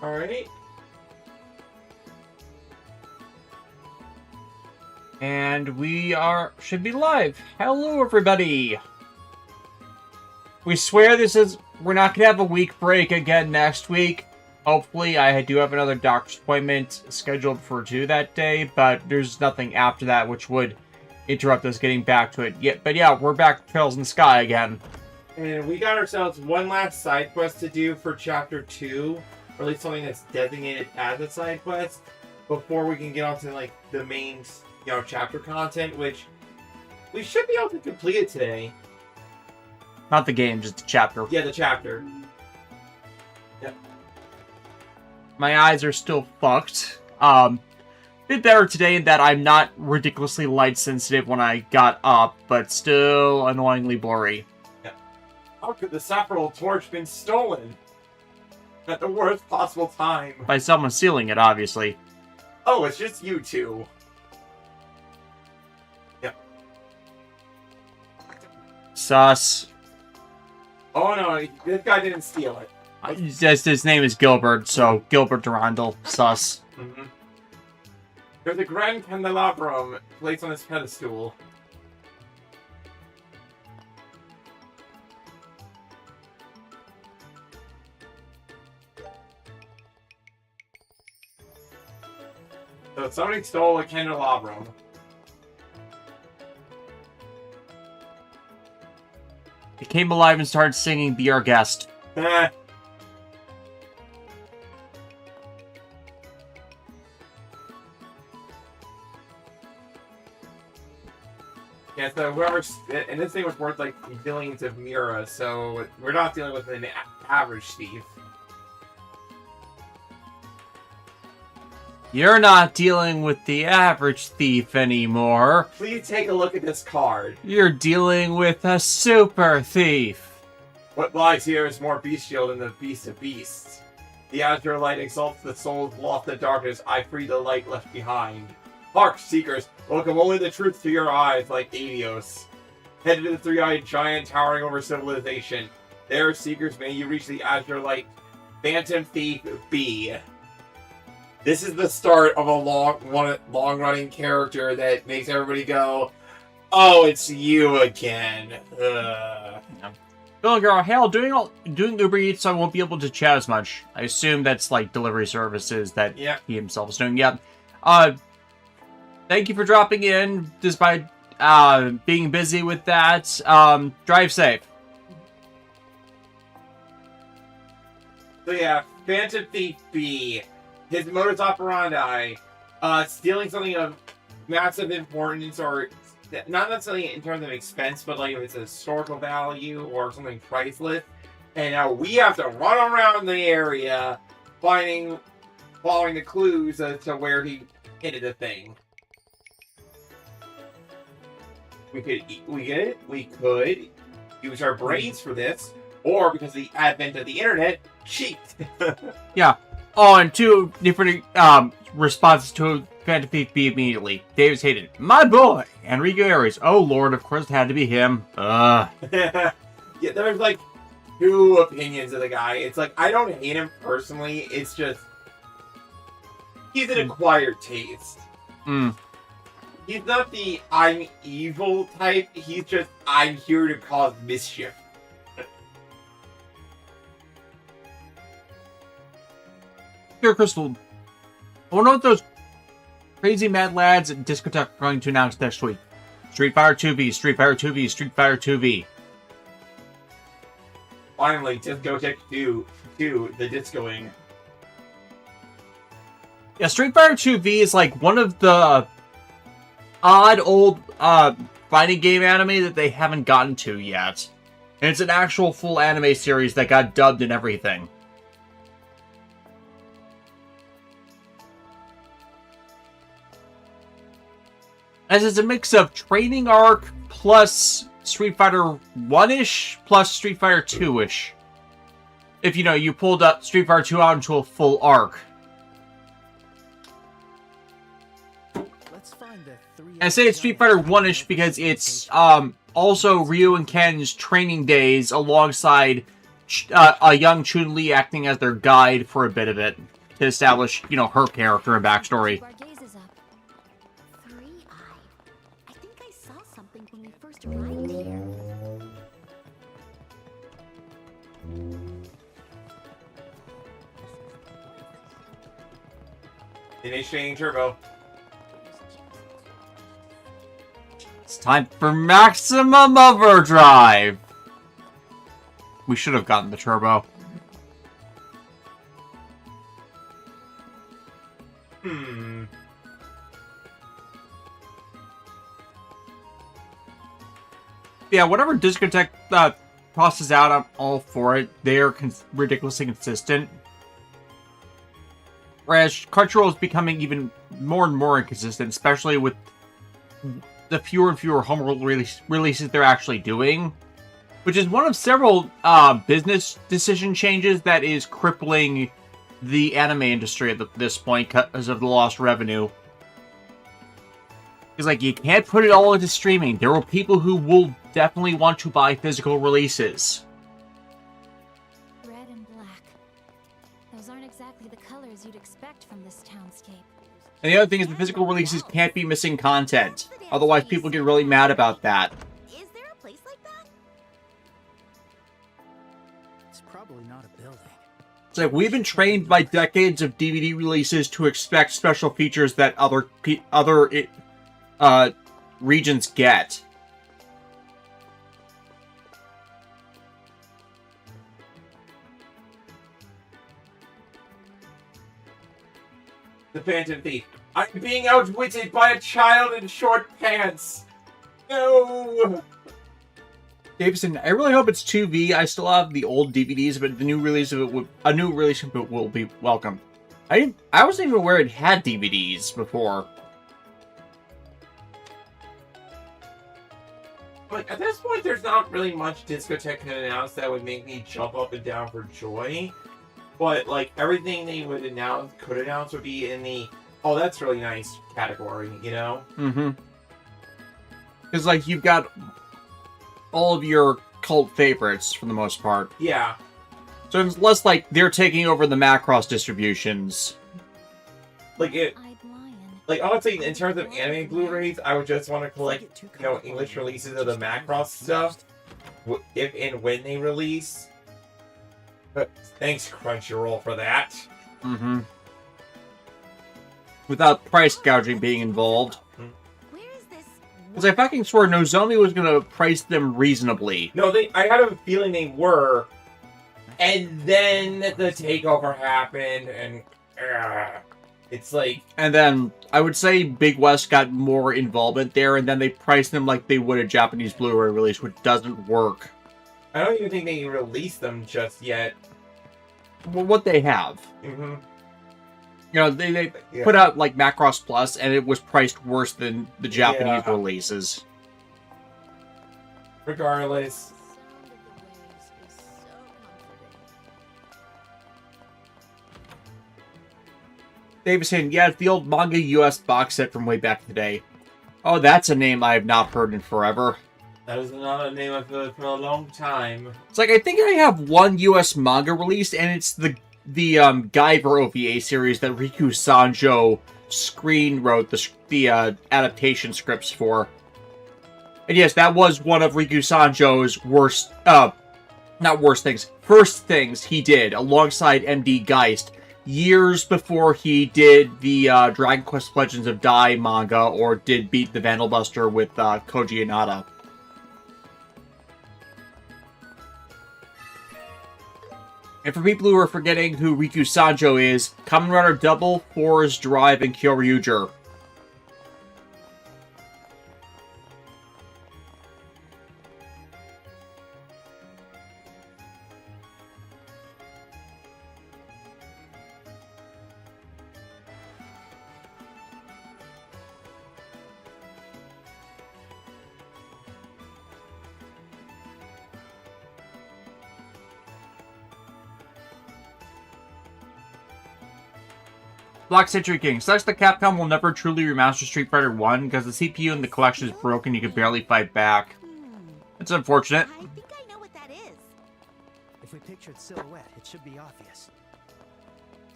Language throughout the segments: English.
Alright. And we should be live. Hello, everybody. We swear we're not going to have a week break again next week. Hopefully, I do have another doctor's appointment scheduled for 2 that day, but there's nothing after that which would interrupt us getting back to it. But yeah, we're back to Trails in the Sky again. And we got ourselves one last side quest to do for Chapter 2, or at least something that's designated as a side quest, before we can get on to, like, the main, chapter content, which we should be able to complete it today. Not the game, just the chapter. Yeah, the chapter. Yep. My eyes are still fucked. Bit better today in that I'm not ridiculously light sensitive when I got up, but still annoyingly blurry. Yeah. How could the Saffron Torch been stolen? At the worst possible time. By someone stealing it, obviously. Oh, it's just you two. Yep. Sus. Oh no, this guy didn't steal it. His name is Gilbert, so Gilbert Durandal. Sus. Mm-hmm. There's a grand candelabrum placed on his pedestal. So somebody stole a candelabrum. He came alive and started singing Be Our Guest. Eh. Yeah, so whoever's... And this thing was worth, like, billions of Mira, so we're not dealing with an average thief. You're not dealing with the average thief anymore. Please take a look at this card. You're dealing with a super thief. What lies here is more bestial than the beast of beasts. The azure light exalts the souls lost in darkness. I free the light left behind. Hark, seekers, welcome only the truth to your eyes like Adios. Headed to the three-eyed giant towering over civilization. There, seekers, may you reach the azure light. Phantom Thief B. This is the start of a long-running character that makes everybody go, "Oh, it's you again." Bill Girl, hell, doing Uber Eats, so I won't be able to chat as much. I assume that's like delivery services that he himself is doing. Yeah. Thank you for dropping in, despite being busy with that. Drive safe. So yeah, Phantom Thief B. His modus operandi, stealing something of massive importance, or not necessarily in terms of expense, but like if it's a historical value or something priceless. And now we have to run around the area, following the clues as to where he hid the thing. We could use our brains for this, or because of the advent of the internet, cheat. Yeah. Oh, and 2 different responses to Phantom Thief B immediately. Davis hated it. My boy, Enrico Aries. Oh lord, of course it had to be him. Yeah, there's like 2 opinions of the guy. It's like, I don't hate him personally, it's just he's an acquired taste. He's not the I'm evil type, he's just I'm here to cause mischief. Here, Crystal. I wonder what those crazy mad lads at Discotheque are going to announce next week. Street Fighter 2V, Street Fighter 2V, Street Fighter 2V. Finally, Discotheque 2, the discoing. Yeah, Street Fighter 2V is like one of the odd old fighting game anime that they haven't gotten to yet. And it's an actual full anime series that got dubbed and everything. As it's a mix of training arc plus Street Fighter 1-ish plus Street Fighter 2-ish. If, you pulled up Street Fighter 2 out into a full arc. I say it's Street Fighter 1-ish because it's also Ryu and Ken's training days alongside a young Chun-Li acting as their guide for a bit of it to establish, you know, her character and backstory. Our gaze is up. Three-eyed. I think I saw something when we first arrived here. Initiating turbo. It's time for maximum overdrive. We should have gotten the turbo. Yeah, whatever discotheque tosses out, I'm all for it. They're ridiculously consistent. Whereas Crunchyroll is becoming even more and more inconsistent, especially with the fewer and fewer home releases they're actually doing. Which is one of several business decision changes that is crippling the anime industry at this point because of the lost revenue. It's like, you can't put it all into streaming. There are people who will definitely want to buy physical releases. Red and black. Those aren't exactly the colors you'd expect from this townscape. And the other thing is the physical releases can't be missing content. Otherwise, people get really mad about that. Is there a place like that? It's probably not a building. It's like, we've been trained by decades of DVD releases to expect special features that other regions get. The Phantom Thief. I'm being outwitted by a child in short pants. No. Davison, I really hope it's 2V. I still have the old DVDs, but the new release of it a new release of it will be welcome. I wasn't even aware it had DVDs before. Like, at this point, there's not really much discotheque can announce that would make me jump up and down for joy. But, like, everything they would could announce would be in the, oh, that's really nice category, you know? Mm-hmm. Because, like, you've got all of your cult favorites, for the most part. Yeah. So it's less like they're taking over the Macross distributions. Like, Eyed lion. like, honestly, in terms of anime Blu-rays, I would just want to collect, you know, English releases of the Macross stuff, if and when they release. But thanks, Crunchyroll, for that. Mm-hmm. Without price gouging being involved. Where is this? Because I fucking swore Nozomi was going to price them reasonably. No, I had a feeling they were, and then the takeover happened, and it's like... And then, I would say Big West got more involvement there, and then they priced them like they would a Japanese Blu-ray release, which doesn't work. I don't even think they released them just yet. Well, what they have. Mm-hmm. You know, they Yeah. put out, like, Macross Plus, and it was priced worse than the Japanese Yeah. releases. Regardless. The sound of the waves is so comforting. Davison, yeah, it's the old manga US box set from way back today. Oh, that's a name I have not heard in forever. That is not a name I've heard for a long time. It's like, I think I have one US manga released, and it's the Guyver OVA series that Riku Sanjo wrote the adaptation scripts for. And yes, that was one of Riku Sanjo's first things he did alongside MD Geist, years before he did the Dragon Quest Legends of Dai manga or did Beat the Vandal Buster with Koji Inada. And for people who are forgetting who Riku Sanjo is, Kamen Rider Double, Forest Drive, and Kyoryuger. Black Century King. Sucks that Capcom will never truly remaster Street Fighter 1 because the CPU in the collection is broken, you can barely fight back. It's unfortunate. I think I know what that is. If we pick pictured silhouette. It should be obvious.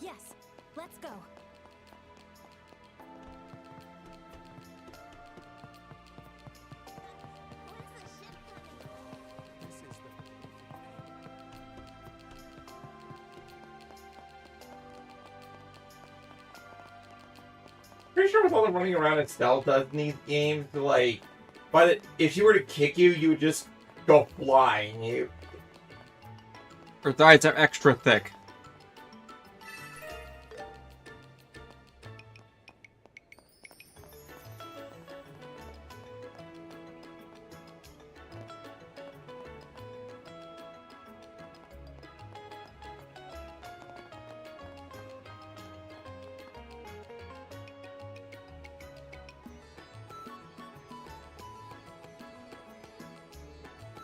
Yes, let's go. This is the... Pretty sure with all the running around and stealth in these games, like, but if she were to kick you, you would just go flying. Her thighs are extra thick.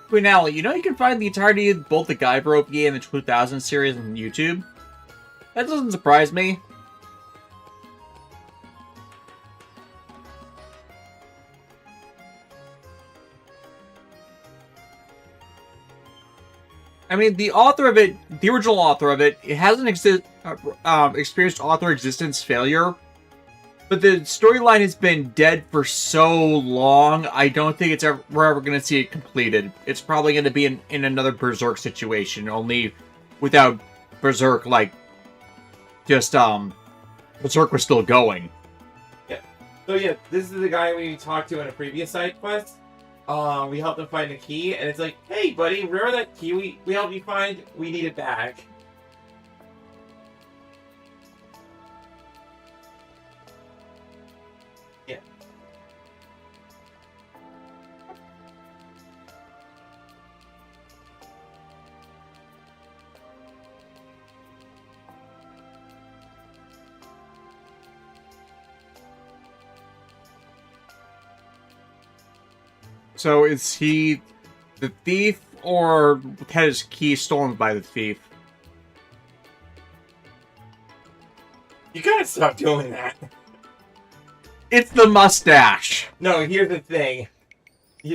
Queen Alley, you know you can find the entirety of both the Guy Ropey and the 2000 series on YouTube? That doesn't surprise me. I mean, the author of it, the original author of it, it hasn't experienced author existence failure. But the storyline has been dead for so long, I don't think we're ever going to see it completed. It's probably going to be in another Berserk situation, only without Berserk, like, just, Berserk was still going. Yeah. So yeah, this is the guy we talked to in a previous side quest. We helped him find a key, and it's like, hey buddy, remember that key we helped you find? We need it back. So is he the thief, or had his key stolen by the thief? You gotta stop doing that. It's the mustache! No, here's the thing.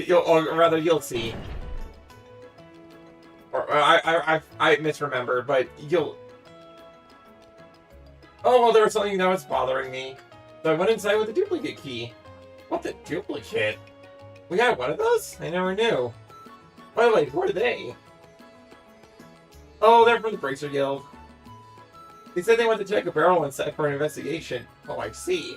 Or rather, you'll see. Or I misremembered, but you'll... Oh, well, there was something that was bothering me. So I went inside with the duplicate key. What the duplicate? We had one of those? I never knew. By the way, who are they? Oh, they're from the Bracer Guild. They said they went to check a barrel and set for an investigation. Oh, I see.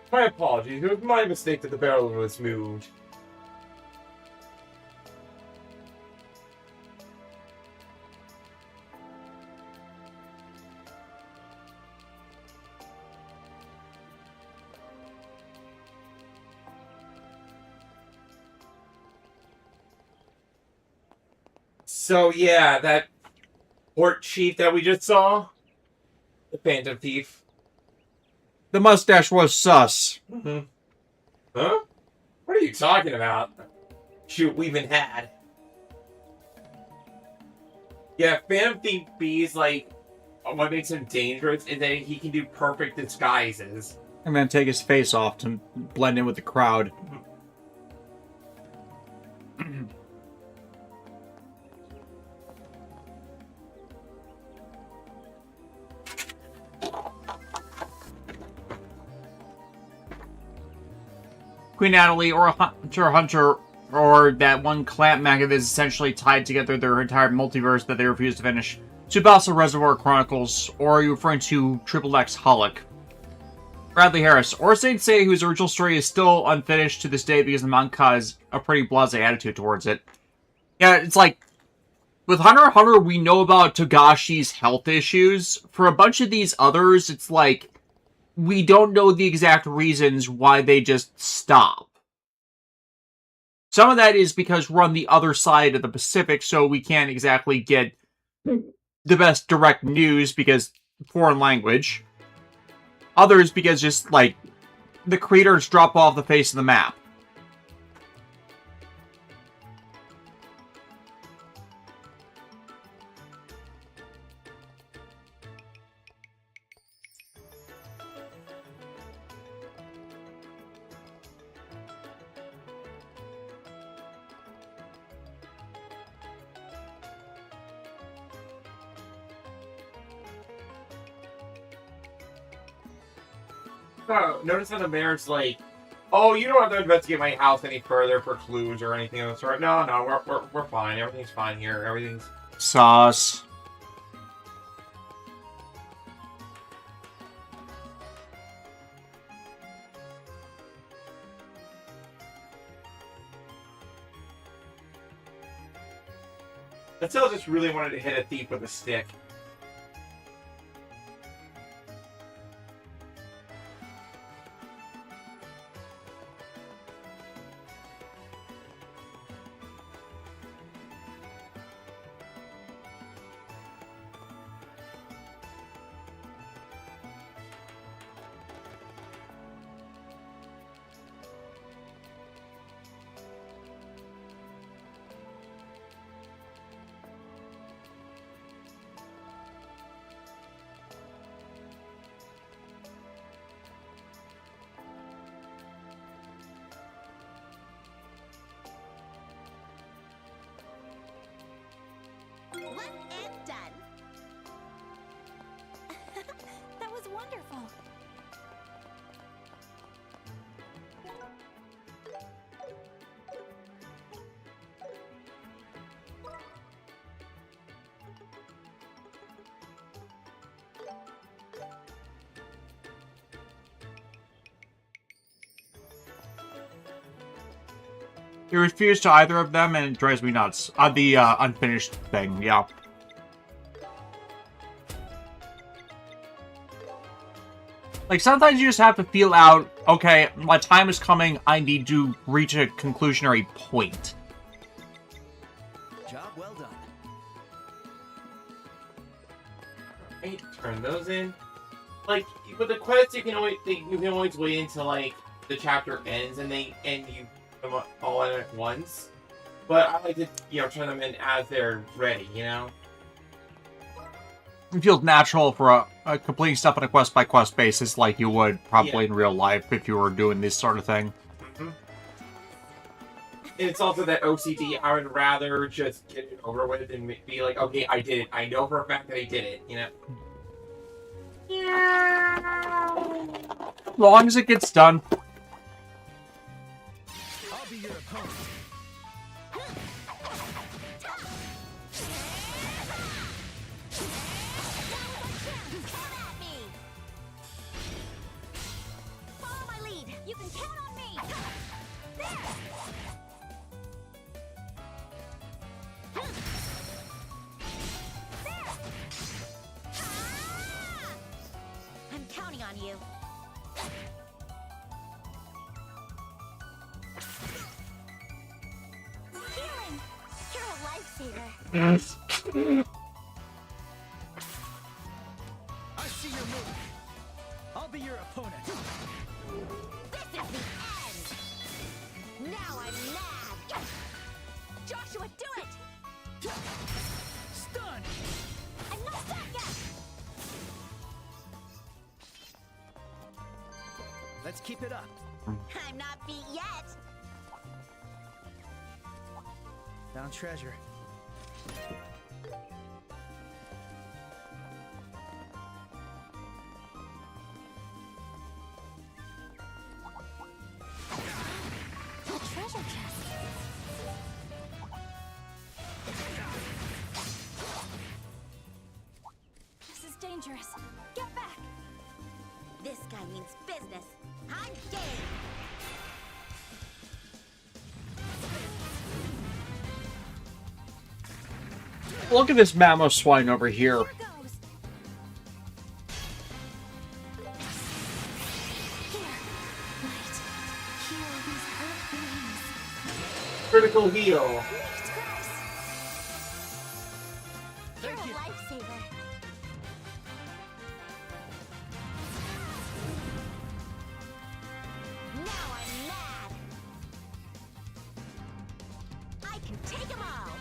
My apologies. It was my mistake that the barrel was moved. So yeah, that port chief that we just saw, the Phantom Thief. The mustache was sus. Mm-hmm. Huh? What are you talking about? Shoot, we even had. Yeah, Phantom Thief B's like, what makes him dangerous is that he can do perfect disguises. And then take his face off to blend in with the crowd. Queen Natalie, or a Hunter, or that one clamp magnet that is essentially tied together their entire multiverse that they refuse to finish. Tsubasa Reservoir Chronicles, or are you referring to Triple X Holic? Bradley Harris, or Saint Seiya, whose original story is still unfinished to this day because the manga has a pretty blasé attitude towards it. Yeah, it's like, with Hunter x Hunter, we know about Togashi's health issues. For a bunch of these others, it's like, we don't know the exact reasons why they just stop. Some of that is because we're on the other side of the Pacific, so we can't exactly get the best direct news because foreign language. Others because just, like, the creators drop off the face of the map. Oh, notice how the mayor's like, oh, you don't have to investigate my house any further for clues or anything of the sort. No, we're fine. Everything's fine here. Everything's... Sauce. Attila just really wanted to hit a thief with a stick. One and done. That was wonderful. You refuse to either of them, and it drives me nuts. The unfinished thing, yeah. Like, sometimes you just have to feel out, okay, my time is coming, I need to reach a conclusionary point. Job well done. Right, turn those in. Like, with the quests, you can always wait until, like, the chapter ends and you put them all in at once. But I like to, turn them in as they're ready, It feels natural for a completing stuff on a quest-by-quest basis like you would probably in real life if you were doing this sort of thing. Mm-hmm. It's also that OCD, I would rather just get it over with and be like, okay, I did it. I know for a fact that I did it, As long as it gets done. I'll be your opponent. You. Healing! You're a lifesaver. I see your move. I'll be your opponent. This is the end! Now I'm mad! Joshua, do it! Stun! I'm not done yet! Let's keep it up. I'm not beat yet! Found treasure. A treasure chest. This is dangerous. Get back! This guy means business. I'm game! Look at this mammoth swine over here. Here goes. Here. Light. Heal these hurt beings. Critical heal. Jesus Christ. You're Thank you. a lifesaver. Now I'm mad. I can take them all.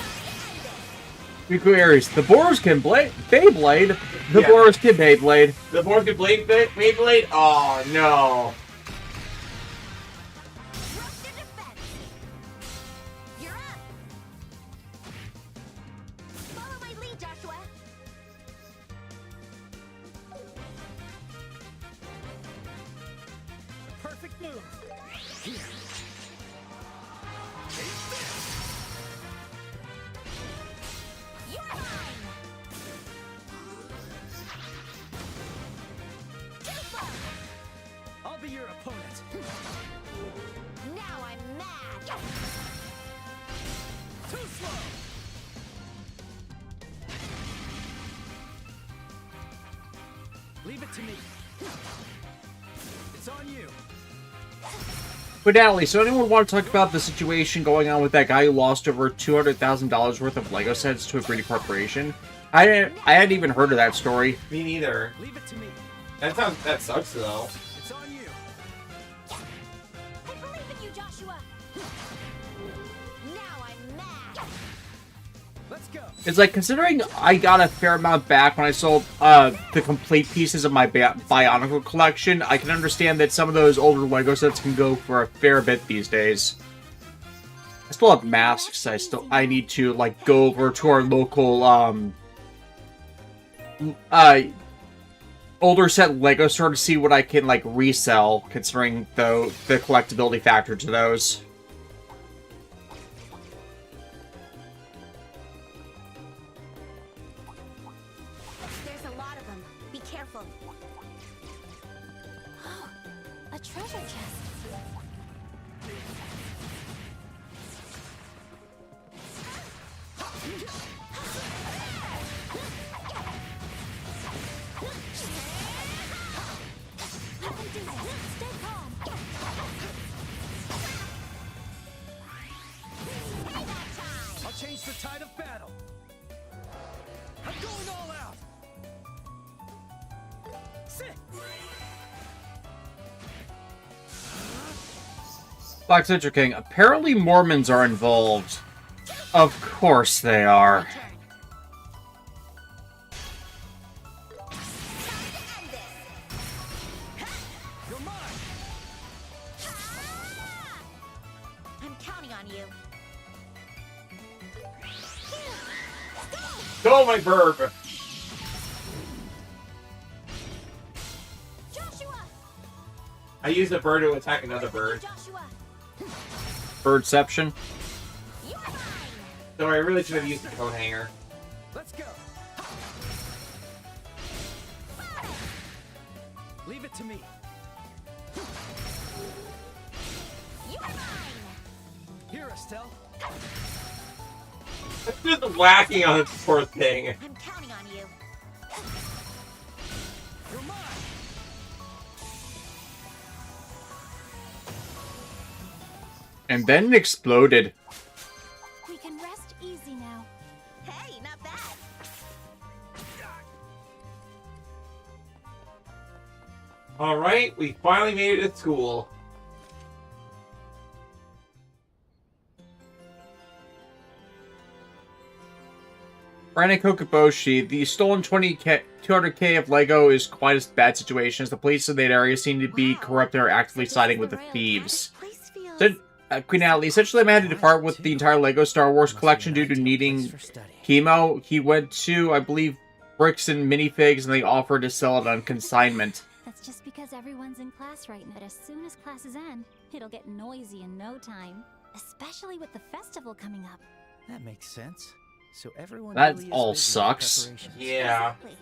Time to end this. Riku Aries. The Boars can Beyblade. The Yeah. Boars can Beyblade. The board could Beyblade? Oh no. Trust your defense. You're up. Follow my lead, Joshua. Perfect move. Here. You're mine. Too far. I'll be your opponent. Now I'm mad. Too slow. Leave it to me. It's on you. But Natalie, so anyone want to talk about the situation going on with that guy who lost over $200,000 worth of Lego sets to a greedy corporation? I hadn't even heard of that story. Me neither. Leave it to me. That sucks though. It's on you. I believe in you, Joshua. Now I'm mad. Let's go. It's like, considering I got a fair amount back when I sold the complete pieces of my Bionicle collection, I can understand that some of those older Lego sets can go for a fair bit these days. I still have masks. I need to like go over to our local older set Lego store to see what I can like resell, considering the collectability factor to those. There's a lot of them. Be careful. A treasure chest. You can do this. Stay calm. Payback time. I'll change the tide of battle. I'm going all out. Sit. Black Citrus King. Apparently Mormons are involved. Of course they are. Turn. Time to end this. You're mine. I'm counting on you. Go, my burb! Joshua! I used a bird to attack another bird. Joshua! Birdception. You're mine! So I really should have used the coat hanger. Let's go. Leave it to me. You're mine! Here, Estelle. It's just whacking on this poor thing. I'm counting on you. You're mine. And then it exploded. We can rest easy now. Hey, not bad. Alright, we finally made it to school. Brandon Kokoboshi, the stolen 200K of Lego is quite a bad situation, as the police in that area seem to be corrupt and are actively siding with the thieves. Place feels... So, Queen Natalie, essentially I had to depart with the entire Lego Star Wars collection due to needing chemo. He went to, I believe, bricks and minifigs, and they offered to sell it on consignment. That's just because everyone's in class right now. But as soon as classes end, it'll get noisy in no time. Especially with the festival coming up. That makes sense. So everyone That really is all busy with sucks. preparations. Yeah. Exactly.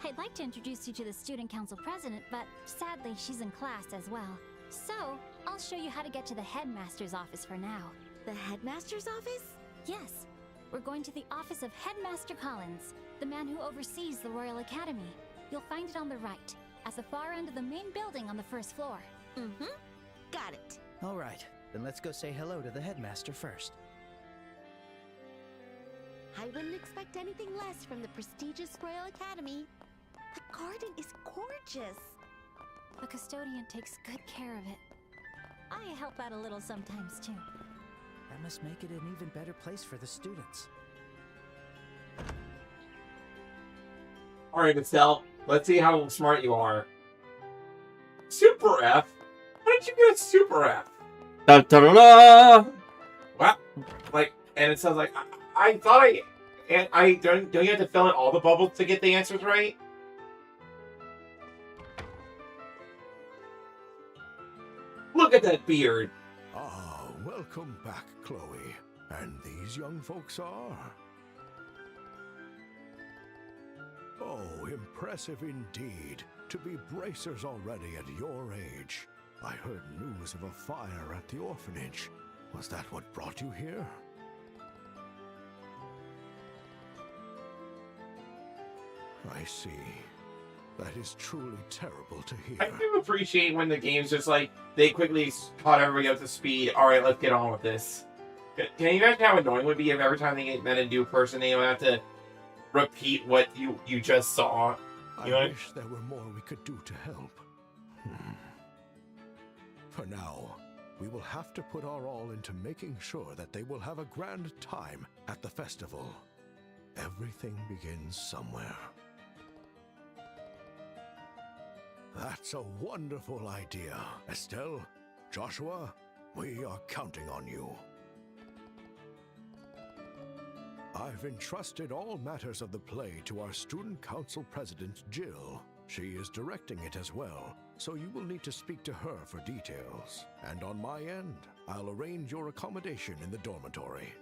I'd like to introduce you to the student council president, but sadly she's in class as well. So, I'll show you how to get to the headmaster's office for now. The headmaster's office? Yes, We're going to the office of Headmaster Collins, the man who oversees the Royal Academy. You'll find it on the right, at the far end of the main building on the first floor. Mm-hmm. Got it. All right, then let's go say hello to the headmaster first. I wouldn't expect anything less from the prestigious Royal Academy. The garden is gorgeous. The custodian takes good care of it. I help out a little sometimes, too. That must make it an even better place for the students. Alright, Estelle, let's see how smart you are. Super F? How did you get a Super F? Da da da da! Wow. Like, and it sounds like, I thought I don't you have to fill in all the bubbles to get the answers right? Look at that beard. Ah, welcome back, Chloe. And these young folks are? Oh, impressive indeed. To be bracers already at your age. I heard news of a fire at the orphanage. Was that what brought you here? I see. That is truly terrible to hear. I do appreciate when the game's just like, they quickly caught everybody up to speed. Alright, let's get on with this. Can you imagine how annoying it would be if every time they met a new person, they would have to repeat what you just saw? I wish there were more we could do to help. For now, we will have to put our all into making sure that they will have a grand time at the festival. Everything begins somewhere. That's a wonderful idea. Estelle, Joshua, we are counting on you. I've entrusted all matters of the play to our student council president, Jill. She is directing it as well, so you will need to speak to her for details. And on my end, I'll arrange your accommodation in the dormitory.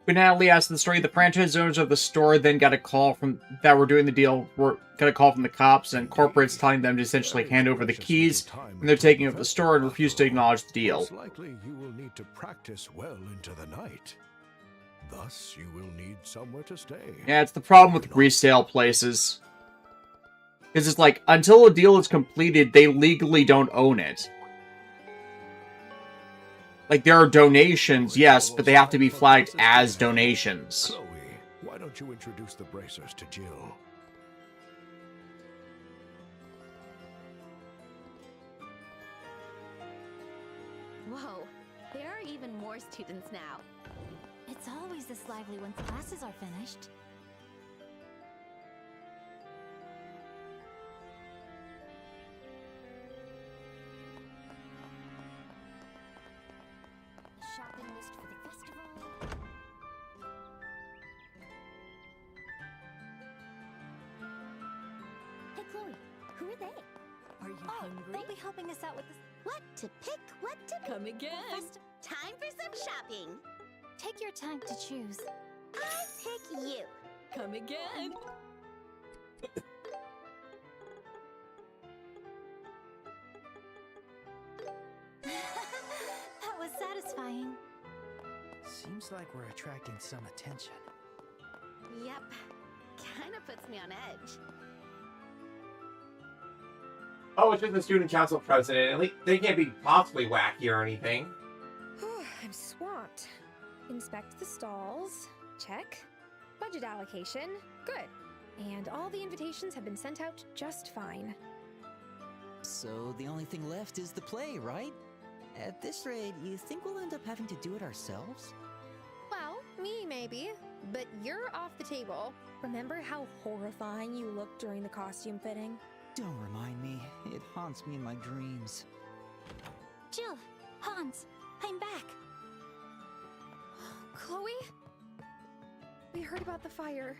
When Natalie asked the story, the franchise owners of the store then got a call from that were doing the deal. Got a call from the cops and corporates telling them to essentially hand over the keys, and they're taking over the store and refuse to acknowledge the deal. Most likely you will need to practice well into the night. Thus, you will need somewhere to stay. Yeah, it's the problem with resale places. Because it's like, until a deal is completed, they legally don't own it. Like, there are donations, yes, but they have to be flagged as donations. Chloe, why don't you introduce the bracers to Jill? Whoa, there are even more students now. It's always this lively once classes are finished. Shopping list for the festival. Hey, Chloe, who are they? Are you hungry? They'll be helping us out with this. What to pick, what to Come again. Time for some shopping. Take your time to choose. I pick you. Come again. That was satisfying. Seems like we're attracting some attention. Yep. Kinda puts me on edge. Oh, it's just the student council president. At least they can't be possibly wacky or anything. I'm swamped. Inspect the stalls. Check. Budget allocation. Good. And all the invitations have been sent out just fine. So the only thing left is the play, right? At this rate, you think we'll end up having to do it ourselves? Well, me maybe. But you're off the table. Remember how horrifying you looked during the costume fitting? Don't remind me. It haunts me in my dreams. Jill, Hans, I'm back. Chloe? We heard about the fire.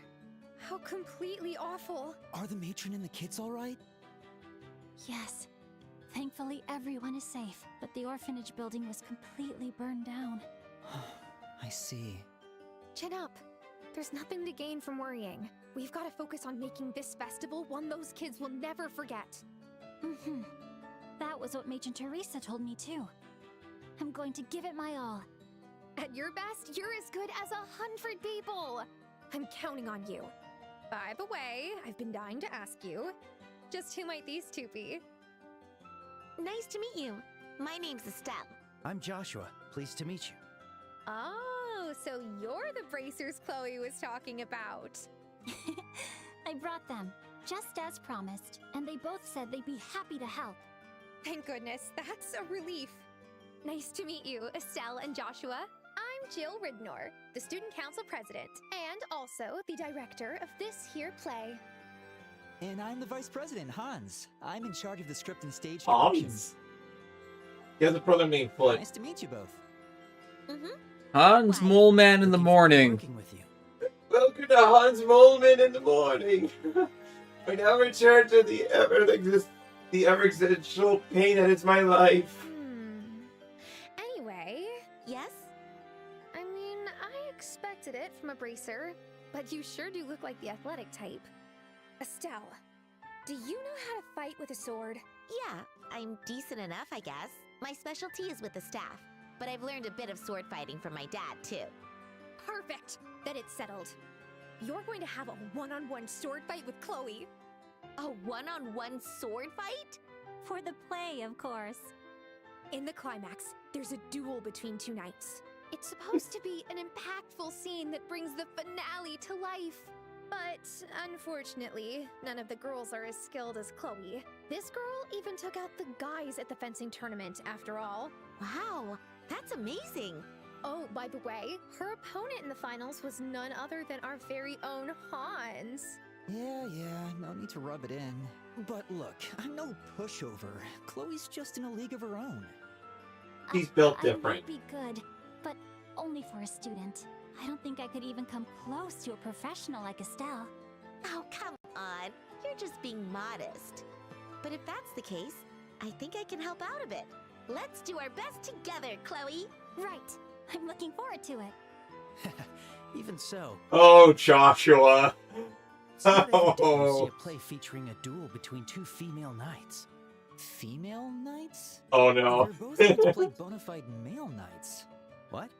How completely awful. Are the matron and the kids all right? Yes. Thankfully, everyone is safe, but the orphanage building was completely burned down. I see. Chin up. There's nothing to gain from worrying. We've got to focus on making this festival one those kids will never forget. Mm-hmm. That was what Matron Teresa told me too. I'm going to give it my all. At your best, you're as good as 100 people. I'm counting on you. By the way, I've been dying to ask you, just who might these two be? Nice to meet you. My name's Estelle. I'm Joshua. Pleased to meet you. Oh, so you're the bracers Chloe was talking about. I brought them, just as promised, and they both said they'd be happy to help. Thank goodness, that's a relief. Nice to meet you, Estelle and Joshua. I'm Jill Ridnor, the Student Council President, and also the director of this here play. And I'm the Vice President, Hans. I'm in charge of the script and stage direction. Hans? He has a brother named Foot. Nice to meet you both. Hans Mole Man in the morning. Working with you. Welcome to Hans Moleman in the morning. I now return to the ever-existential pain that is my life. Anyway, Yes? I mean, I expected it from a bracer, but you sure do look like the athletic type. Estelle, do you know how to fight with a sword? Yeah, I'm decent enough, I guess. My specialty is with the staff, but I've learned a bit of sword fighting from my dad, too. Perfect! Then it's settled. You're going to have a one-on-one sword fight with Chloe. A one-on-one sword fight? For the play, of course. In the climax, there's a duel between two knights. It's supposed to be an impactful scene that brings the finale to life. But unfortunately, none of the girls are as skilled as Chloe. This girl even took out the guys at the fencing tournament, after all. Wow, that's amazing. Oh, by the way, her opponent in the finals was none other than our very own Hans. Yeah, no need to rub it in. But look, I'm no pushover. Chloe's just in a league of her own. He's built I different. might be good, but only for a student. I don't think I could even come close to a professional like Estelle. Oh, come on. You're just being modest. But if that's the case, I think I can help out a bit. Let's do our best together, Chloe. Right. I'm looking forward to it. Even so, Oh, Joshua. it's not every day you see Oh. a play featuring a duel between two female knights. Female knights? Oh no. They're both meant to play bona fide male knights. What?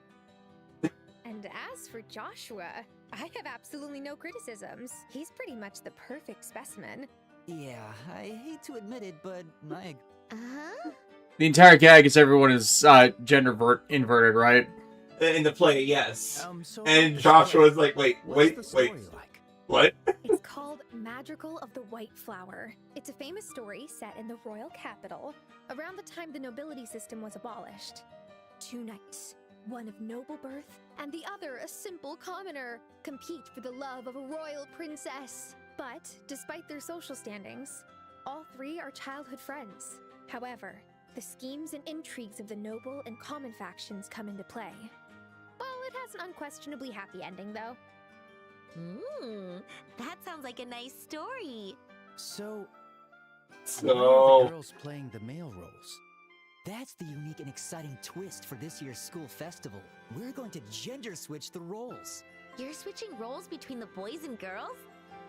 And as for Joshua, I have absolutely no criticisms. He's pretty much the perfect specimen. Yeah, I hate to admit it, but I Uh-huh. The entire gag is everyone is gender inverted, right? In the play, yes. So And the Joshua's story. like, wait, What's the story wait. like? What? It's called Madrigal of the White Flower. It's a famous story set in the royal capital around the time the nobility system was abolished. Two knights, one of noble birth and the other a simple commoner, compete for the love of a royal princess. But despite their social standings, all three are childhood friends. However, the schemes and intrigues of the noble and common factions come into play. Well, it has an unquestionably happy ending, though. That sounds like a nice story. So, why are the So, girls playing the male roles? That's the unique and exciting twist for this year's school festival. We're going to gender switch the roles. You're switching roles between the boys and girls?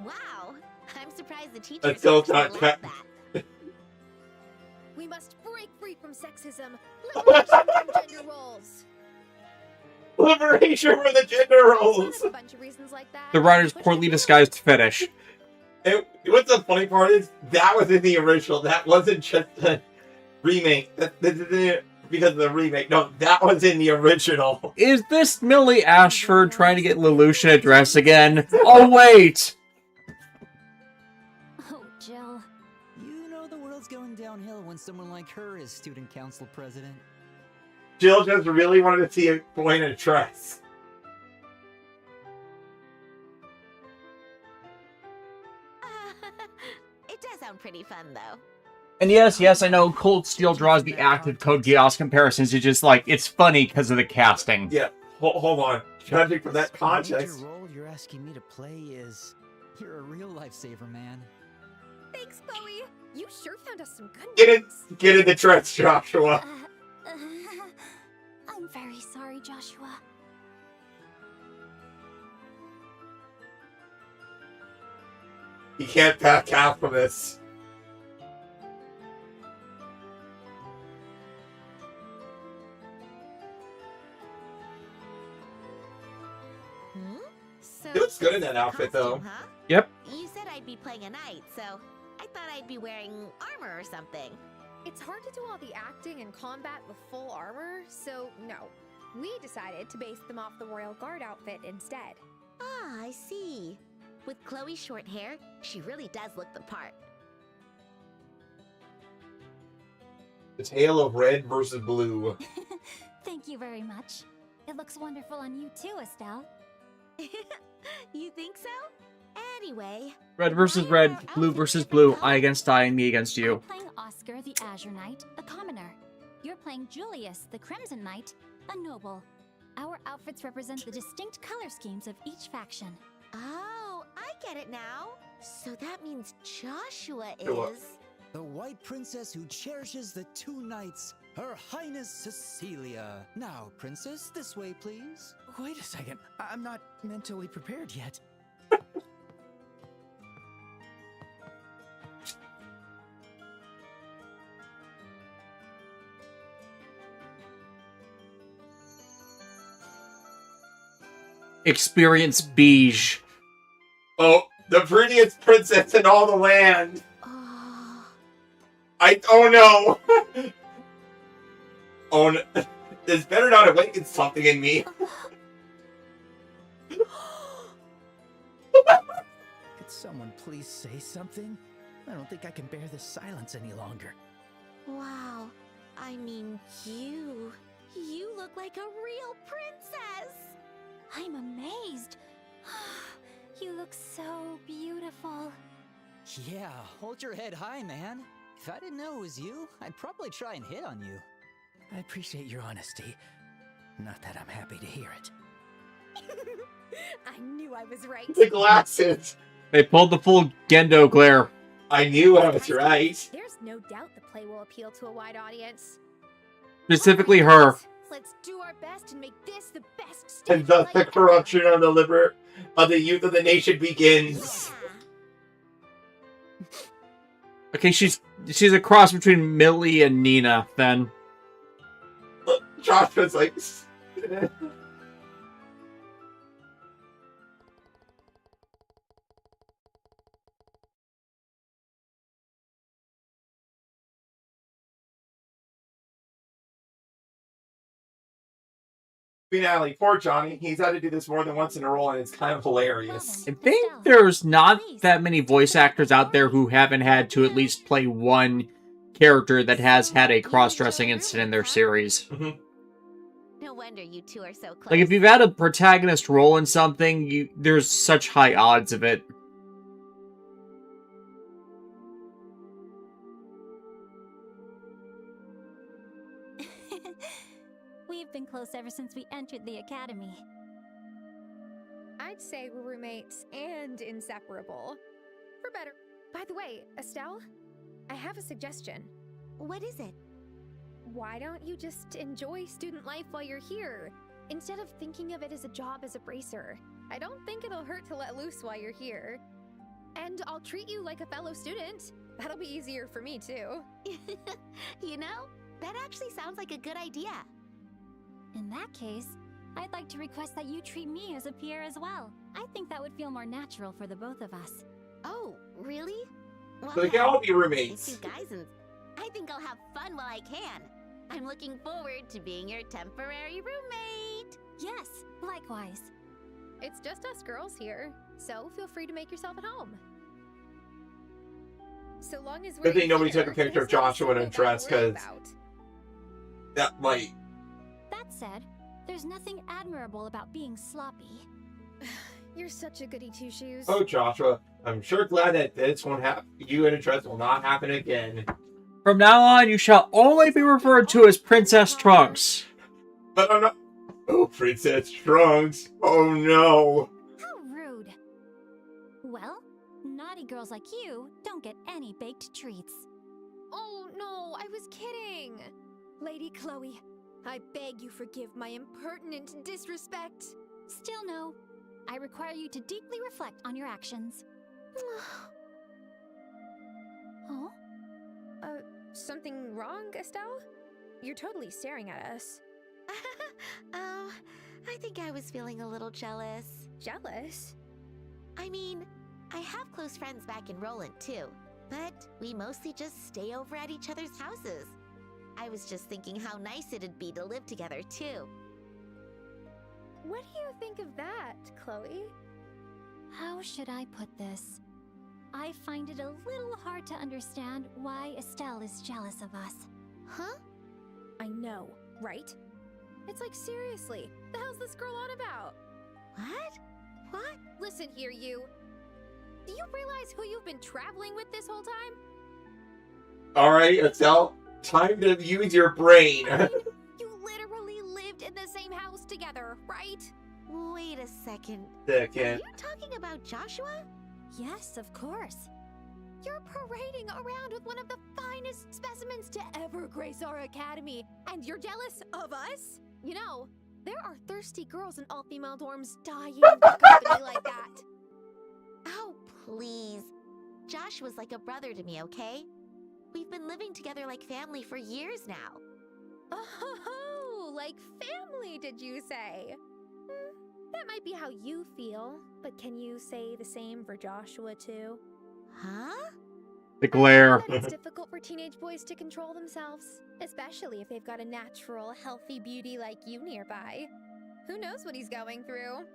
Wow. I'm surprised the teachers That's still actually not allowed ca- that. We must break free from sexism, liberation from gender roles. liberation for the gender roles. A bunch of reasons like that. The writer's Which poorly I feel disguised fetish. What's the funny part is, that was in the original. That wasn't just a remake. Because of the remake. No, that was in the original. Is this Millie Ashford trying to get Lelouch in a dress again? Oh, wait! Oh, Jill. You know the world's going downhill when someone like her is student council president. Jill just really wanted to see a boy in a dress. It does sound pretty fun, though. And yes, I know Cold Steel draws the active Code Geass comparisons. It's just like, it's funny because of the casting. Yeah, hold on. Judging from that The context. major role you're asking me to play is... You're a real lifesaver, man. Thanks, Chloe. You sure found us some good ones. Get in the dress, Joshua. I'm very sorry, Joshua. You can't back out from this. So He looks good in this that is a outfit, though. costume, huh? Yep. You said I'd be playing a knight, so I thought I'd be wearing armor or something. It's hard to do all the acting and combat with full armor, so no. We decided to base them off the Royal Guard outfit instead. Ah, I see. With Chloe's short hair, she really does look the part. The tale of red versus blue. Thank you very much. It looks wonderful on you too, Estelle. You think so? Anyway. Red versus why are red, our blue outfits versus different blue. I colors? against I, and me against I'm you. playing Oscar, the Azure Knight, a commoner. You're playing Julius, the Crimson Knight, a noble. Our outfits represent the distinct color schemes of each faction. Oh, I get it now. So that means Joshua Sure. is... The White Princess who cherishes the two knights, Her Highness Cecilia. Now, Princess, this way, please. Wait a second. I'm not mentally prepared yet. Experience beige. Oh, the prettiest princess in all the land. Oh, Oh no. Oh no. This better not awaken something in me. Could someone please say something? I don't think I can bear this silence any longer. wow. I mean, you look like a real princess. I'm amazed. You look so beautiful. Yeah, hold your head high, man. If I didn't know it was you, I'd probably try and hit on you. I appreciate your honesty. Not that I'm happy to hear it. I knew I was right. The glasses. They pulled the full Gendo glare. I knew I was right. There's no doubt the play will appeal to a wide audience. Specifically her. Let's do our best and make this the best And stage thus the play ever. corruption of the youth of the nation begins. Okay, she's a cross between Millie and Nina, then. Look, Joshua's like... Finale, poor Johnny. He's had to do this more than once in a row, and it's kind of hilarious. I think there's not that many voice actors out there who haven't had to at least play one character that has had a cross-dressing incident in their series. No wonder you two are so close. Like, if you've had a protagonist role in something, there's such high odds of it. We've been close ever since we entered the academy. I'd say we're roommates and inseparable. For better. By the way, Estelle, I have a suggestion. What is it? Why don't you just enjoy student life while you're here, instead of thinking of it as a job as a bracer? I don't think it'll hurt to let loose while you're here. And I'll treat you like a fellow student. That'll be easier for me, too. You know, that actually sounds like a good idea. In that case, I'd like to request that you treat me as a peer as well. I think that would feel more natural for the both of us. Oh, really? Well, So they can all be it's roommates. you guys, and I think I'll have fun while I can. I'm looking forward to being your temporary roommate. Yes, likewise. It's just us girls here, so feel free to make yourself at home. So long as we're Good thing nobody here, took a picture of there's not Joshua in a single thing dress, to worry 'cause- about. That might... That said, there's nothing admirable about being sloppy. You're such a goody two-shoes. Oh, Joshua, I'm sure glad that this won't happen. You in a dress will not happen again. From now on, you shall only be referred to as Princess Trunks. But I'm not... Oh, Princess Trunks. Oh, no. How rude. Well, naughty girls like you don't get any baked treats. Oh, no, I was kidding. Lady Chloe, I beg you forgive my impertinent disrespect. Still no. I require you to deeply reflect on your actions. Oh? Something wrong, Estelle? You're totally staring at us. Oh, I think I was feeling a little jealous. jealous. I mean, I have close friends back in Roland too, but we mostly just stay over at each other's houses. I was just thinking how nice it'd be to live together too. What do you think of that, Chloe? How should I put this? I find it a little hard to understand why Estelle is jealous of us. Huh? I know, right? It's like, seriously, the hell's this girl on about? What? What? Listen here, you. Do you realize who you've been traveling with this whole time? Alright, Estelle. Time to use your brain. I mean, you literally lived in the same house together, right? Wait a second. Are Second. you talking about Joshua? Yes, of course. You're parading around with one of the finest specimens to ever grace our academy, and you're jealous of us? You know, there are thirsty girls in all-female dorms dying for company like that. Oh, please. Joshua's like a brother to me, okay? We've been living together like family for years now. Oh, like family, did you say? That might be how you feel, but can you say the same for Joshua, too? Huh? The glare. It's difficult for teenage boys to control themselves, especially if they've got a natural, healthy beauty like you nearby. Who knows what he's going through?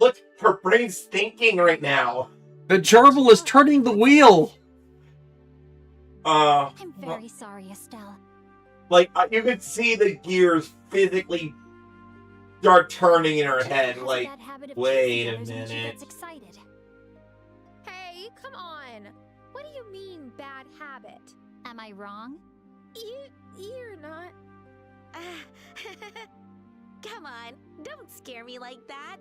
Look, her brain's thinking right now. The gerbil is turning the wheel. I'm very sorry, Estelle. Like, you could see the gears physically start turning in her head. Has Like, that habit of wait a chasing others when she minute. gets excited. Hey, come on! What do you mean, bad habit? Am I wrong? You're not. Come on, don't scare me like that.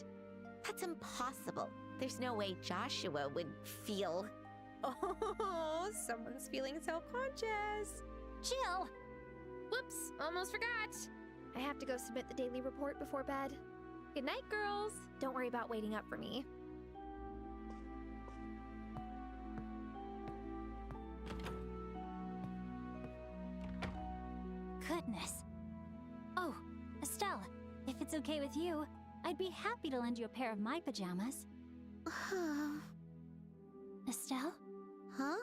That's impossible. There's no way Joshua would feel. Oh, someone's feeling self-conscious. Jill! Whoops, almost forgot. I have to go submit the daily report before bed. Good night, girls. Don't worry about waiting up for me. Goodness. Oh, Estelle, if it's okay with you, I'd be happy to lend you a pair of my pajamas. Estelle? Huh?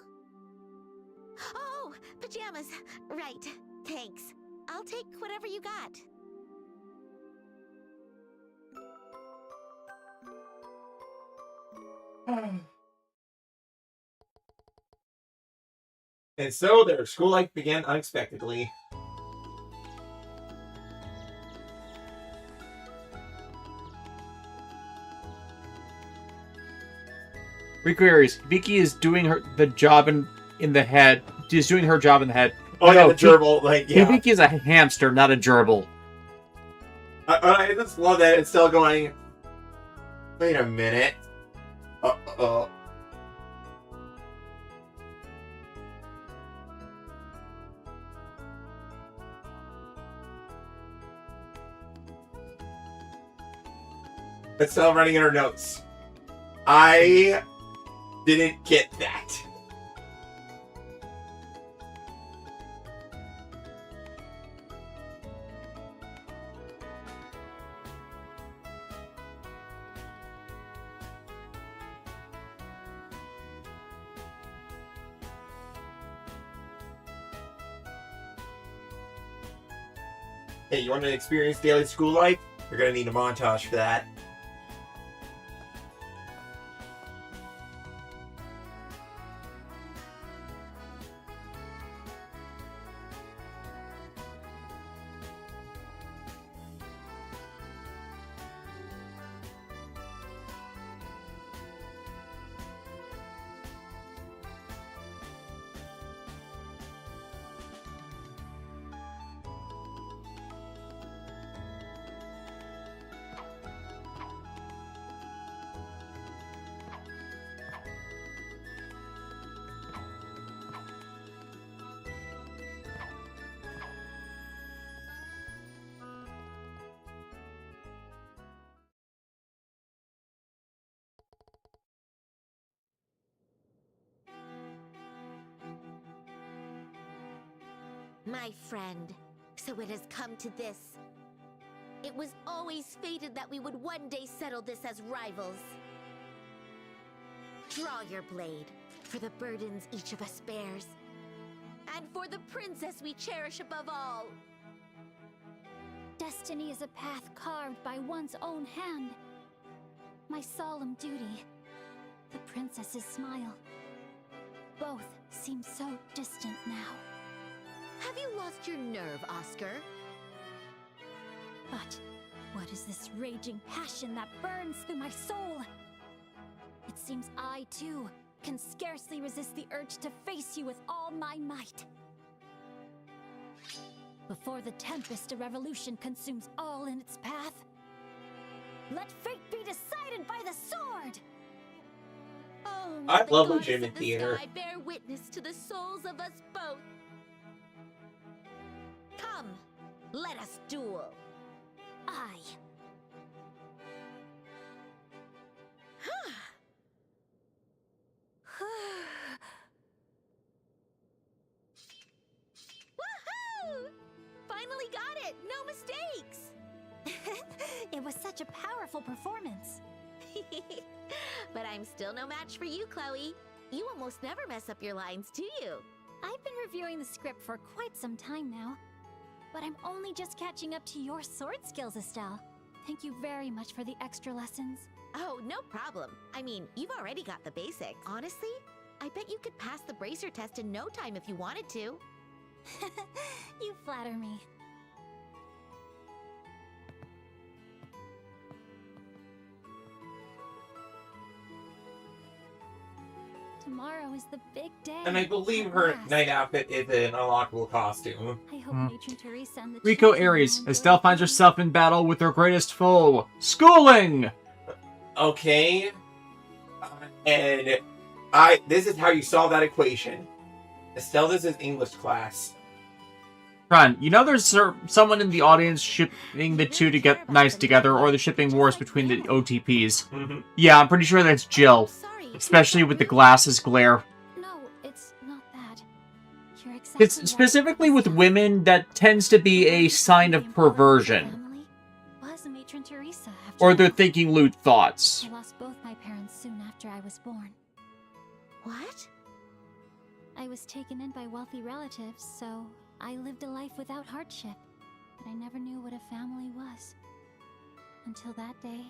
Oh, pajamas. Right. Thanks. I'll take whatever you got. And so their school life began unexpectedly. Requires. Vicky is doing the job in the head. She's doing her job in the head. Oh, yeah, No, the gerbil, like, yeah. Vicky is a hamster, not a gerbil. I just love that it's still going, wait a minute. Uh-oh. It's still running in her notes. I didn't get that. Hey, you want to experience daily school life? You're gonna need a montage for that. My friend, so it has come to this. It was always fated that we would one day settle this as rivals. Draw your blade for the burdens each of us bears, and for the princess we cherish above all. Destiny is a path carved by one's own hand. My solemn duty, the princess's smile. Both seem so distant now. Have you lost your nerve, Oscar? But what is this raging passion that burns through my soul? It seems I, too, can scarcely resist the urge to face you with all my might. Before the tempest, a revolution consumes all in its path. Let fate be decided by the sword! Oh, I the love goddess legitimate of the theater. sky bear witness to the souls of us both. Come, let us duel. Aye. Woohoo! Finally got it! No mistakes! It was such a powerful performance. But I'm still no match for you, Chloe. You almost never mess up your lines, do you? I've been reviewing the script for quite some time now, but I'm only just catching up to your sword skills, Estelle. Thank you very much for the extra lessons. Oh, no problem. I mean, you've already got the basics. Honestly, I bet you could pass the bracer test in no time if you wanted to. You flatter me. Tomorrow is the big day. And I believe at her last. night outfit is an unlockable costume. I hope Matron Teresa and the Rico children Aries. will Estelle enjoy finds it. herself in battle with her greatest foe. Schooling! Okay. And this is how you solve that equation. Estelle, this is English class. Ron, you know there's someone in the audience shipping the two to get nice together, or the shipping wars between the OTPs. Yeah, I'm pretty sure that's Jill. Sorry. Especially with the glasses glare. No, it's not that. You're exactly It's right. specifically with women that tends to be a sign of perversion. Family was Matron Teresa after Or all. they're thinking lewd thoughts. I lost both my parents soon after I was born. What? I was taken in by wealthy relatives, so I lived a life without hardship. But I never knew what a family was. Until that day,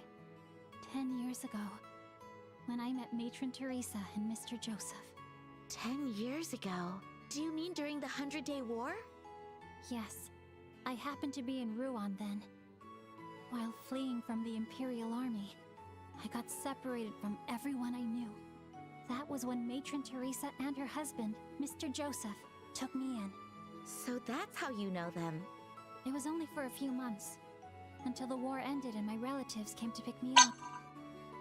10 years ago, when I met Matron Teresa and Mr. Joseph. 10 years ago? Do you mean during the 100-Day War? Yes, I happened to be in Rouen then. While fleeing from the Imperial Army, I got separated from everyone I knew. That was when Matron Teresa and her husband, Mr. Joseph, took me in. So that's how you know them. It was only for a few months, until the war ended and my relatives came to pick me up.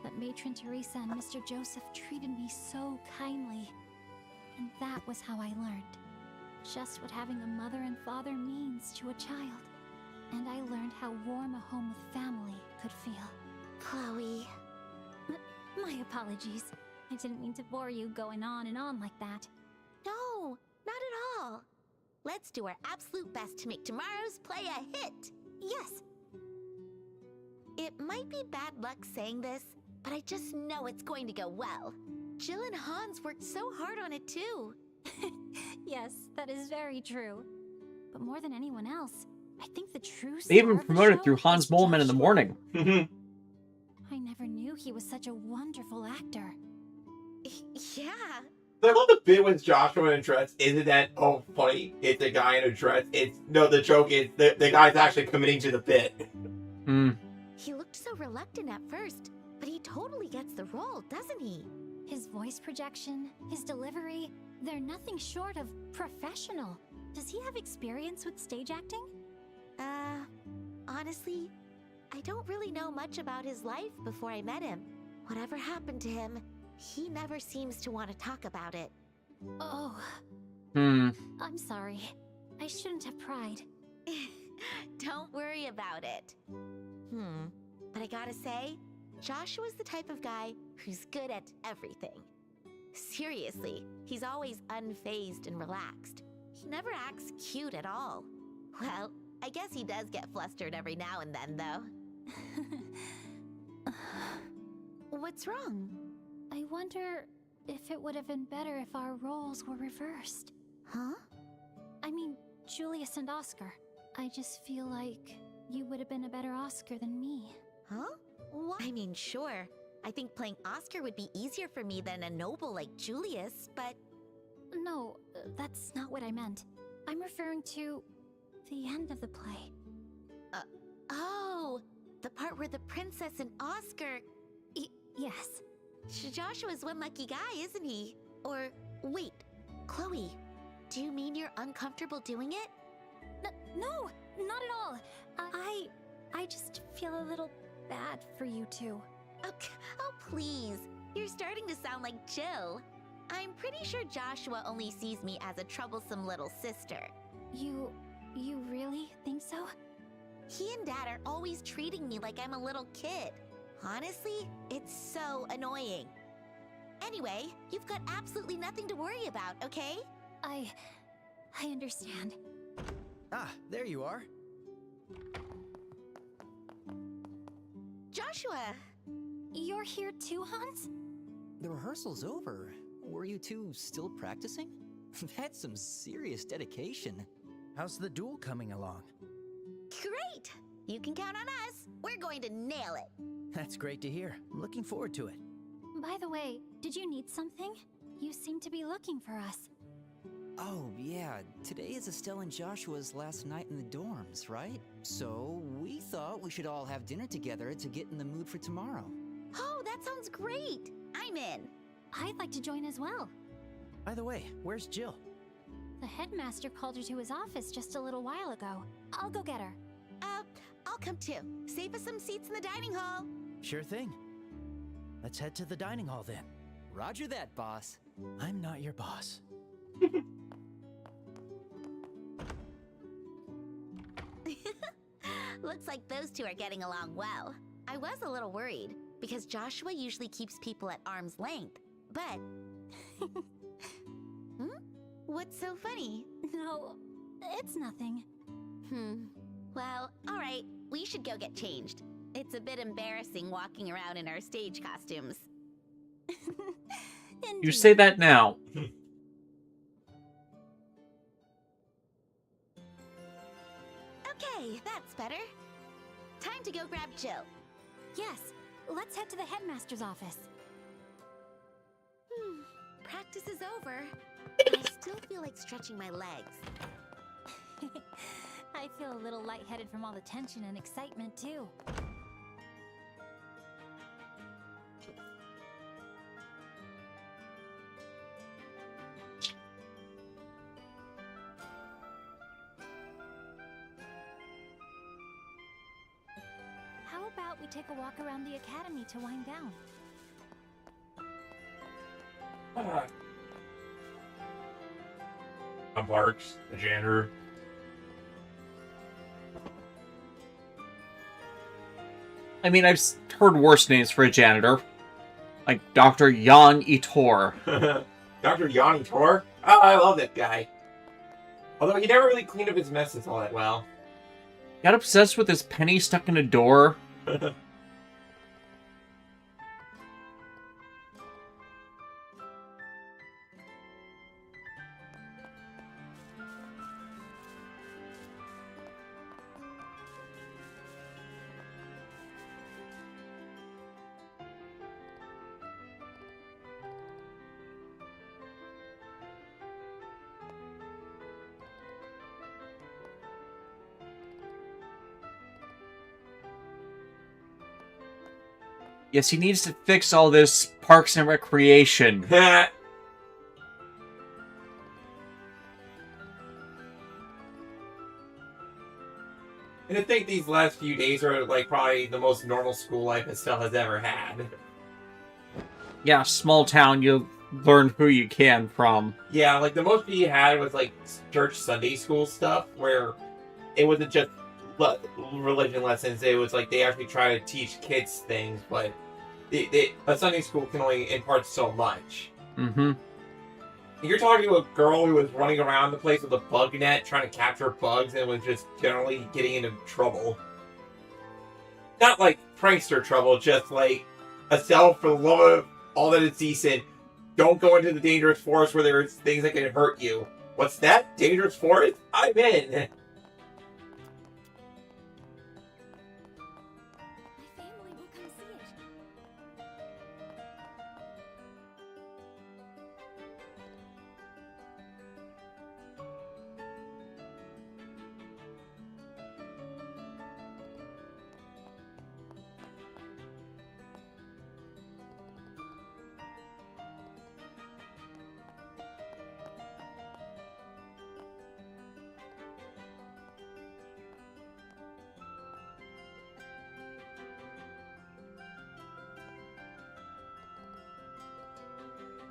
But Matron Teresa and Mr. Joseph treated me so kindly, and that was how I learned just what having a mother and father means to a child. And I learned how warm a home with family could feel. Chloe. My apologies. I didn't mean to bore you going on and on like that. No, not at all. Let's do our absolute best to make tomorrow's play a hit. Yes. It might be bad luck saying this, but I just know it's going to go well. Jill and Hans worked so hard on it too. Yes, that is very true. But more than anyone else, I think the true They even star of the promoted show through Hans is Moleman in the Joshua. morning. I never knew he was such a wonderful actor. Yeah. I love the bit with Joshua in a dress. Isn't that funny? It's a guy in a dress. The joke is the guy's actually committing to the bit. He looked so reluctant at first, but he totally gets the role, doesn't he? His voice projection, his delivery, they're nothing short of professional. Does he have experience with stage acting? Honestly, I don't really know much about his life before I met him. Whatever happened to him, he never seems to want to talk about it. Oh, I'm sorry. I shouldn't have pried. Don't worry about it. But I gotta say, Joshua's the type of guy who's good at everything. Seriously, he's always unfazed and relaxed. He never acts cute at all. Well, I guess he does get flustered every now and then, though. What's wrong? I wonder if it would have been better if our roles were reversed. Huh? I mean, Julius and Oscar. I just feel like you would have been a better Oscar than me. Huh? What? I mean, sure. I think playing Oscar would be easier for me than a noble like Julius, but... No, that's not what I meant. I'm referring to the end of the play. Oh! The part where the princess and Oscar... Yes. Joshua's one lucky guy, isn't he? Or, wait, Chloe, do you mean you're uncomfortable doing it? No, not at all. I just feel a little bad for you two. Oh, please. You're starting to sound like Jill. I'm pretty sure Joshua only sees me as a troublesome little sister. You really think so? He and Dad are always treating me like I'm a little kid. Honestly, it's so annoying. Anyway, you've got absolutely nothing to worry about, okay? I understand. Ah, there you are. Joshua! You're here too, Hans? The rehearsal's over. Were you two still practicing? That's some serious dedication. How's the duel coming along? Great! You can count on us. We're going to nail it. That's great to hear. I'm looking forward to it. By the way, did you need something? You seem to be looking for us. Oh, yeah. Today is Estelle and Joshua's last night in the dorms, right? So, we thought we should all have dinner together to get in the mood for tomorrow. Oh, that sounds great. I'm in. I'd like to join as well. By the way, where's Jill? The headmaster called her to his office just a little while ago. I'll go get her. I'll come too. Save us some seats in the dining hall. Sure thing. Let's head to the dining hall then. Roger that, boss. I'm not your boss. Looks like those two are getting along well. I was a little worried, because Joshua usually keeps people at arm's length, but... What's so funny? No, it's nothing. Well, alright, we should go get changed. It's a bit embarrassing walking around in our stage costumes. You say that now. Okay, that's better. Time to go grab Jill. Yes, let's head to the headmaster's office. Practice is over. I still feel like stretching my legs. I feel a little lightheaded from all the tension and excitement, too. How about we take a walk around the academy to wind down? I'm Parks, the janitor. I mean, I've heard worse names for a janitor. Like Dr. Jan Itor. Dr. Yanni Tor? Oh, I love that guy. Although he never really cleaned up his messes all that well. Got obsessed with his penny stuck in a door. Yes, he needs to fix all this Parks and Recreation. And I think these last few days are like probably the most normal school life Estelle has ever had. Yeah, small town, you learn who you can from. Yeah, like the most he had was like church Sunday school stuff where it wasn't just religion lessons. It was like they actually try to teach kids things, but a Sunday school can only impart so much. Mm-hmm. You're talking to a girl who was running around the place with a bug net trying to capture bugs and was just generally getting into trouble. Not like prankster trouble, just like a self for the love of all that is decent. Don't go into the dangerous forest where there's things that can hurt you. What's that? Dangerous forest? I'm in!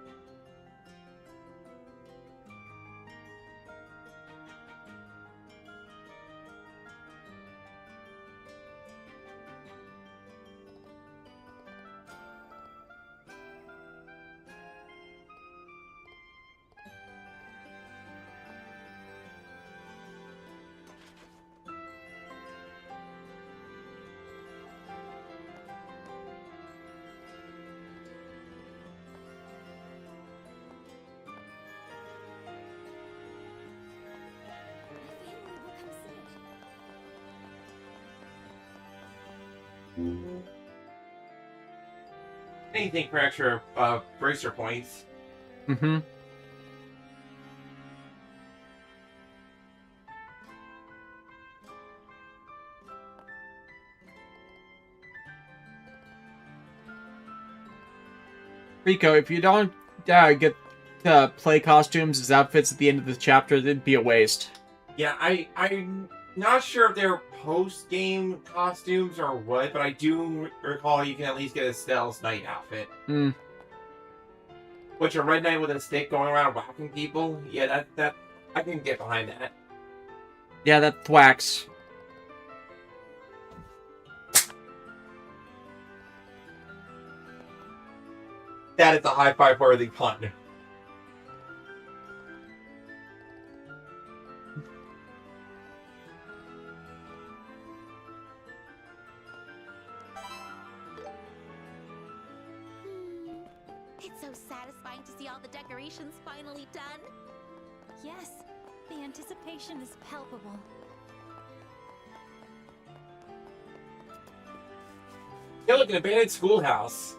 My family will come see it. My family will come see it. Anything for extra bracer points. Mm-hmm. Rico, if you don't get play costumes as outfits at the end of the chapter, it'd be a waste. Yeah, I'm not sure if they're post-game costumes or what, but I do recall you can at least get a Stella's Knight outfit. Hmm. Which, a red knight with a stick going around whacking people? Yeah, that I can get behind that. Yeah, that thwacks. That is a high-five worthy pun. It's so satisfying to see all the decorations finally done. Yes, the anticipation is palpable. Hey, look, an abandoned schoolhouse.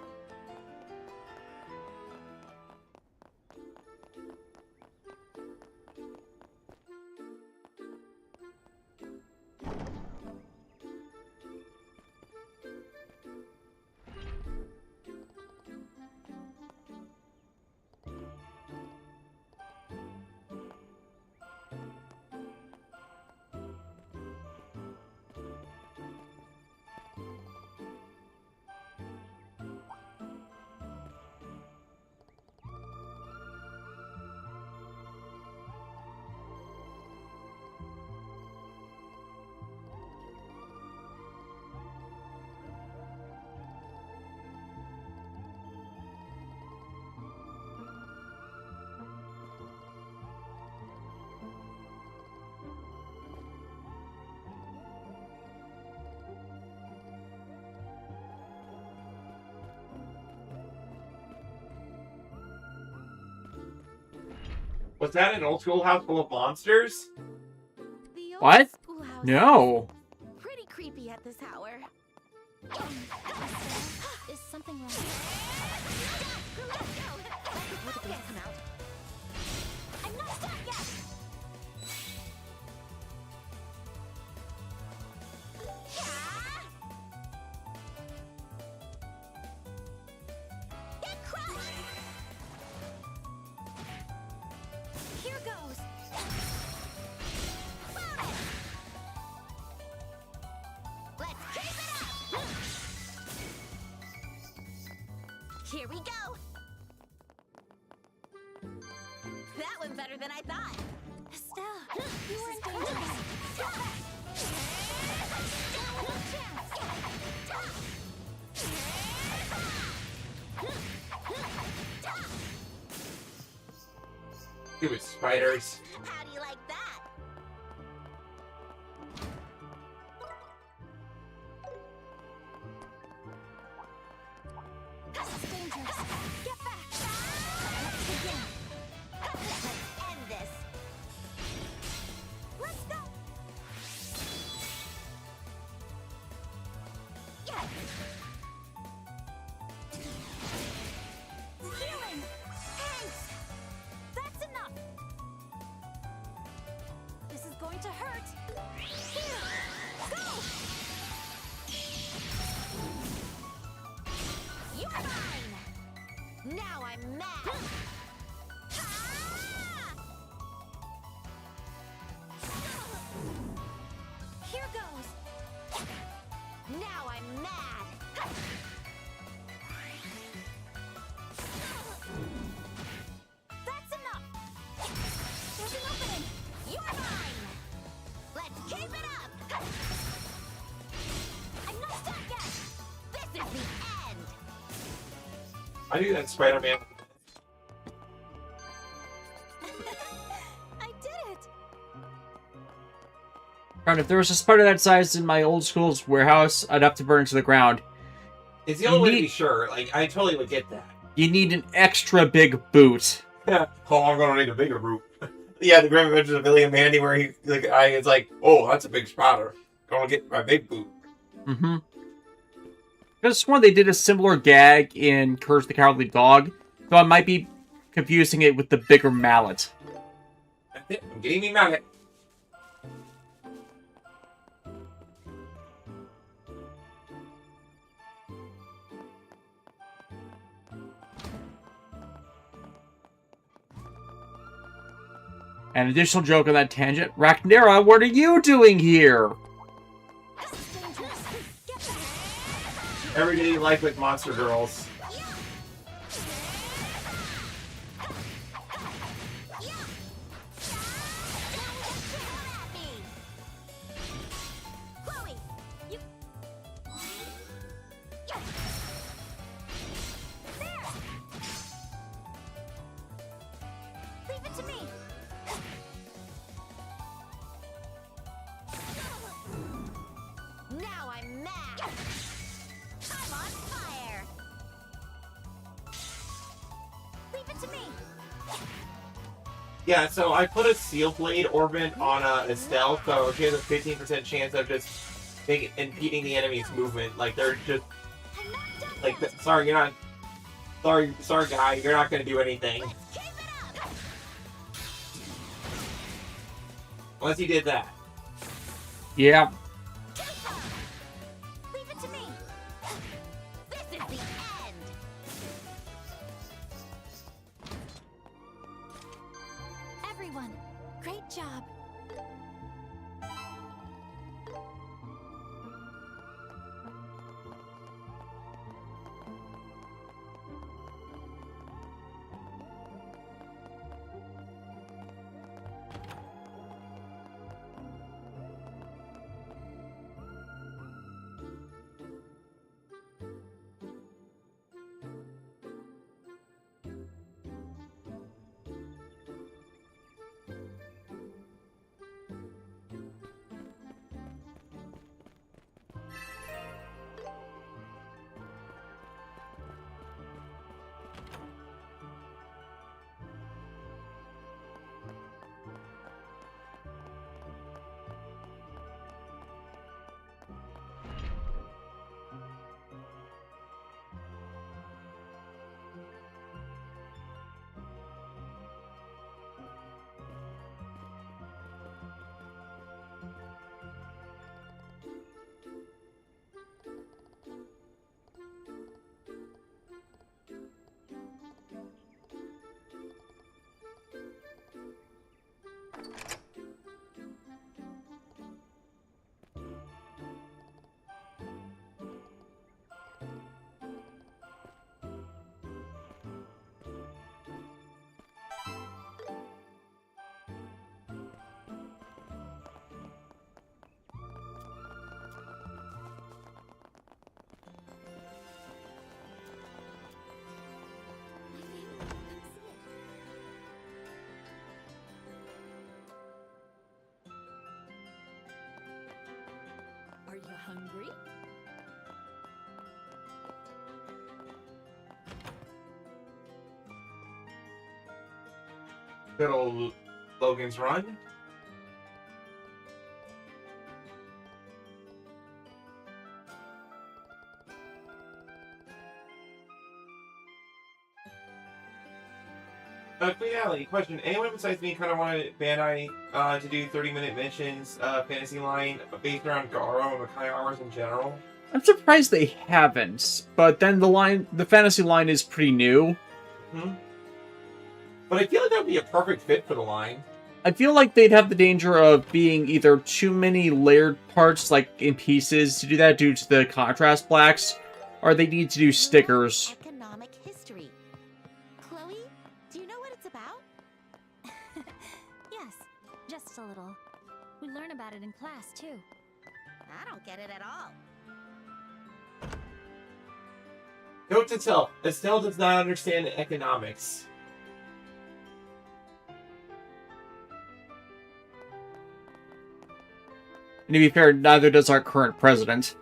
Was that an old schoolhouse full of monsters? The old What? schoolhouse No. is pretty creepy at this hour. Is something wrong? Let's go! Before the police come out. I'm not done yet! Get crushed! Here goes! Let's keep it up! Here we go! That went better than I thought. Estelle, you were in danger. Stupid spiders. How do you like that? This is dangerous. Get back. Let's begin. Let's end this. Let's go. Yes. Healing. Thanks. That's enough. This is going to hurt. Here. Go. You're mine. Now I'm mad. Here goes. Now I'm mad. That's enough. There's an opening. You're mine. Let's keep it up. I'm not done yet. This is the end. I do that Spider-Man. I did it. God, if there was a spider that size in my old school's warehouse, I'd have to burn it to the ground. It's the only way to be sure. Like, I totally would get that. You need an extra big boot. Oh, I'm gonna need a bigger root. Yeah, the Grim Adventures of Billy and Mandy, where the guy is like, "Oh, that's a big spider. Gonna get my big boot." Mm-hmm. I just sworn they did a similar gag in Courage the Cowardly Dog, so I might be confusing it with the bigger mallet. That's it. I'm getting me magnet. An additional joke on that tangent, Rachnera, what are you doing here? This is dangerous. Get back. Everyday life with monster girls. Chloe, you. There. Leave it to me. Now I'm mad. I'm on fire. Leave it to me. Yeah, so I put a Seal Blade orbit on Estelle, so she has a 15% chance of just impeding the enemy's movement. Like, they're just... I'm not done Like, yet. sorry, you're not... Sorry, guy, you're not gonna do anything. Let's keep it up. Unless he did that. Yeah. Leave it to me. This is the end. Everyone, great job. Good old Logan's Run. Queen Alley, question. Anyone besides me kind of wanted Bandai to do 30-minute missions, fantasy line, based around Garo and Makai armors in general? I'm surprised they haven't, but then the fantasy line is pretty new. Hmm? But I feel like that would be a perfect fit for the line. I feel like they'd have the danger of being either too many layered parts, like in pieces, to do that due to the contrast blacks, or they need to do stickers. Economic history. Chloe, do you know what it's about? Yes, just a little. We learn about it in class, too. I don't get it at all. Note to self, Estelle does not understand economics. And to be fair, neither does our current president.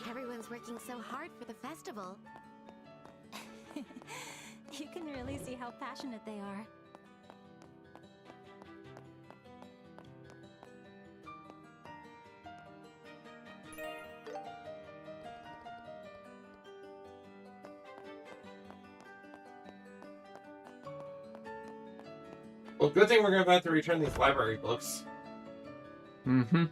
Everyone's working so hard for the festival. You can really see how passionate they are. Well, good thing we're going to have to return these library books. Mm-hmm.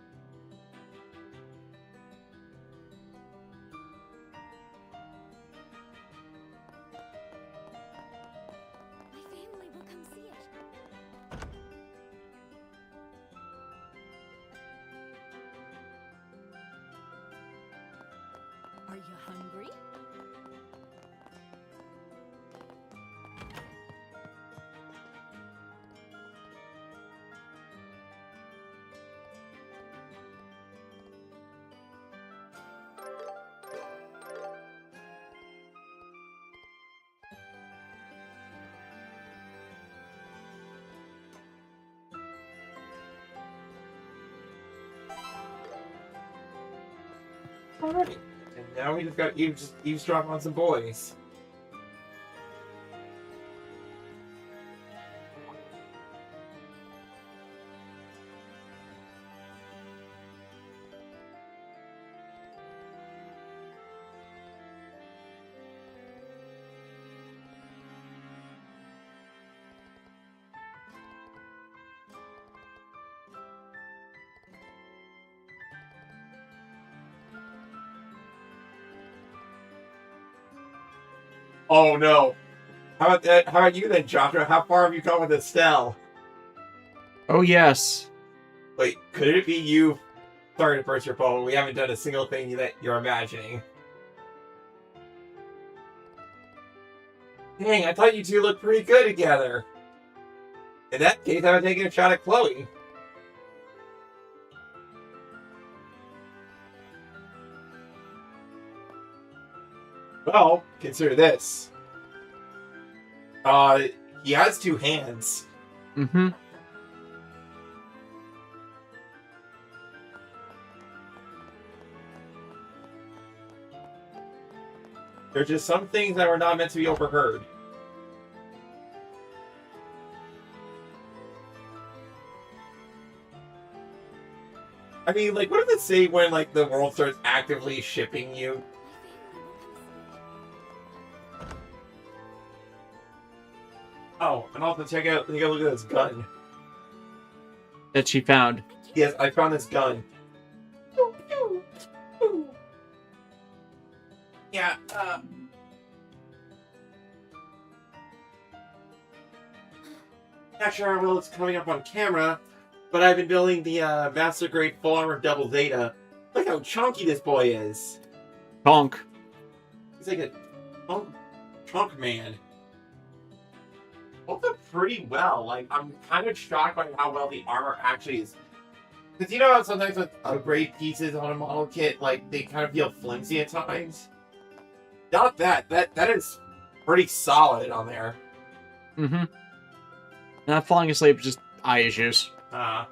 Are you hungry? Alright. And now we just got eavesdrop on some boys. Oh no. How about that? How about you then, Joshua? How far have you come with Estelle? Oh, yes. Wait, could it be you? Sorry to burst your bubble. We haven't done a single thing that you're imagining. Dang, I thought you two looked pretty good together. In that case, I was taking a shot at Chloe. Well, consider this. He has two hands. Mm-hmm. There's just some things that were not meant to be overheard. I mean, like, what does it say when, like, the world starts actively shipping you? Oh, and also take a look at this gun. That she found. Yes, I found this gun. Yeah, not sure how well it's coming up on camera, but I've been building the Master Grade Full Armor Double Zeta. Look how chunky this boy is. Conk. He's like a chunk man. Holds up pretty well. Like, I'm kind of shocked by how well the armor actually is. Because you know how sometimes with upgrade pieces on a model kit, like, they kind of feel flimsy at times? Not that. That is pretty solid on there. Mm-hmm. Not falling asleep, just eye issues. My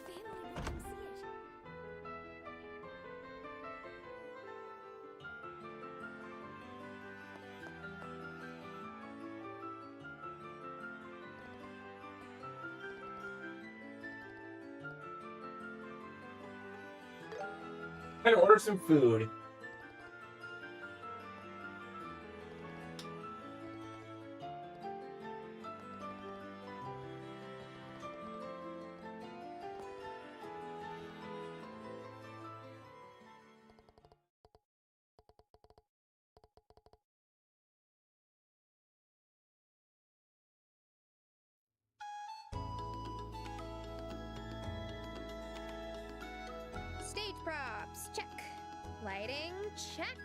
family will come see it. I'm gonna order some food. Stage props, check. Lighting, check.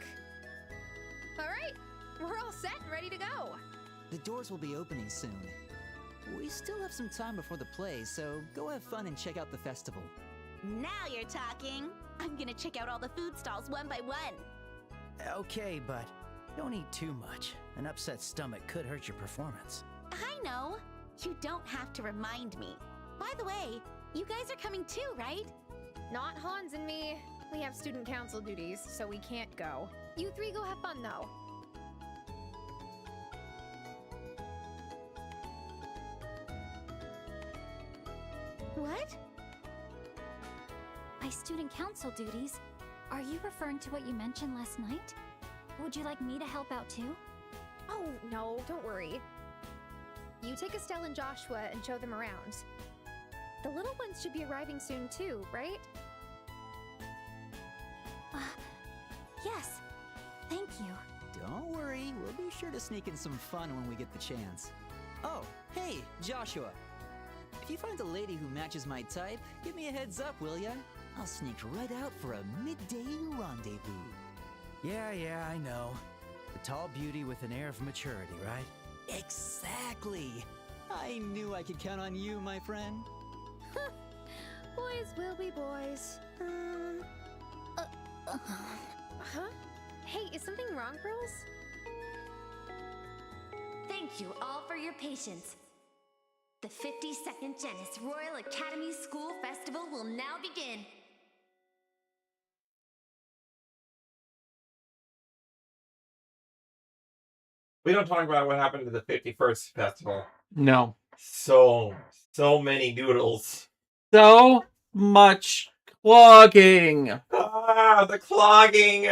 All right, we're all set and ready to go. The doors will be opening soon. We still have some time before the play, so go have fun and check out the festival. Now you're talking. I'm gonna check out all the food stalls one by one. Okay, but don't eat too much. An upset stomach could hurt your performance. I know. You don't have to remind me. By the way, you guys are coming too, right? Not Hans and me. We have student council duties, so we can't go. You three go have fun, though. What? By student council duties, are you referring to what you mentioned last night? Would you like me to help out too? Oh, no, don't worry. You take Estelle and Joshua and show them around. The little ones should be arriving soon too, right? Yes. Thank you. Don't worry, we'll be sure to sneak in some fun when we get the chance. Oh, hey, Joshua. If you find a lady who matches my type, give me a heads up, will ya? I'll sneak right out for a midday rendezvous. Yeah, I know. The tall beauty with an air of maturity, right? Exactly! I knew I could count on you, my friend. Boys will be boys. Huh? Hey, is something wrong, girls? Thank you all for your patience. The 52nd Janus Royal Academy School Festival will now begin. We don't talk about what happened to the 51st festival. No. So many noodles. So much clogging. Ah, the clogging.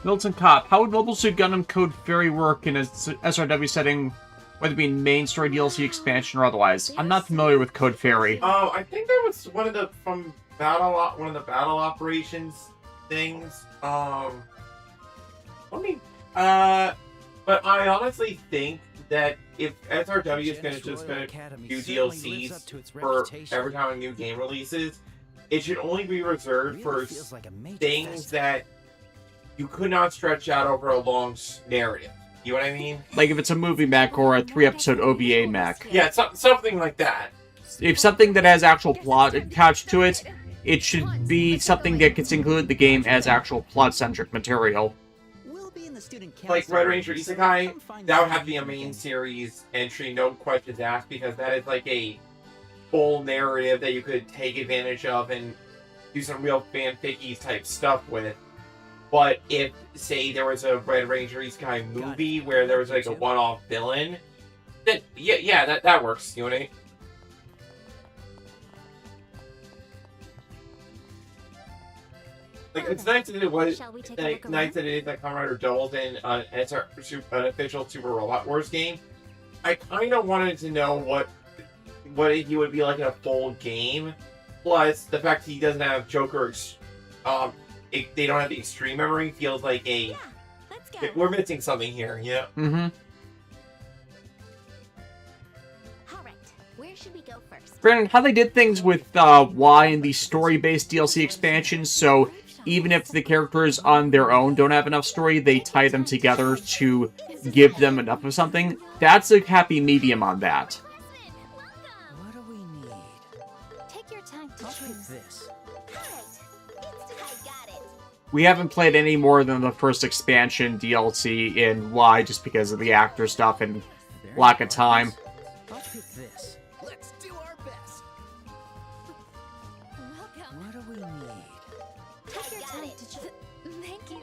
Milton Kopp, how would Mobile Suit Gundam Code Fairy work in a SRW setting, whether it be main story DLC expansion or otherwise? I'm not familiar with Code Fairy. I think that was one of the one of the battle operations things. But I honestly think that if SRW is going to just do DLCs for every time a new game releases, it should only be reserved for things that you could not stretch out over a long narrative. You know what I mean? Like if it's a movie mech or a 3-episode OVA mech. Yeah, something like that. If something that has actual plot attached to it, it should be something that gets included in the game as actual plot-centric material. Like Red Ranger Isekai, that would have to be a main series entry, no questions asked, because that is like a full narrative that you could take advantage of and do some real fanficky type stuff with. But if, say, there was a Red Ranger Isekai movie where there was like a one-off villain, then yeah, that works. You know what I mean? Like, it's nice that it was nice that it is that Kamen Rider doubles in an official Super Robot Wars game. I kind of wanted to know what he would be like in a full game. Plus, the fact that he doesn't have Joker's, they don't have the extreme memory feels like we're missing something here. Yeah. Mm-hmm. All right, where should we go first? Brandon, how they did things with Y and the story-based DLC expansions, so even if the characters on their own don't have enough story, they tie them together to give them enough of something. That's a happy medium on that. What do we need? Take your time to choose This. We haven't played any more than the first expansion DLC in Y just because of the actor stuff and lack of time. I'll pick this. Let's do our best. Welcome. What do we need? Take your time to choose. Thank you.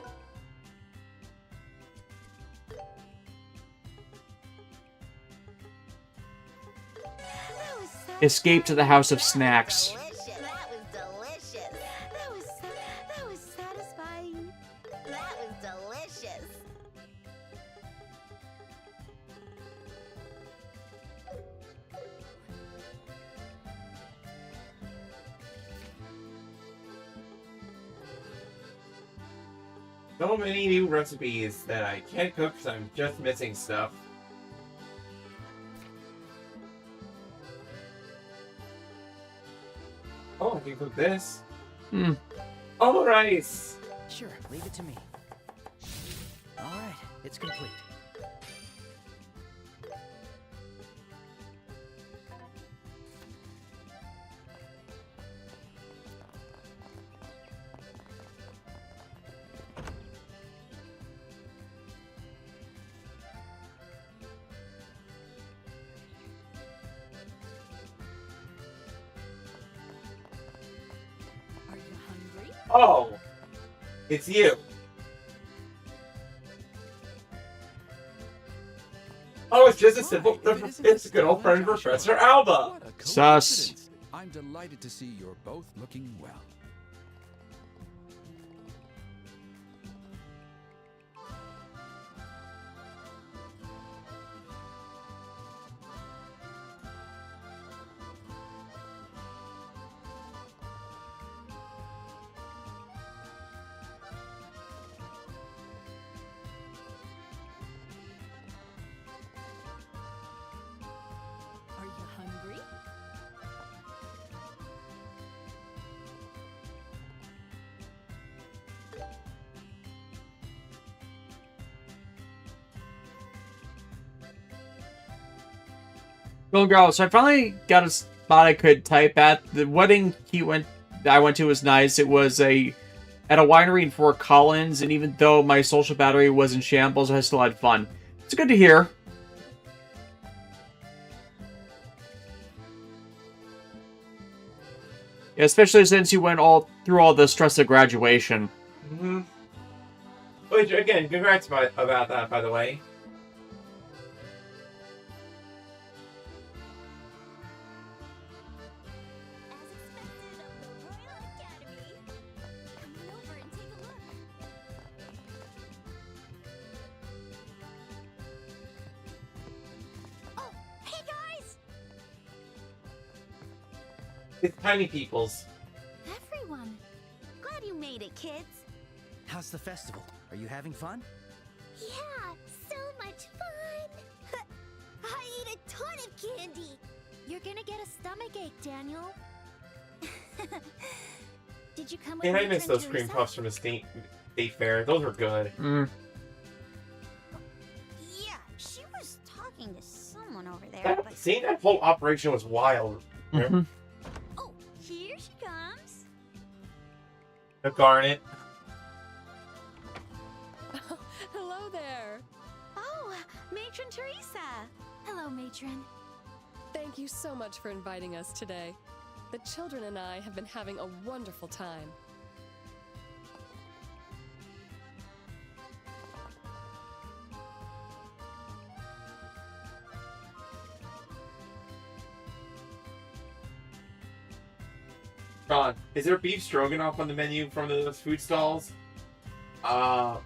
Escape to the House of Snacks. That was delicious. That was satisfying. That was delicious. So many new recipes that I can't cook because I'm just missing stuff. Oh, I can cook this. Oh, rice! Sure, leave it to me. Alright, it's complete. Are you hungry? Oh! It's you! Oh, it's just a simple... It's a good old friend, Professor Alba! What a Sus. coincidence. I'm delighted to see you're both looking well. Are you hungry? Well, girl, so I finally got a spot I could type at. The wedding I went to was nice. It was at a winery in Fort Collins, and even though my social battery was in shambles, I still had fun. It's good to hear. Yeah, especially since you went through all the stress of graduation. Mm-hmm. Which, again, congrats about that, by the way. As expected of the Royal Academy. Come on over and take a look. It's tiny people's. Everyone. Glad you made it, kids. How's the festival? Are you having fun? Yeah, so much fun. I ate a ton of candy. You're gonna get a stomach ache, Daniel. Did you come with Man, I Matron miss those cream Teresa? puffs from the state fair. Those were good. Mm. Yeah, she was talking to someone over there, That, seeing that whole operation was wild. Mhm. Oh, here she comes. The Garnet. Hello there. Oh, Matron Teresa. Hello, Matron. Thank you so much for inviting us today. The children and I have been having a wonderful time. John, is there beef stroganoff on the menu from those food stalls? No,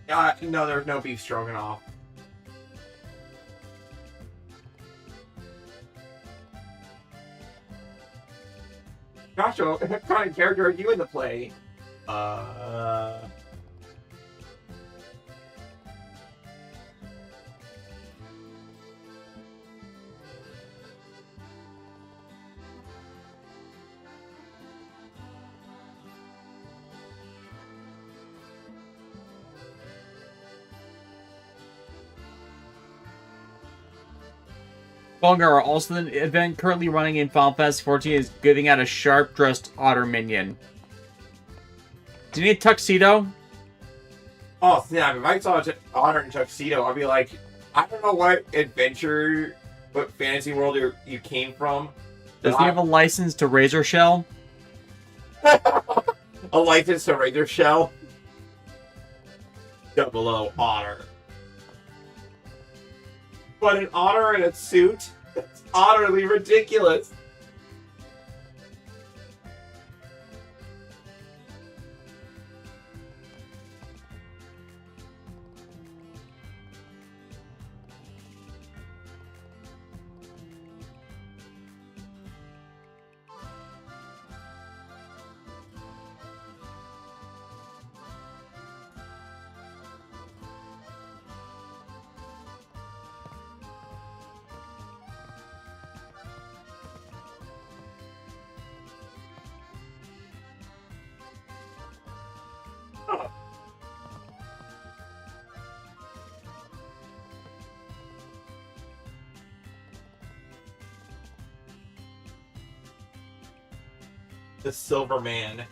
there's no beef stroganoff. Joshua, what kind of character are you in the play? Bongar, also the event currently running in Final Fantasy 14 is giving out a sharp-dressed otter minion. Do you need a tuxedo? Oh snap! If I saw an otter in a tuxedo, I'd be like, I don't know what adventure, what fantasy world you came from. Does he have a license to Razor Shell? A license to Razor Shell? 00 otter. But an otter in a suit? That's utterly ridiculous. The Silver Man.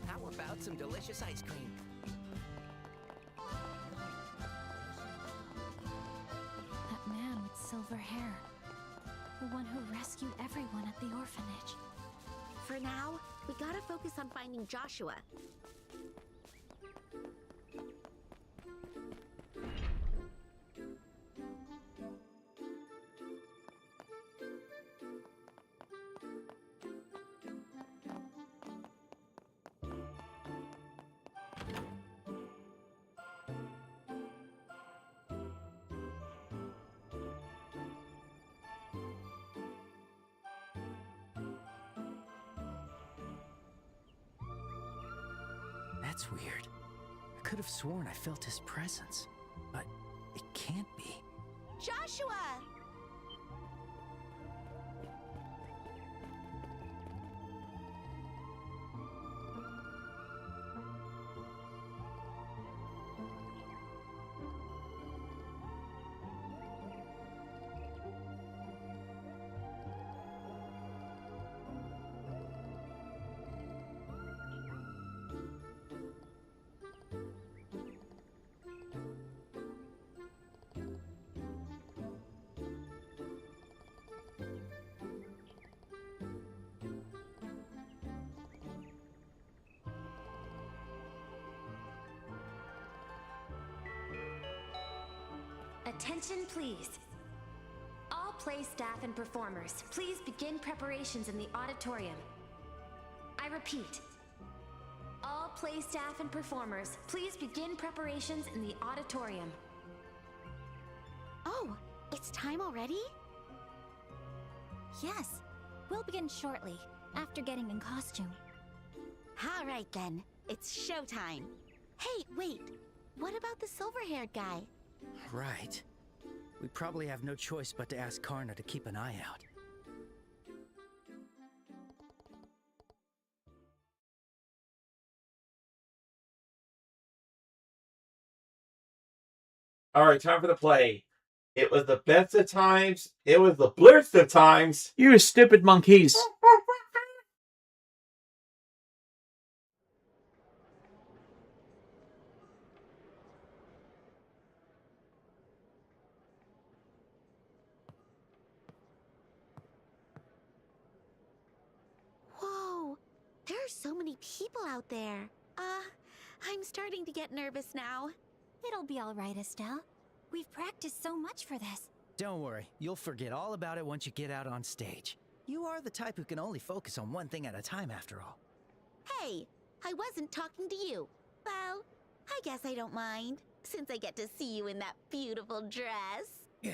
How about some delicious ice cream? That man with silver hair. The one who rescued everyone at the orphanage. For now, we gotta focus on finding Joshua. That's weird. I could have sworn I felt his presence, but it can't be. Joshua! Attention, please. All play staff and performers, please begin preparations in the auditorium. I repeat. All play staff and performers, please begin preparations in the auditorium. Oh, it's time already? Yes, we'll begin shortly, after getting in costume. All right then, it's showtime. Hey, wait, what about the silver-haired guy? Right. We probably have no choice but to ask Karna to keep an eye out. Alright, time for the play. It was the best of times. It was the blurst of times. You stupid monkeys. Whoa, there are so many people out there. I'm starting to get nervous now. It'll be all right, Estelle. We've practiced so much for this. Don't worry, you'll forget all about it once you get out on stage. You are the type who can only focus on one thing at a time, after all. Hey, I wasn't talking to you. Well, I guess I don't mind, since I get to see you in that beautiful dress. Yeah.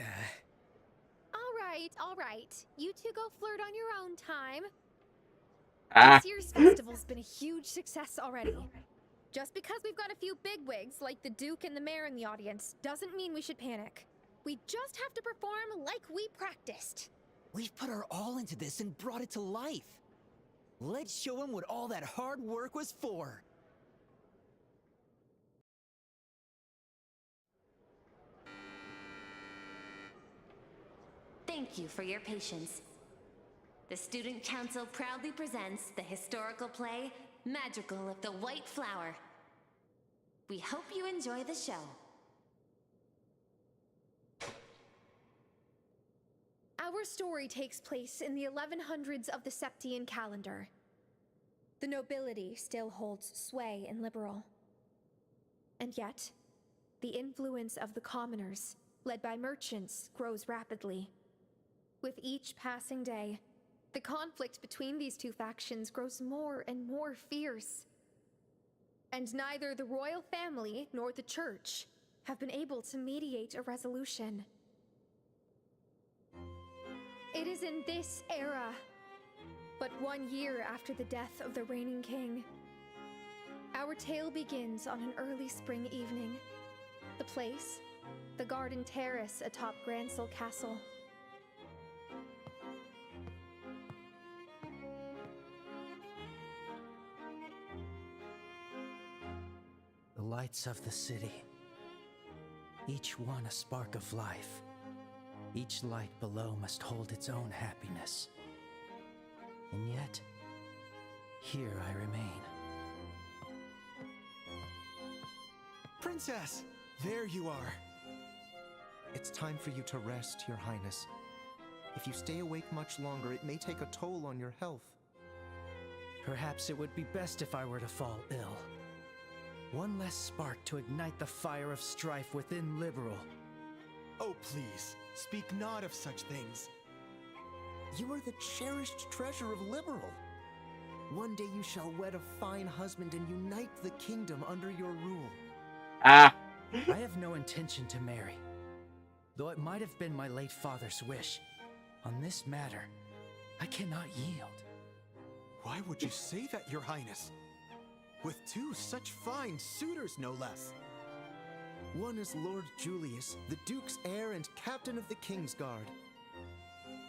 All right. You two go flirt on your own time. Ah. This year's festival's been a huge success already. Just because we've got a few bigwigs, like the Duke and the Mayor in the audience, doesn't mean we should panic. We just have to perform like we practiced. We've put our all into this and brought it to life. Let's show them what all that hard work was for. Thank you for your patience. The Student Council proudly presents the historical play, Magical of the White Flower. We hope you enjoy the show. Our story takes place in the 1100s of the Septian calendar. The nobility still holds sway in Liberal. And yet, the influence of the commoners, led by merchants, grows rapidly. With each passing day, the conflict between these two factions grows more and more fierce. And neither the royal family nor the church have been able to mediate a resolution. It is in this era, but 1 year after the death of the reigning king, our tale begins on an early spring evening. The place, the garden terrace atop Gransel Castle. The lights of the city, each one a spark of life. Each light below must hold its own happiness. And yet, here I remain. Princess! There you are! It's time for you to rest, Your Highness. If you stay awake much longer, it may take a toll on your health. Perhaps it would be best if I were to fall ill. One less spark to ignite the fire of strife within Liberal. Oh, please, speak not of such things. You are the cherished treasure of Liberal. One day you shall wed a fine husband and unite the kingdom under your rule. Ah. I have no intention to marry. Though it might have been my late father's wish, on this matter, I cannot yield. Why would you say that, Your Highness? with two such fine suitors, no less. One is Lord Julius, the Duke's heir and captain of the Kingsguard.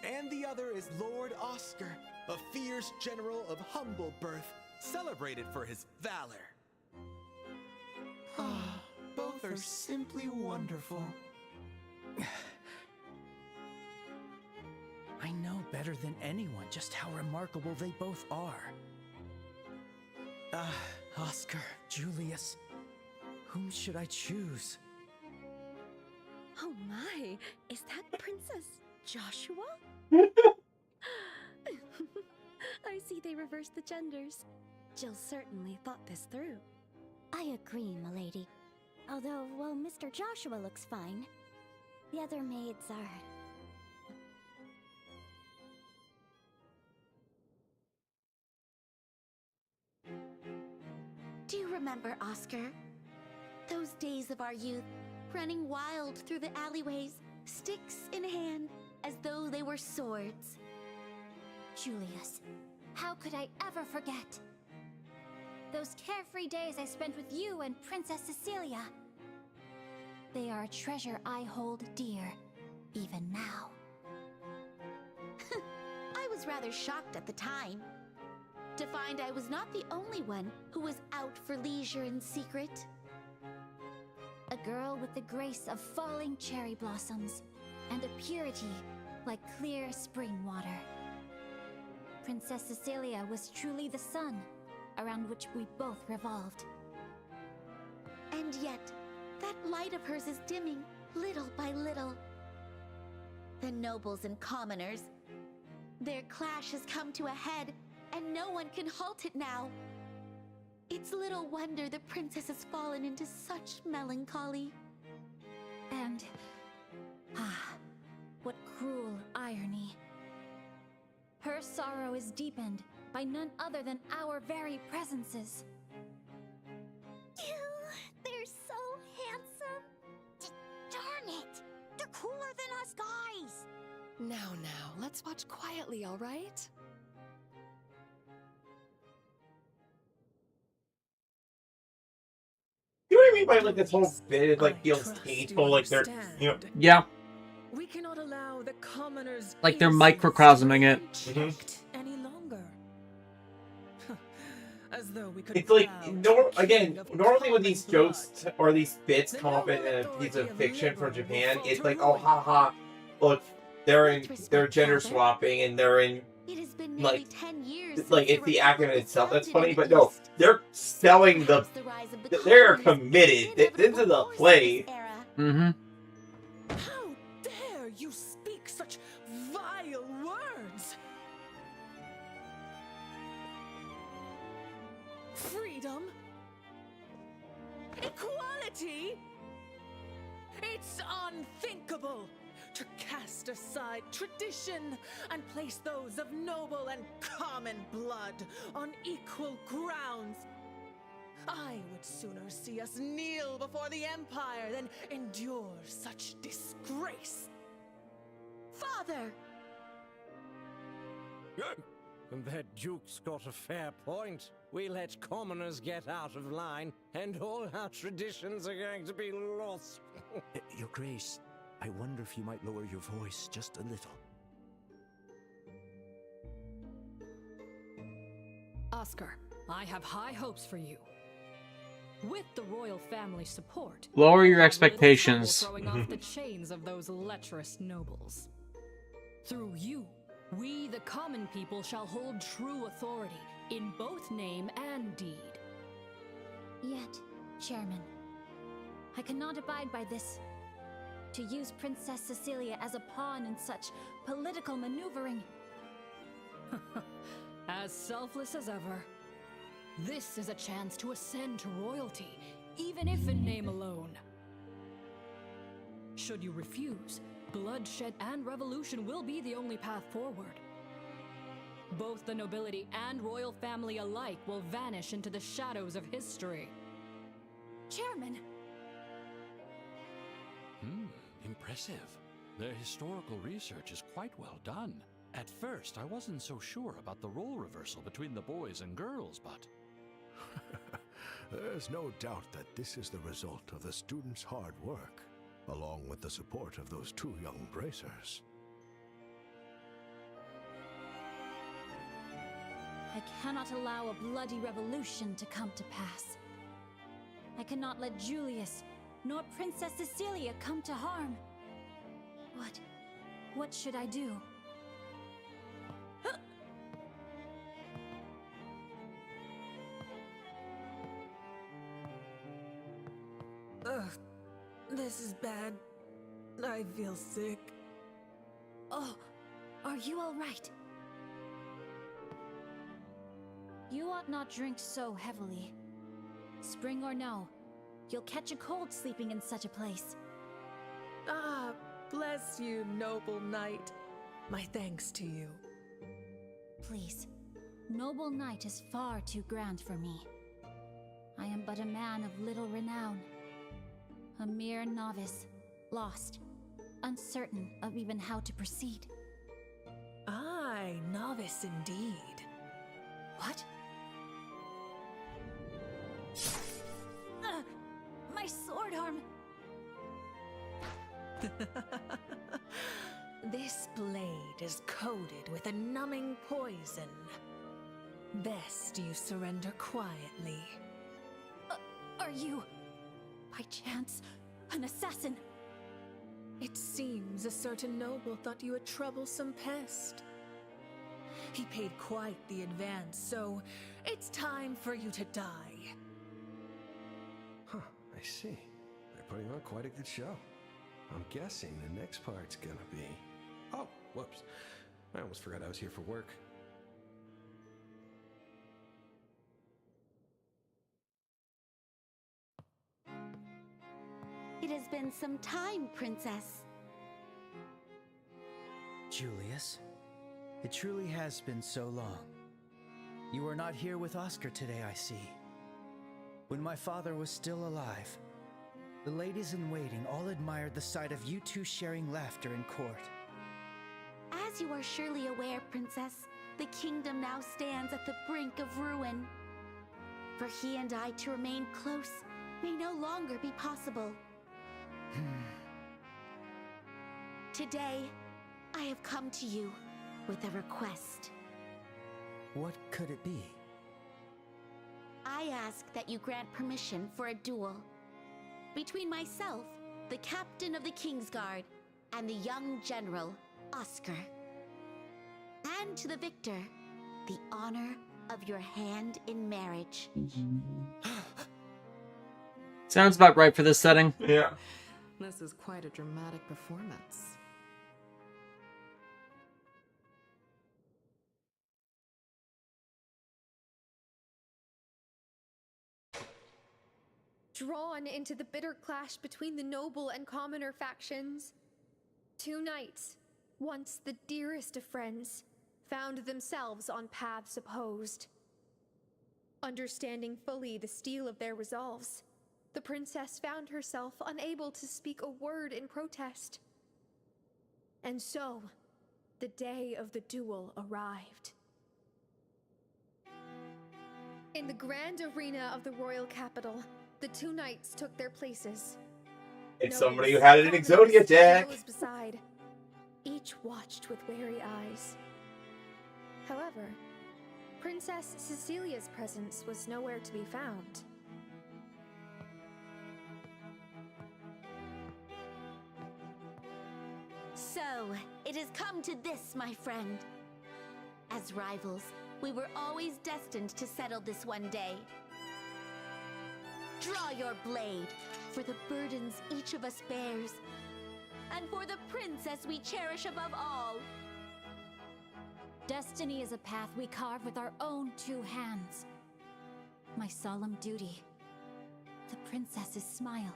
And the other is Lord Oscar, a fierce general of humble birth, celebrated for his valor. Ah, both are simply wonderful. I know better than anyone just how remarkable they both are. Oscar, Julius, whom should I choose? Oh my, is that Princess Joshua? I see they reversed the genders. Jill certainly thought this through. I agree, milady. Although, well, Mr. Joshua looks fine. The other maids are... Do you remember, Oscar? Those days of our youth, running wild through the alleyways, sticks in hand, as though they were swords. Julius, how could I ever forget? Those carefree days I spent with you and Princess Cecilia. They are a treasure I hold dear, even now. I was rather shocked at the time, to find I was not the only one who was out for leisure in secret. A girl with the grace of falling cherry blossoms, and a purity like clear spring water. Princess Cecilia was truly the sun, around which we both revolved. And yet, that light of hers is dimming, little by little. The nobles and commoners, their clash has come to a head, and no one can halt it now. It's little wonder the princess has fallen into such melancholy. And... what cruel irony. Her sorrow is deepened by none other than our very presences. They're so handsome. Darn it! They're cooler than us guys! Now, let's watch quietly, all right? You know what I mean by like this whole bit? It like feels tasteful, like they're, you know. Yeah. We cannot allow the commoners' Like they're innocence microcosming it. unchecked any longer. As though we could. It's like, bow to again, of normally when these common jokes or these bits come up in a piece of fiction from Japan, it's like, oh, haha, look, they're gender swapping and they're in, It has been nearly 10 years like, since it's the act in itself that's funny, founded but in no, East. they're selling the, Perhaps the rise of the they're colonies committed, is the this is a inevitable play. force of this era. Mm-hmm. How dare you speak such vile words? Freedom? Equality? It's unthinkable to cast aside tradition and place those of noble and common blood on equal grounds. I would sooner see us kneel before the Empire than endure such disgrace. Father! That Duke's got a fair point. We let commoners get out of line, and all our traditions are going to be lost. Your Grace, I wonder if you might lower your voice just a little. Oscar, I have high hopes for you. With the royal family's support, Lower your I will expectations. have trouble throwing off the chains of those lecherous nobles. Through you, we the common people shall hold true authority in both name and deed. Yet, Chairman, I cannot abide by this. To use Princess Cecilia as a pawn in such political maneuvering. As selfless as ever. This is a chance to ascend to royalty, even if in name alone. Should you refuse, bloodshed and revolution will be the only path forward. Both the nobility and royal family alike will vanish into the shadows of history. Chairman! Impressive. The historical research is quite well done. At first, I wasn't so sure about the role reversal between the boys and girls, but... There's no doubt that this is the result of the students' hard work, along with the support of those two young bracers. I cannot allow a bloody revolution to come to pass. I cannot let Julius nor Princess Cecilia come to harm. What should I do? Ugh, this is bad. I feel sick. Oh, are you all right? You ought not drink so heavily. Spring or no, you'll catch a cold sleeping in such a place. Ah, bless you, noble knight. My thanks to you. Please, noble knight is far too grand for me. I am but a man of little renown. A mere novice, lost, uncertain of even how to proceed. Aye, novice indeed. What? My sword arm! This blade is coated with a numbing poison. Best you surrender quietly. Are you, by chance, an assassin? It seems a certain noble thought you a troublesome pest. He paid quite the advance, so it's time for you to die. Huh, I see. They're putting on quite a good show. I'm guessing the next part's gonna be... Oh, whoops. I almost forgot I was here for work. It has been some time, Princess. Julius, it truly has been so long. You are not here with Oscar today, I see. When my father was still alive, the ladies-in-waiting all admired the sight of you two sharing laughter in court. As you are surely aware, Princess, the kingdom now stands at the brink of ruin. For he and I to remain close may no longer be possible. Today, I have come to you with a request. What could it be? I ask that you grant permission for a duel between myself, the captain of the Kingsguard, and the young general, Oscar. And to the victor, the honor of your hand in marriage. Sounds about right for this setting. Yeah. This is quite a dramatic performance. Drawn into the bitter clash between the noble and commoner factions, two knights, once the dearest of friends, found themselves on paths opposed. Understanding fully the steel of their resolves, the princess found herself unable to speak a word in protest. And so, the day of the duel arrived. In the grand arena of the royal capital, the two knights took their places. It's somebody who had an Exodia deck. Those beside, each watched with wary eyes. However, Princess Cecilia's presence was nowhere to be found. So, it has come to this, my friend. As rivals, we were always destined to settle this one day. Draw your blade, for the burdens each of us bears, and for the princess we cherish above all. Destiny is a path we carve with our own two hands. My solemn duty, the princess's smile.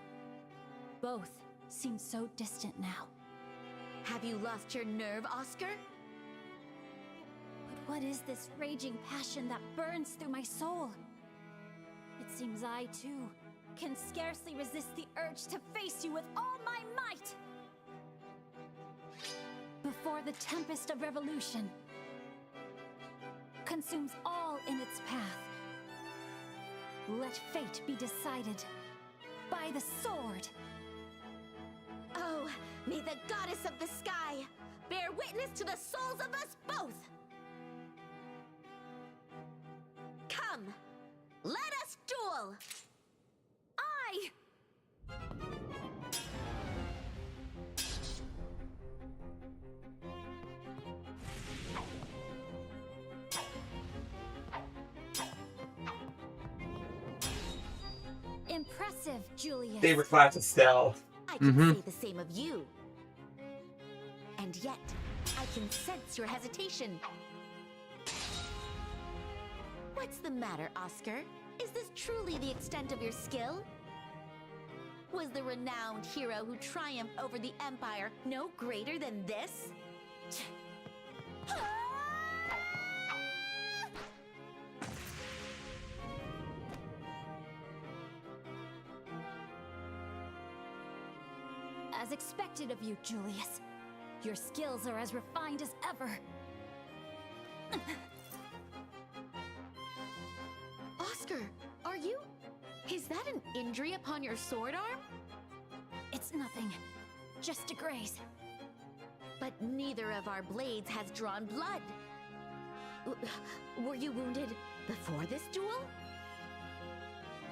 Both seem so distant now. Have you lost your nerve, Oscar? But what is this raging passion that burns through my soul? It seems I, too, can scarcely resist the urge to face you with all my might! Before the tempest of revolution consumes all in its path, let fate be decided by the sword. Oh, may the goddess of the sky bear witness to the souls of us both! Come, let us duel! Impressive, Julius. Favorite class Estelle. I can say the same of you. And yet, I can sense your hesitation. What's the matter, Oscar? Is this truly the extent of your skill? Was the renowned hero who triumphed over the Empire no greater than this? As expected of you, Julius. Your skills are as refined as ever. Oscar, are you? Is that an injury upon your sword arm? It's nothing. Just a graze. But neither of our blades has drawn blood. Were you wounded before this duel?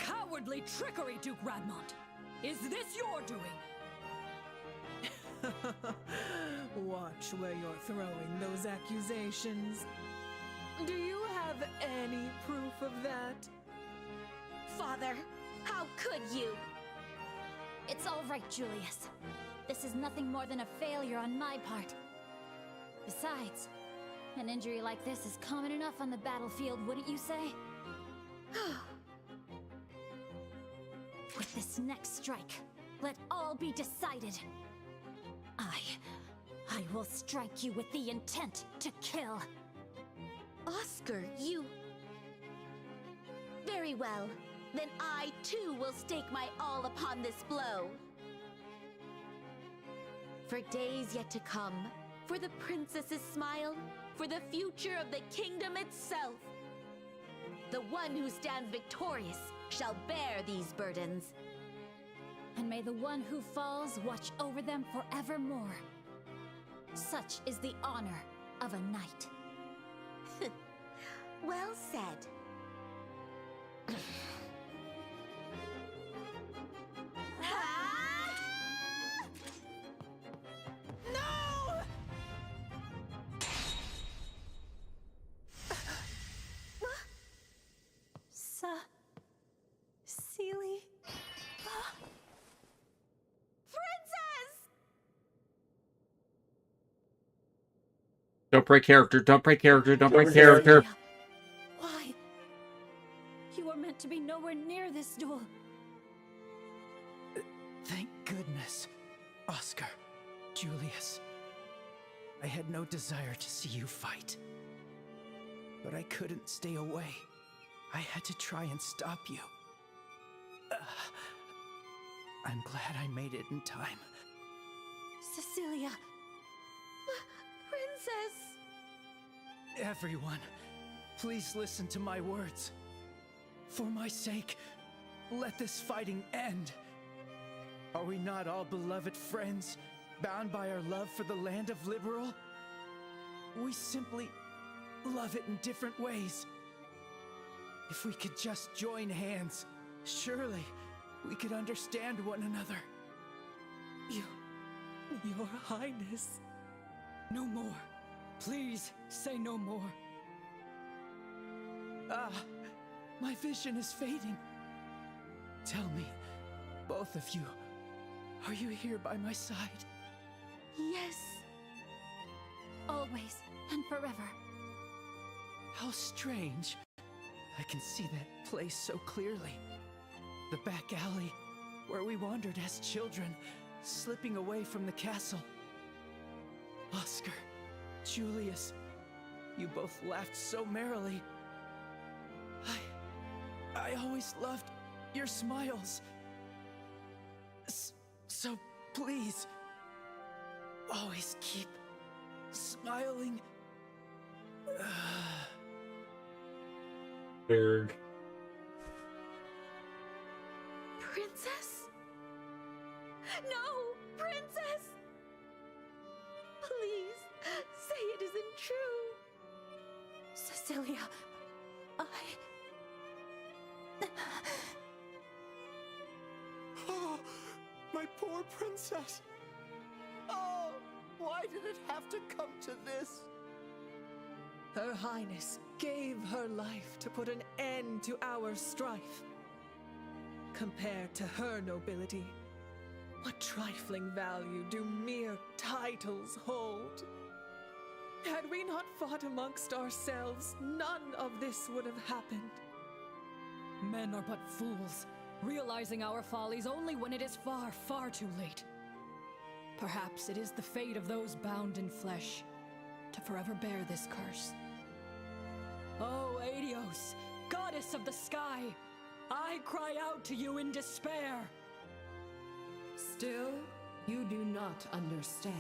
Cowardly trickery, Duke Radmont! Is this your doing? Watch where you're throwing those accusations. Do you have any proof of that? Father, how could you? It's all right, Julius. This is nothing more than a failure on my part. Besides, an injury like this is common enough on the battlefield, wouldn't you say? With this next strike, let all be decided. I will strike you with the intent to kill. Oscar, you... Very well. Then I, too, will stake my all upon this blow. For days yet to come, for the princess's smile, for the future of the kingdom itself. The one who stands victorious shall bear these burdens. And may the one who falls watch over them forevermore. Such is the honor of a knight. Well said. No! Seely? Don't break character, don't break character, don't break character. Why? You were meant to be nowhere near this duel. Thank goodness. Oscar, Julius. I had no desire to see you fight. But I couldn't stay away. I had to try and stop you. I'm glad I made it in time. Cecilia. Princess! Everyone, please listen to my words. For my sake, let this fighting end. Are we not all beloved friends, bound by our love for the land of Liberal? We simply love it in different ways. If we could just join hands, surely we could understand one another. Your Highness. No more. Please say no more. My vision is fading. Tell me, both of you, are you here by my side? Yes. Always and forever. How strange. I can see that place so clearly. The back alley, where we wandered as children, slipping away from the castle. Oscar, Julius, you both laughed so merrily. I always loved your smiles. So please, always keep smiling. Berg. Princess? No, Princess! Please, say it isn't true. Cecilia, Oh, my poor princess. Oh, why did it have to come to this? Her Highness gave her life to put an end to our strife. Compared to her nobility, what trifling value do mere titles hold? Had we not fought amongst ourselves, none of this would have happened. Men are but fools, realizing our follies only when it is far, far too late. Perhaps it is the fate of those bound in flesh to forever bear this curse. Oh, Adios, goddess of the sky, I cry out to you in despair. Still, you do not understand.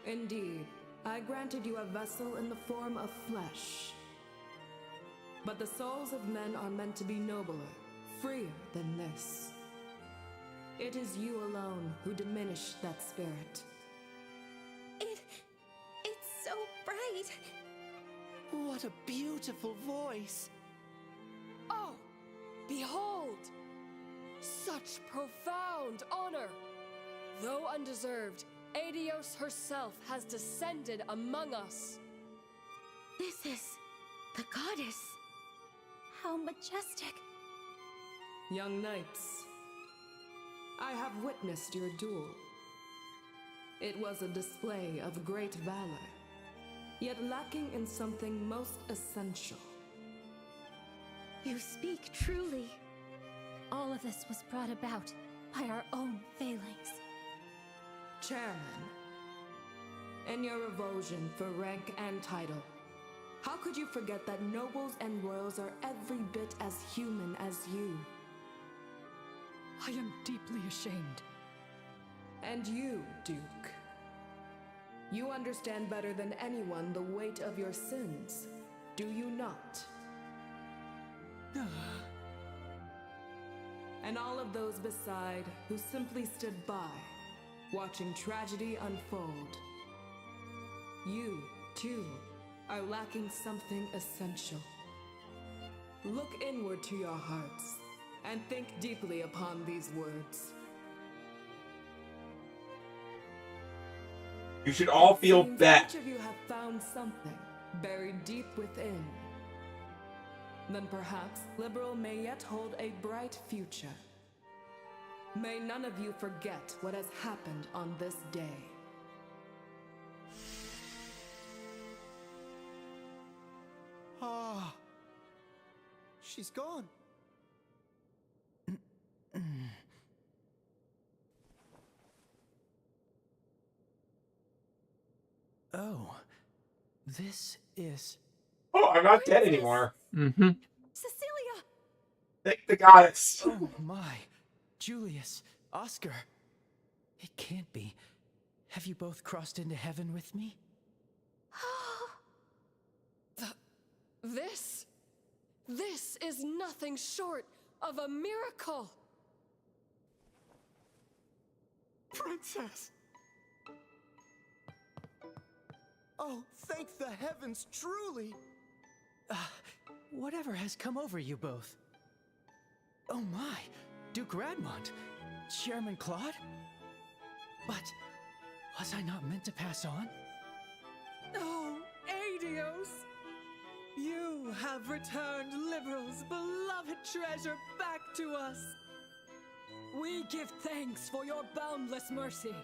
Indeed, I granted you a vessel in the form of flesh. But the souls of men are meant to be nobler, freer than this. It is you alone who diminish that spirit. It's so bright. What a beautiful voice. Oh, behold! Such profound honor! Though undeserved, Adios herself has descended among us. This is the goddess. How majestic. Young knights, I have witnessed your duel. It was a display of great valor, yet lacking in something most essential. You speak truly. All of this was brought about by our own failings. Chairman, in your revulsion for rank and title, how could you forget that nobles and royals are every bit as human as you? I am deeply ashamed. And you, Duke. You understand better than anyone the weight of your sins, do you not? And all of those beside who simply stood by, watching tragedy unfold. You, too, are lacking something essential. Look inward to your hearts and think deeply upon these words. You should all feel Seems bad. each of you have found something buried deep within. Then perhaps Liberal may yet hold a bright future. May none of you forget what has happened on this day. Ah, she's gone. Oh, this is... Oh, I'm not dead anymore. Mm-hmm. Cecilia! Thank the goddess. Oh my. Julius, Oscar. It can't be. Have you both crossed into heaven with me? This is nothing short of a miracle. Princess! Oh, thank the heavens, truly! Whatever has come over you both? Oh my, Duke Radmont, Chairman Claude? But was I not meant to pass on? Oh, Adios! You have returned Liberal's beloved treasure back to us. We give thanks for your boundless mercy.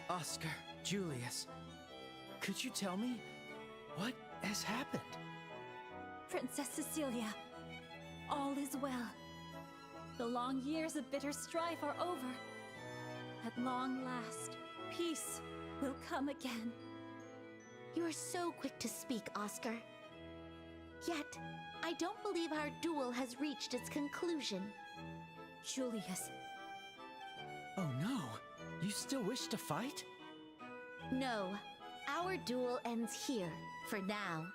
Oscar, Julius, could you tell me what has happened? Princess Cecilia, all is well. The long years of bitter strife are over. At long last, peace will come again. You are so quick to speak, Oscar. Yet, I don't believe our duel has reached its conclusion. Julius. Oh no, you still wish to fight? No, our duel ends here, for now.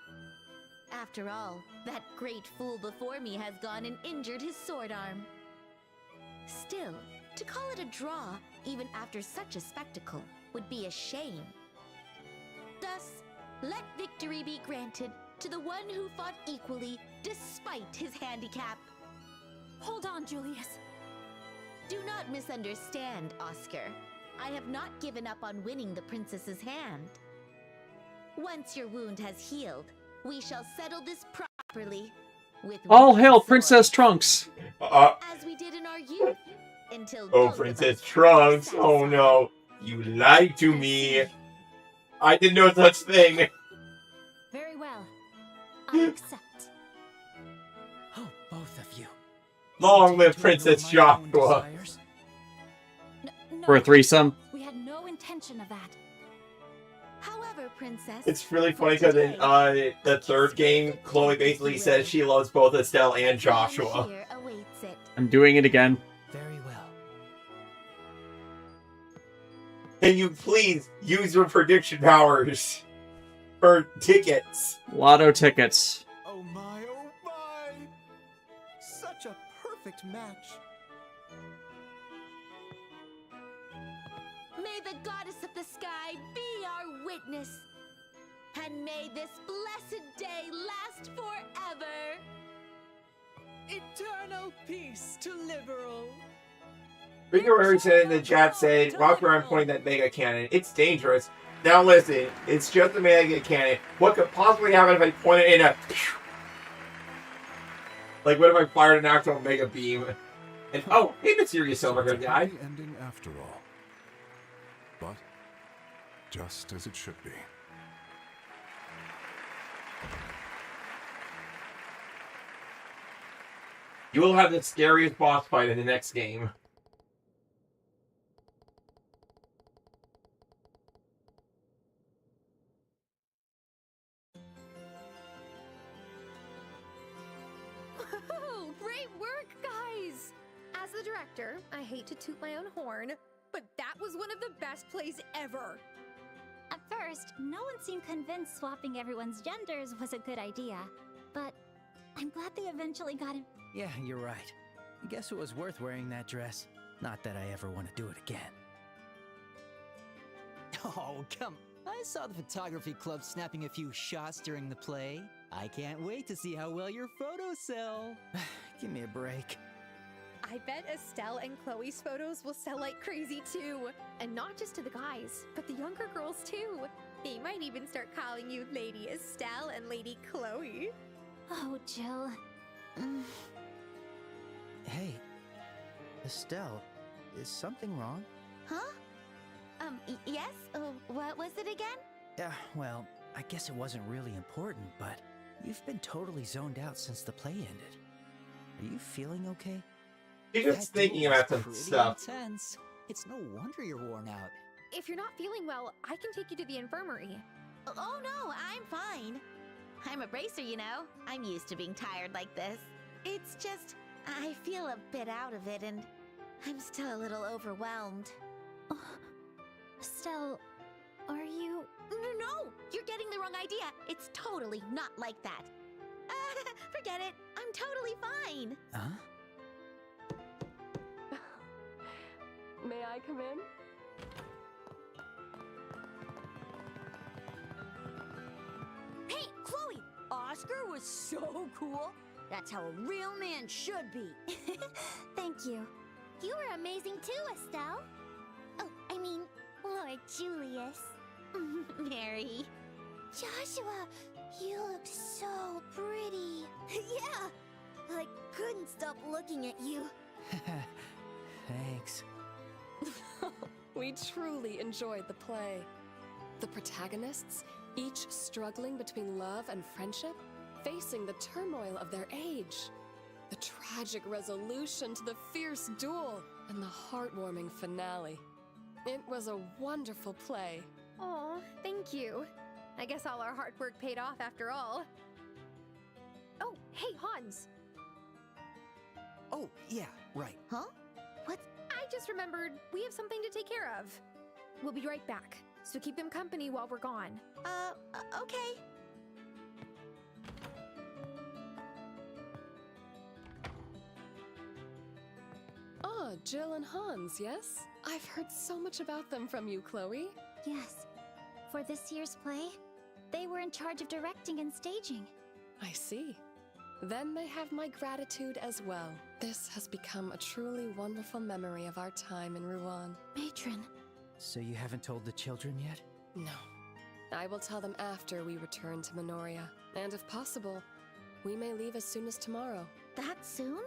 After all, that great fool before me has gone and injured his sword arm. Still, to call it a draw, even after such a spectacle, would be a shame. Thus, let victory be granted to the one who fought equally despite his handicap. Hold on, Julius. Do not misunderstand, Oscar. I have not given up on winning the princess's hand. Once your wound has healed, we shall settle this properly. With All hail swords. Princess Trunks! As we did in our youth, until Oh, both of Princess us Trunks! were Oh no! You lied to me! I did no such thing! Very well. I accept. Oh, both of you. Long live Princess Joshua! No, For a threesome? we had no intention of that. However, Princess... It's really funny because in the third game, Chloe basically says she loves both Estelle and Joshua. Here awaits it. I'm doing it again. Very well. Can you please use your prediction powers for tickets? Lotto tickets. Oh my, oh my! Such a perfect match. May the goddess of the sky be our witness. And may this blessed day last forever. Eternal peace to Liberal. Victor said in the chat saying, walk around pointing that mega cannon. It's dangerous. Now listen, it's just a mega cannon. What could possibly happen if I point it in a... Like, what if I fired an actual mega beam? And, oh, hey, mysterious silver good guy. Happy ending after all. But just as it should be. You will have the scariest boss fight in the next game. Oh, great work, guys! As the director, I hate to toot my own horn, but that was one of the best plays ever. At first, no one seemed convinced swapping everyone's genders was a good idea. But I'm glad they eventually got him. Yeah, you're right. I guess it was worth wearing that dress. Not that I ever want to do it again. Oh, come. I saw the photography club snapping a few shots during the play. I can't wait to see how well your photos sell. Give me a break. I bet Estelle and Chloe's photos will sell like crazy too. And not just to the guys, but the younger girls too. They might even start calling you Lady Estelle and Lady Chloe. Oh, Jill. Hey, Estelle, is something wrong? Huh? Yes? What was it again? Yeah, well, I guess it wasn't really important, but you've been totally zoned out since the play ended. Are you feeling okay? You're just thinking about some Pretty stuff. intense. It's no wonder you're worn out. If you're not feeling well, I can take you to the infirmary. Oh no, I'm fine. I'm a bracer, you know. I'm used to being tired like this. It's just, I feel a bit out of it and I'm still a little overwhelmed. Estelle, are you... No, you're getting the wrong idea. It's totally not like that. Forget it. I'm totally fine. Huh? May I come in? Hey, Chloe! Oscar was so cool. That's how a real man should be. Thank you. You were amazing too, Estelle. Oh, I mean, Lord Julius. Mary. Joshua, you look so pretty. Yeah, I couldn't stop looking at you. Thanks. We truly enjoyed the play. The protagonists, each struggling between love and friendship, facing the turmoil of their age. The tragic resolution to the fierce duel, and the heartwarming finale. It was a wonderful play. Aw, thank you. I guess all our hard work paid off after all. Oh, hey, Hans. Oh, yeah, right. Huh? What? I just remembered we have something to take care of. We'll be right back. so keep him company while we're gone. Okay. Ah, Jill and Hans, yes? I've heard so much about them from you, Chloe. Yes. For this year's play, they were in charge of directing and staging. I see. Then they have my gratitude as well. This has become a truly wonderful memory of our time in Rouen. Matron. So you haven't told the children yet? No. I will tell them after we return to Minoria. And if possible, we may leave as soon as tomorrow. That soon?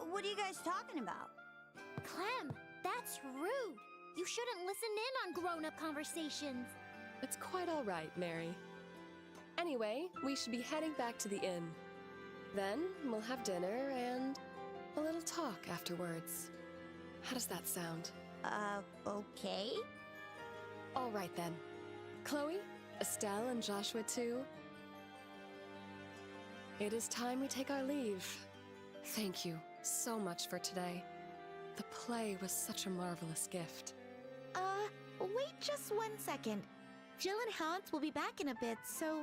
What are you guys talking about? Clem, that's rude. You shouldn't listen in on grown-up conversations. It's quite all right, Mary. Anyway, we should be heading back to the inn. Then we'll have dinner and a little talk afterwards. How does that sound? Okay. All right then. Chloe, Estelle, and Joshua too. It is time we take our leave. Thank you so much for today. The play was such a marvelous gift. Wait just 1 second. Jill and Hans will be back in a bit, so...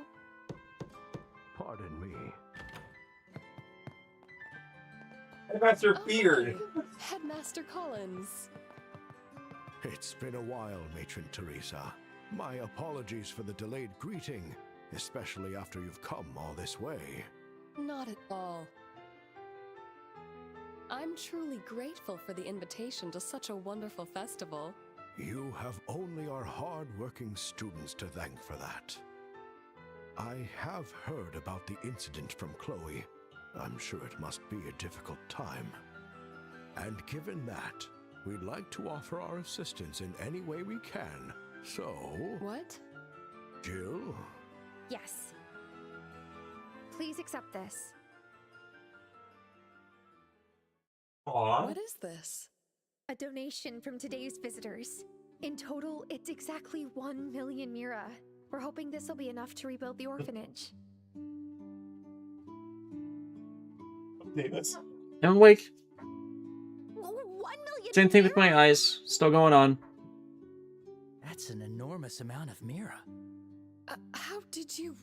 Pardon me. Headmaster Beard. Headmaster Collins. It's been a while, Matron Teresa. My apologies for the delayed greeting, especially after you've come all this way. Not at all. I'm truly grateful for the invitation to such a wonderful festival. You have only our hard-working students to thank for that. I have heard about the incident from Chloe. I'm sure it must be a difficult time. And given that, we'd like to offer our assistance in any way we can. So... What? Jill? Yes. Please accept this. Aww. What is this? A donation from today's visitors. In total, it's exactly 1 million mira. We're hoping this will be enough to rebuild the orphanage. Davis. I'm awake. 1 million. Same thing with my eyes. Still going on. That's an enormous amount of mira. How did you...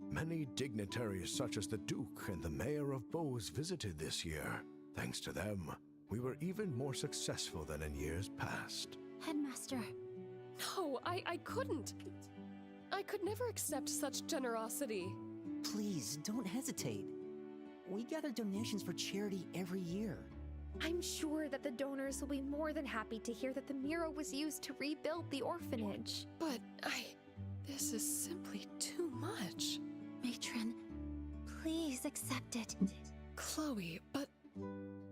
Many dignitaries such as the Duke and the Mayor of Beauce visited this year. Thanks to them, we were even more successful than in years past. Headmaster. No, I couldn't. I could never accept such generosity. Please, don't hesitate. We gather donations for charity every year. I'm sure that the donors will be more than happy to hear that the mira was used to rebuild the orphanage. But this is simply too much. Matron, please accept it. Chloe, but...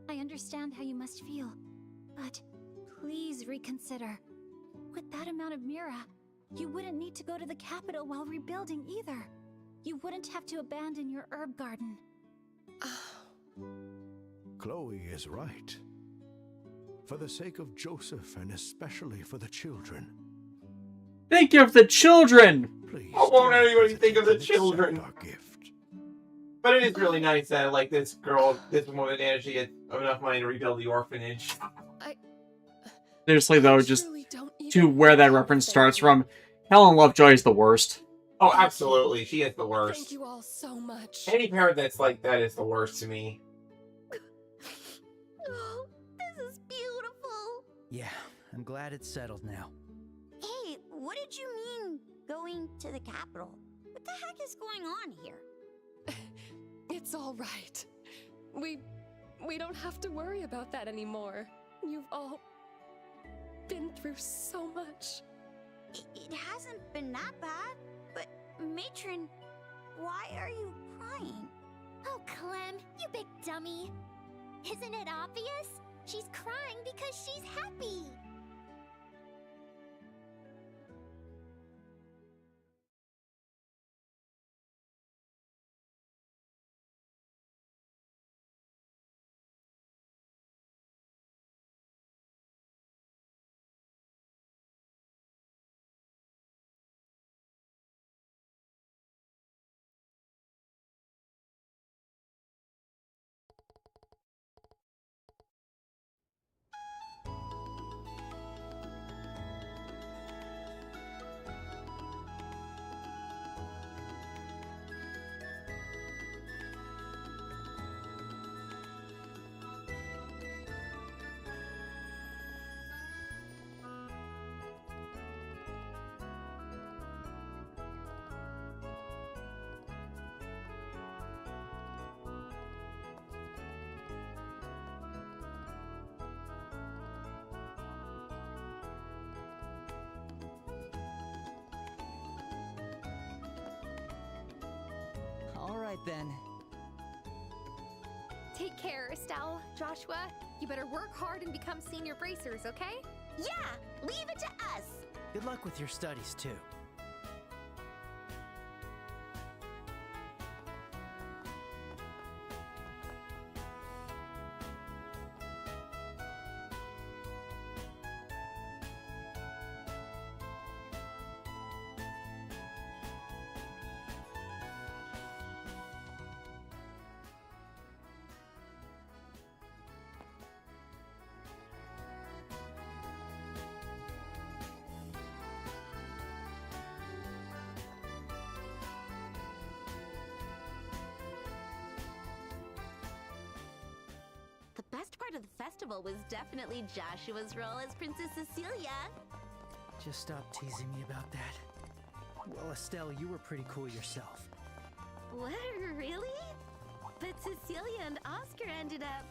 I understand how you must feel, but please reconsider. With that amount of mira, you wouldn't need to go to the capital while rebuilding either. You wouldn't have to abandon your herb garden. Chloe is right. For the sake of Joseph and especially for the children. Think of the children! Please. Why won't anybody think of the children? Our gift. But it is really nice that, like, this woman, and she had enough money to rebuild the orphanage. Seriously, though, just to where that reference starts from, Helen Lovejoy is the worst. Oh, absolutely. She is the worst. Thank you all so much. Any parent that's like that is the worst to me. Oh, this is beautiful. Yeah, I'm glad it's settled now. Hey, what did you mean, going to the capital? What the heck is going on here? It's all right. We don't have to worry about that anymore. You've all been through so much. It hasn't been that bad, but Matron, why are you crying? Oh, Clem, you big dummy. Isn't it obvious? She's crying because she's happy. then. Take care, Estelle. Joshua, you better work hard and become senior bracers, okay? Yeah, leave it to us. Good luck with your studies, too. The best part of the festival was definitely Joshua's role as Princess Cecilia. Just stop teasing me about that. Well, Estelle, you were pretty cool yourself. What, really? But Cecilia and Oscar ended up...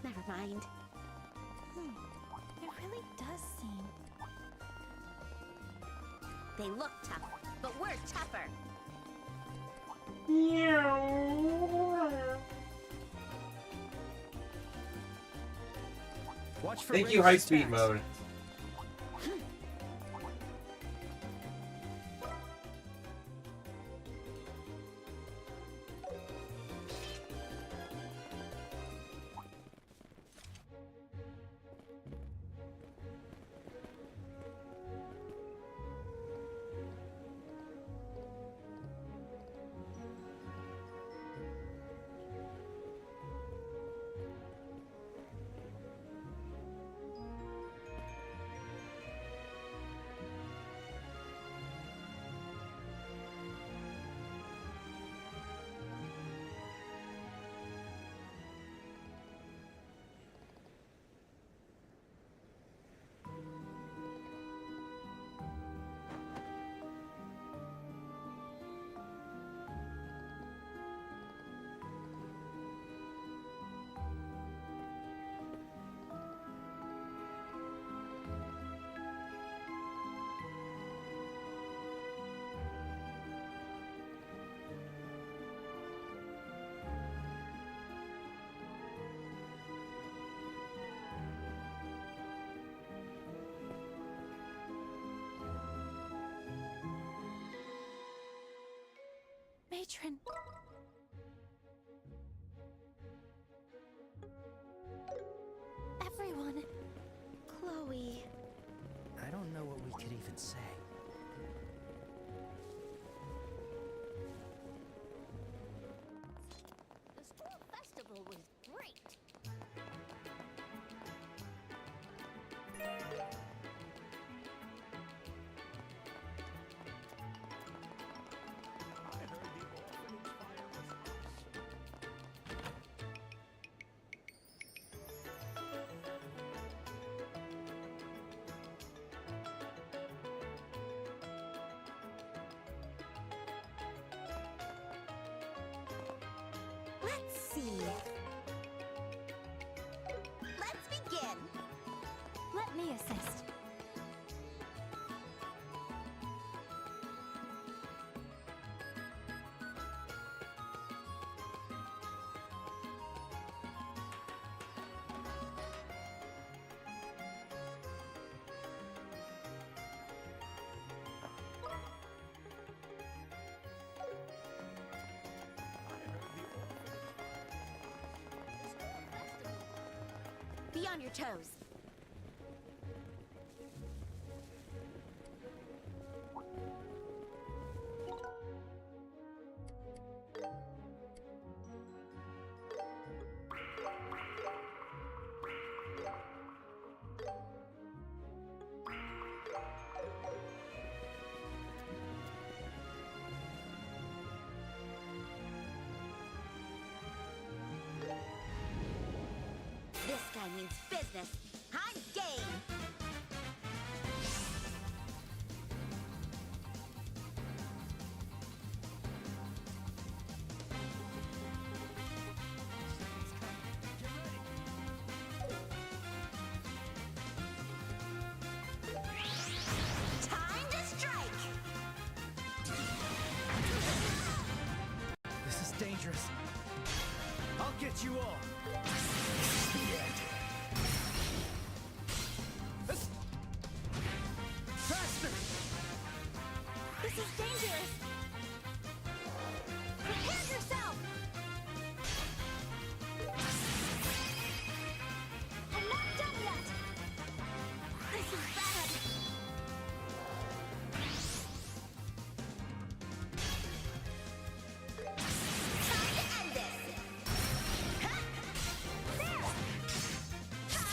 Never mind. It really does seem. They look tough, but we're tougher. Watch for Thank you, ranged high-speed attacks. mode. Matron. Everyone. Chloe. I don't know what we could even say. The school festival was great. Let's see. Let's begin. Let me assist. Be on your toes. This guy means business. I'm game. Time to strike. dangerous. I'll get you all. Faster! This is dangerous! Prepare yourself! I'm not done yet! This is bad! Time to end this! Ha! There! Ha!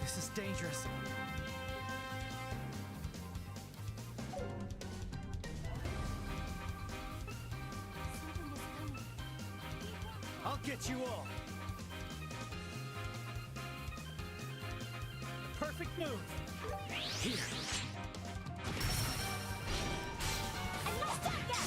This is dangerous. I'll get you all. Perfect move. Here. I'm not done yet!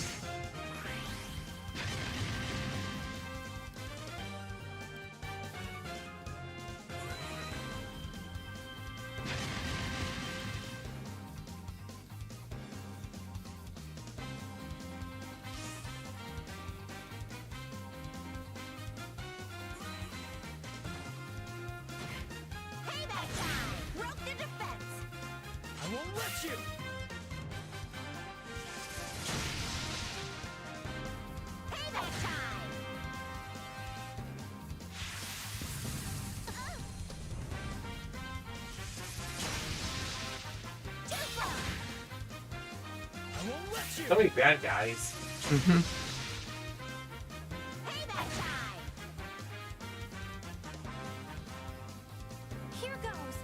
Payback time! Broke the defense! I won't let you! Payback time! Too far! I won't let you! So many bad guys. Mm-hmm. Payback time! Here goes!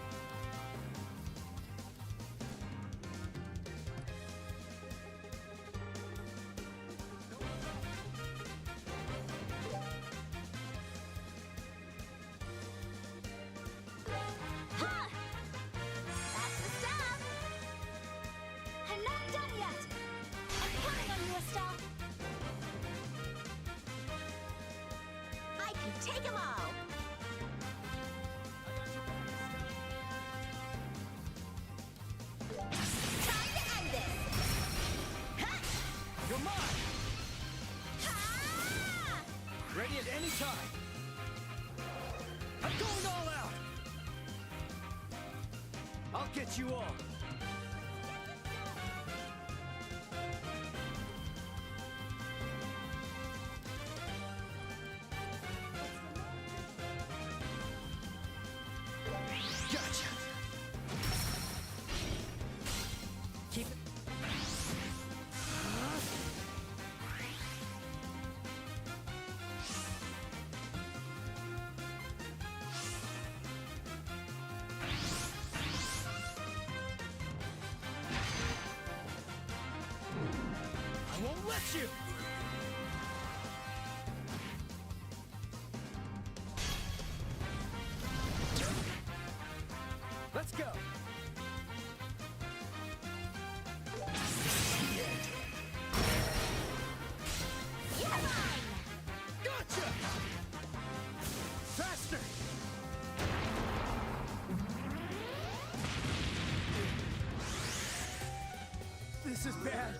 Ha! That's the stuff! I'm not done yet! I'm counting on you, Estelle! I can take them all! Time to end this! Ha! You're mine! Ha! Ready at any time! I'm going all out! I'll get you all! Gotcha! Keep it. I won't let you! Let's go! You're mine! Gotcha! Faster! This is bad!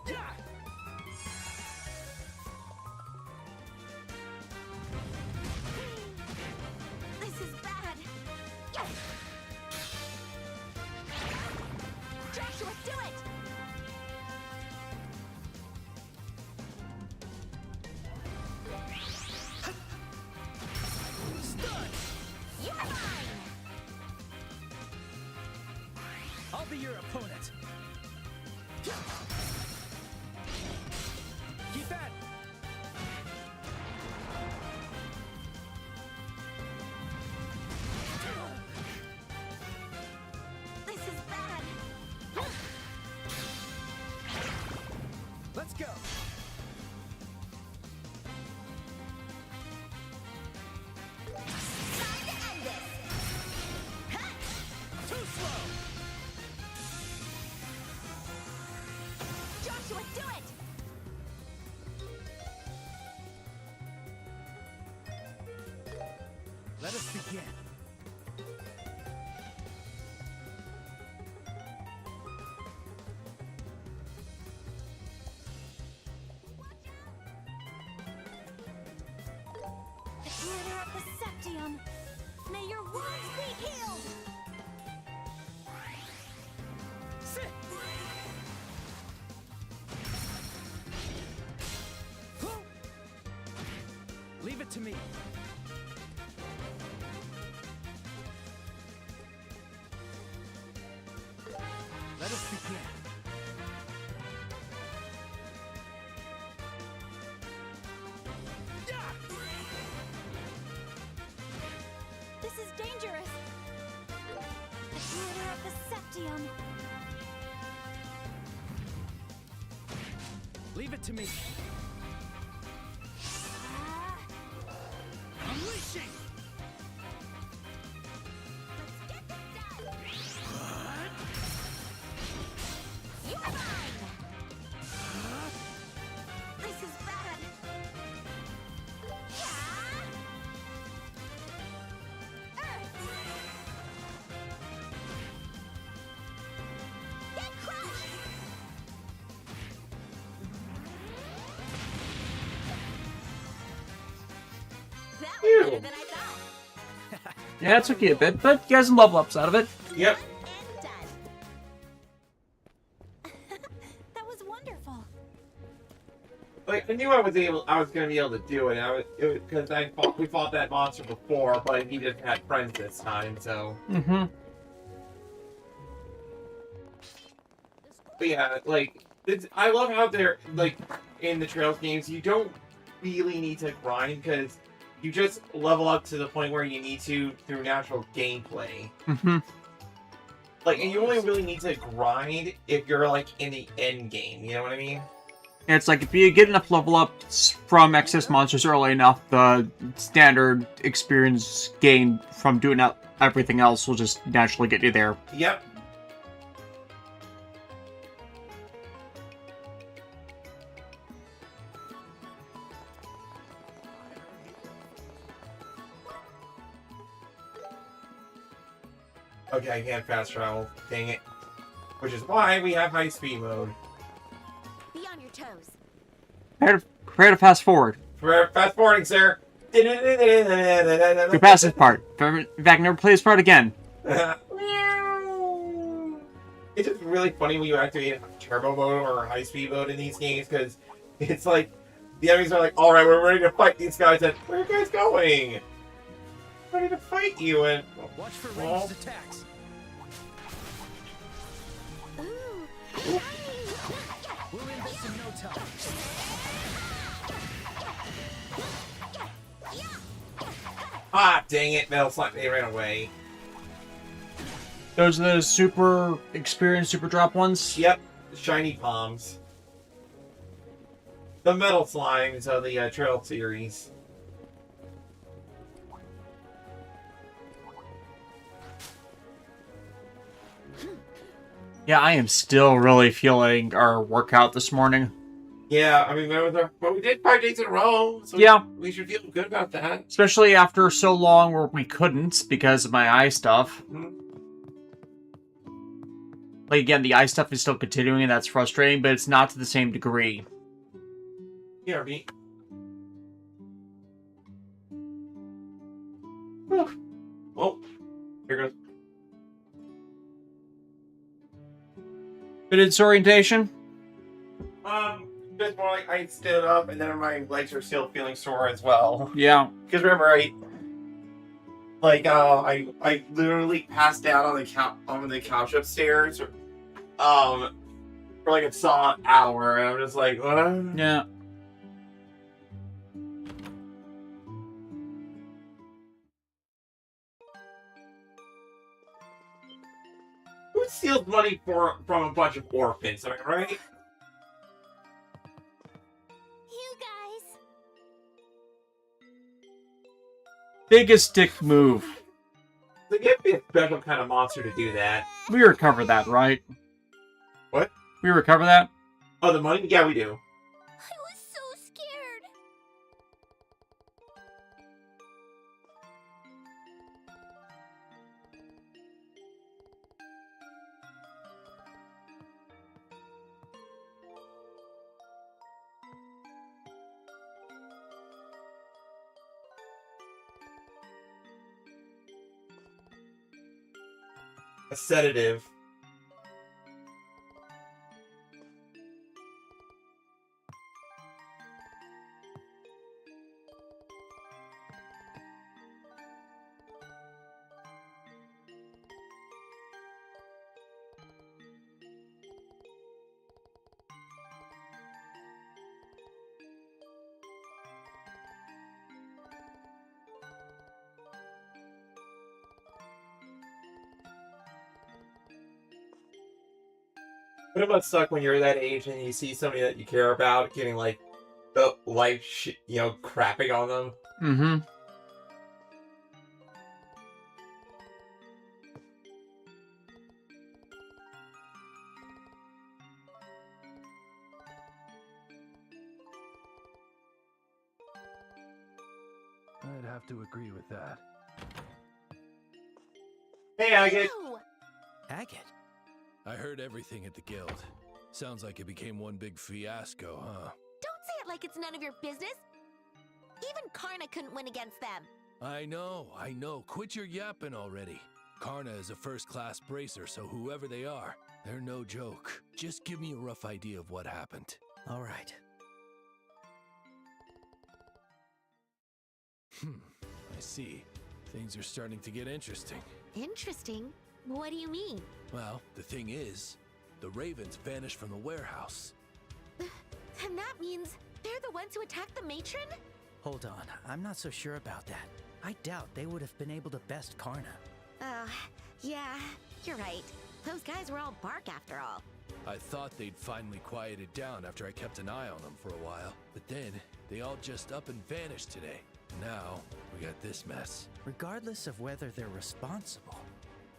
Yeah! This is bad! Yes! Joshua, do it! Stun! You're mine! I'll be your opponent! Keep at it! This is bad! Let's go! Time to end this! Let us begin. The glitter of the Septium. May your wounds be healed. Sit. Leave it to me. Let us begin. This is dangerous. The glitter of the Septium. Leave it to me. Unleashing! You're mine! This is bad. Get crushed! That was better than I thought. Yeah, it took you a bit, but you got some level ups out of it. Yep. That was wonderful. Like I knew I was gonna be able to do it. Because we fought that monster before, but he just had friends this time, so. Mm-hmm. But yeah, like I love how they're like in the Trails games. You don't really need to grind because you just level up to the point where you need to through natural gameplay. Mm-hmm. Like, and you only really need to grind if you're like in the end game. You know what I mean? It's like if you get enough level ups from excess monsters early enough, the standard experience gained from doing everything else will just naturally get you there. Yep. Okay, I can't fast travel. Dang it. Which is why we have high speed mode. Be on your toes. Prepare to fast forward. Fast forwarding, sir. Go past this part. In fact, never play this part again. It's just really funny when you activate turbo mode or high speed mode in these games because it's like the enemies are like, all right, we're ready to fight these guys. And where are you guys going? Ready to fight you and watch for ranged attacks. We'll end this in no time. Ah, dang it! Metal Slime, they ran away. Those are the super experienced super drop ones? Yep, shiny palms. The Metal Slimes of the Trail series. Yeah, I am still really feeling our workout this morning. Yeah, I mean, but we did 5 days in a row, so yeah, we should feel good about that. Especially after so long where we couldn't because of my eye stuff. Mm-hmm. Like, again, the eye stuff is still continuing, and that's frustrating, but it's not to the same degree. Yeah, me. Well, here goes. Bit of disorientation? Just more like I stood up and then my legs are still feeling sore as well. Yeah. Because remember, I literally passed out on the couch upstairs, for like a solid hour, and I'm just like, what? Yeah. Who steals money from a bunch of orphans? Am I right? You guys. Biggest dick move. They get to be a special kind of monster to do that. We recover that, right? What? We recover that? Oh, the money? Yeah, we do. I was so scared. a sedative. But it must suck when you're that age and you see somebody that you care about getting like the life, crapping on them. Mm-hmm. I'd have to agree with that. Hey, Agate. Agate? I heard everything at the guild. Sounds like it became one big fiasco, huh? Don't say it like it's none of your business. Even Karna couldn't win against them. I know. Quit your yapping already. Karna is a first-class bracer, so whoever they are, they're no joke. Just give me a rough idea of what happened. All right. I see. Things are starting to get interesting. Interesting? What do you mean? Well, the thing is, the ravens vanished from the warehouse. And that means they're the ones who attacked the matron? Hold on, I'm not so sure about that. I doubt they would have been able to best Karna. Yeah, you're right. Those guys were all bark after all. I thought they'd finally quieted down after I kept an eye on them for a while, but then they all just up and vanished today. Now, we got this mess. Regardless of whether they're responsible,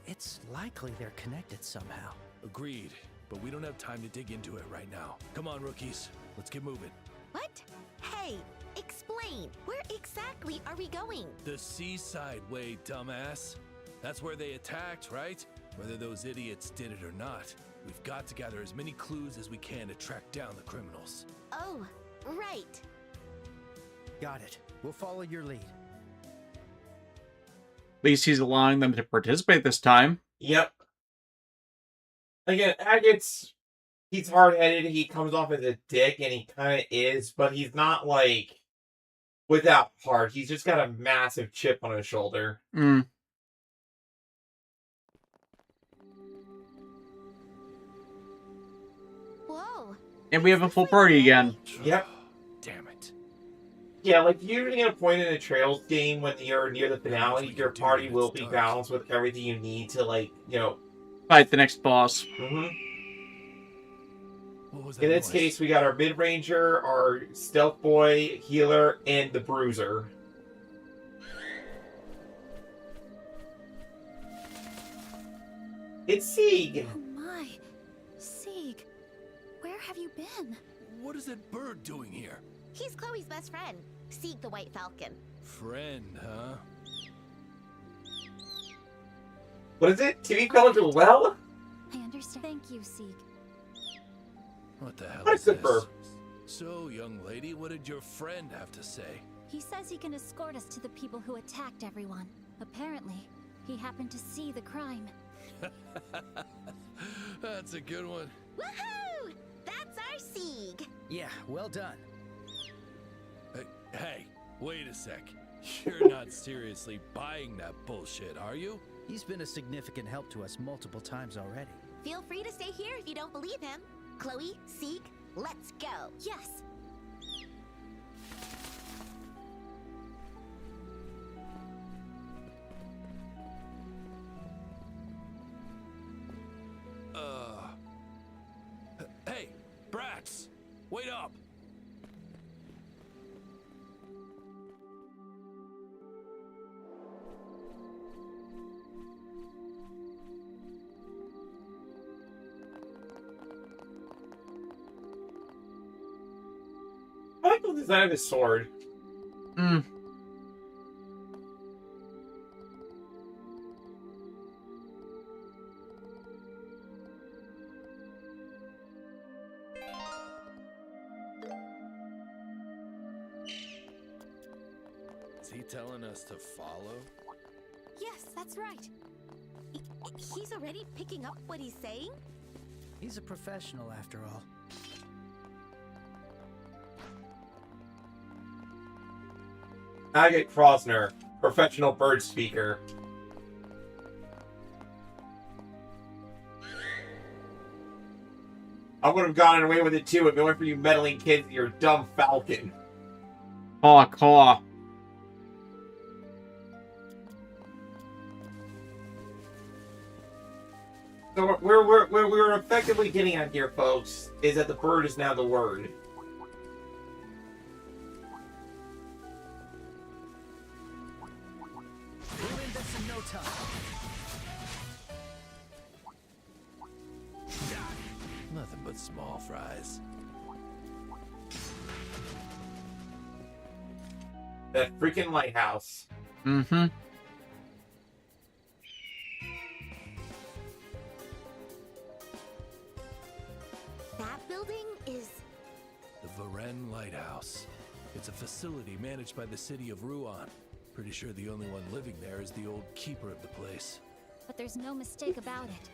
it's likely they're connected somehow. Agreed, but we don't have time to dig into it right now. Come on, rookies. Let's get moving. What? Hey, explain. Where exactly are we going? The seaside way, dumbass. That's where they attacked, right? Whether those idiots did it or not, we've got to gather as many clues as we can to track down the criminals. Oh, right. Got it. We'll follow your lead. At least he's allowing them to participate this time. Yep. Again, he's hard-headed, he comes off as a dick, and he kind of is, but he's not, like, without heart. He's just got a massive chip on his shoulder. Mm. Whoa. And we have a full party again. Yep. Damn it. Yeah, like, usually at a point in a Trails game, when you're near the finale, your party will be balanced with everything you need to, like, fight the next boss. Mm-hmm. What was that In this noise? case, we got our mid-ranger, our stealth boy, healer, and the bruiser. It's Sieg! Oh my. Sieg, where have you been? What is that bird doing here? He's Chloe's best friend, Sieg the White Falcon. Friend, huh? What is it? TV College well? I understand. Thank you, Sieg. What the hell What is a good this? bird. So, young lady, what did your friend have to say? He says he can escort us to the people who attacked everyone. Apparently, he happened to see the crime. That's a good one. Woohoo! That's our Sieg! Yeah, well done. Hey, wait a sec. You're not seriously buying that bullshit, are you? He's been a significant help to us multiple times already. Feel free to stay here if you don't believe him. Chloe, Sieg, let's go. Yes. Hey, brats! Wait up! I like the design of his sword. Mm. Is he telling us to follow? Yes, that's right. He's already picking up what he's saying? He's a professional, after all. Agate Krosner, professional bird speaker. I would have gotten away with it too if it weren't for you meddling kids and your dumb falcon. Caw, caw. So what we're effectively getting at here, folks, is that the bird is now the word. We'll end this in no time. Nothing but small fries. That freaking lighthouse. Mm-hmm. That building is... The Varen Lighthouse. It's a facility managed by the city of Ruan. Pretty sure the only one living there is the old keeper of the place. But there's no mistake about it.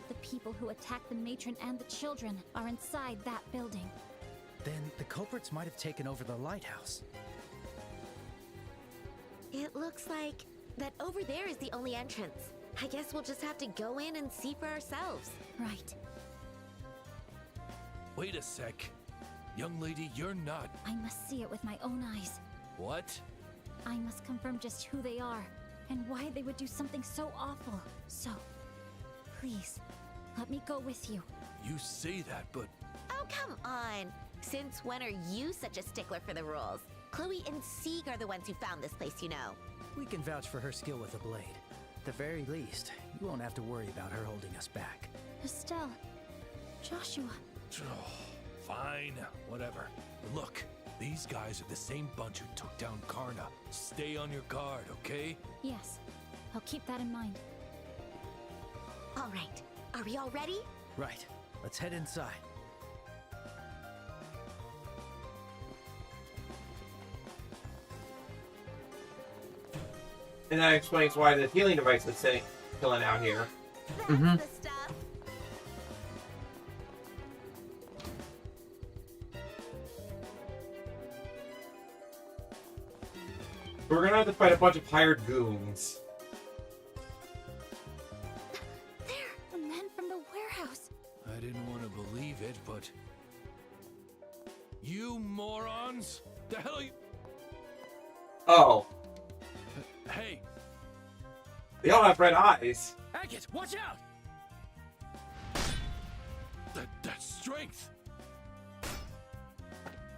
The people who attacked the matron and the children are inside that building. Then the culprits might have taken over the lighthouse. It looks like that over there is the only entrance. I guess we'll just have to go in and see for ourselves. Right. Wait a sec. Young lady, you're not... I must see it with my own eyes. What? I must confirm just who they are and why they would do something so awful. So, please, let me go with you. You say that, but... Oh, come on. Since when are you such a stickler for the rules? Chloe and Sieg are the ones who found this place, you know. We can vouch for her skill with a blade. At the very least, you won't have to worry about her holding us back. Estelle, Joshua. Oh, fine, whatever. Look, these guys are the same bunch who took down Karna. Stay on your guard, okay? Yes, I'll keep that in mind. All right, are we all ready? Right, let's head inside. And that explains why the healing device is chilling out here. Mm-hmm. The stuff. We're gonna have to fight a bunch of hired goons. There, the men from the warehouse. I didn't want to believe it, but... You morons! The hell are you... Oh. Hey! They all have red eyes. Agate, watch out! That's strength!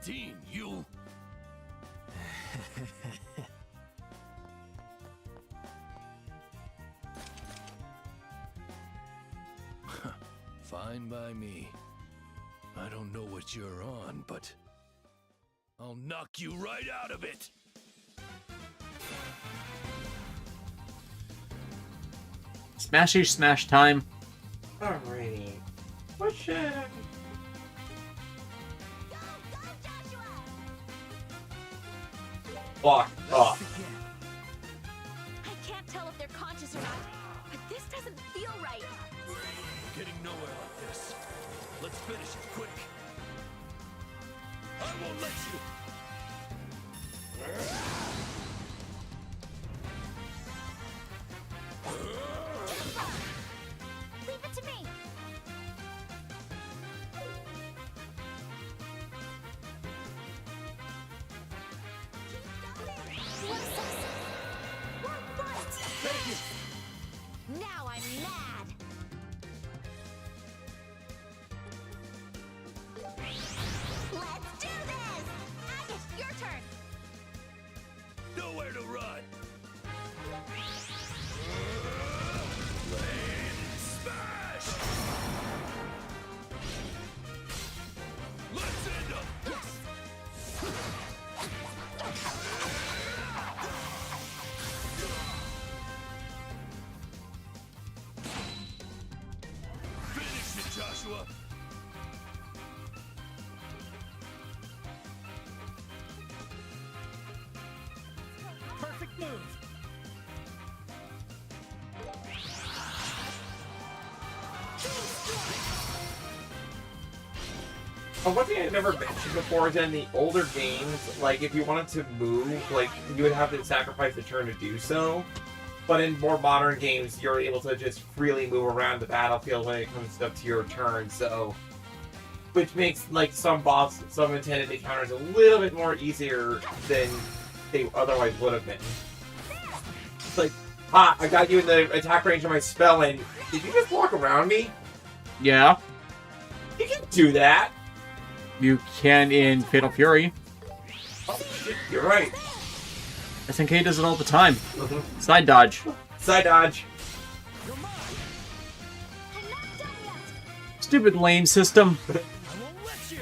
Dean, you... Fine by me. I don't know what you're on, but... I'll knock you right out of it! Smashy smash time. Alrighty. Push it. Block off. I can't tell if they're conscious or not, but this doesn't feel right. We're getting nowhere like this. Let's finish it quick. I won't let you. Leave it to me. Now I'm mad. Let's do this! Agate, your turn. Nowhere to run. Blade smash. Let's end them. Yes. Finish it, Joshua. Perfect move. One thing I never mentioned before is that in the older games, like, if you wanted to move, like, you would have to sacrifice a turn to do so. But in more modern games, you're able to just freely move around the battlefield when it comes up to your turn, so... Which makes, like, some intended encounters a little bit more easier than they otherwise would have been. It's like, I got you in the attack range of my spell, and did you just walk around me? Yeah. You can do that. You can in Fatal Fury. Oh, shit, you're right. SNK does it all the time. Side dodge. Side dodge. Stupid lane system. I won't let you.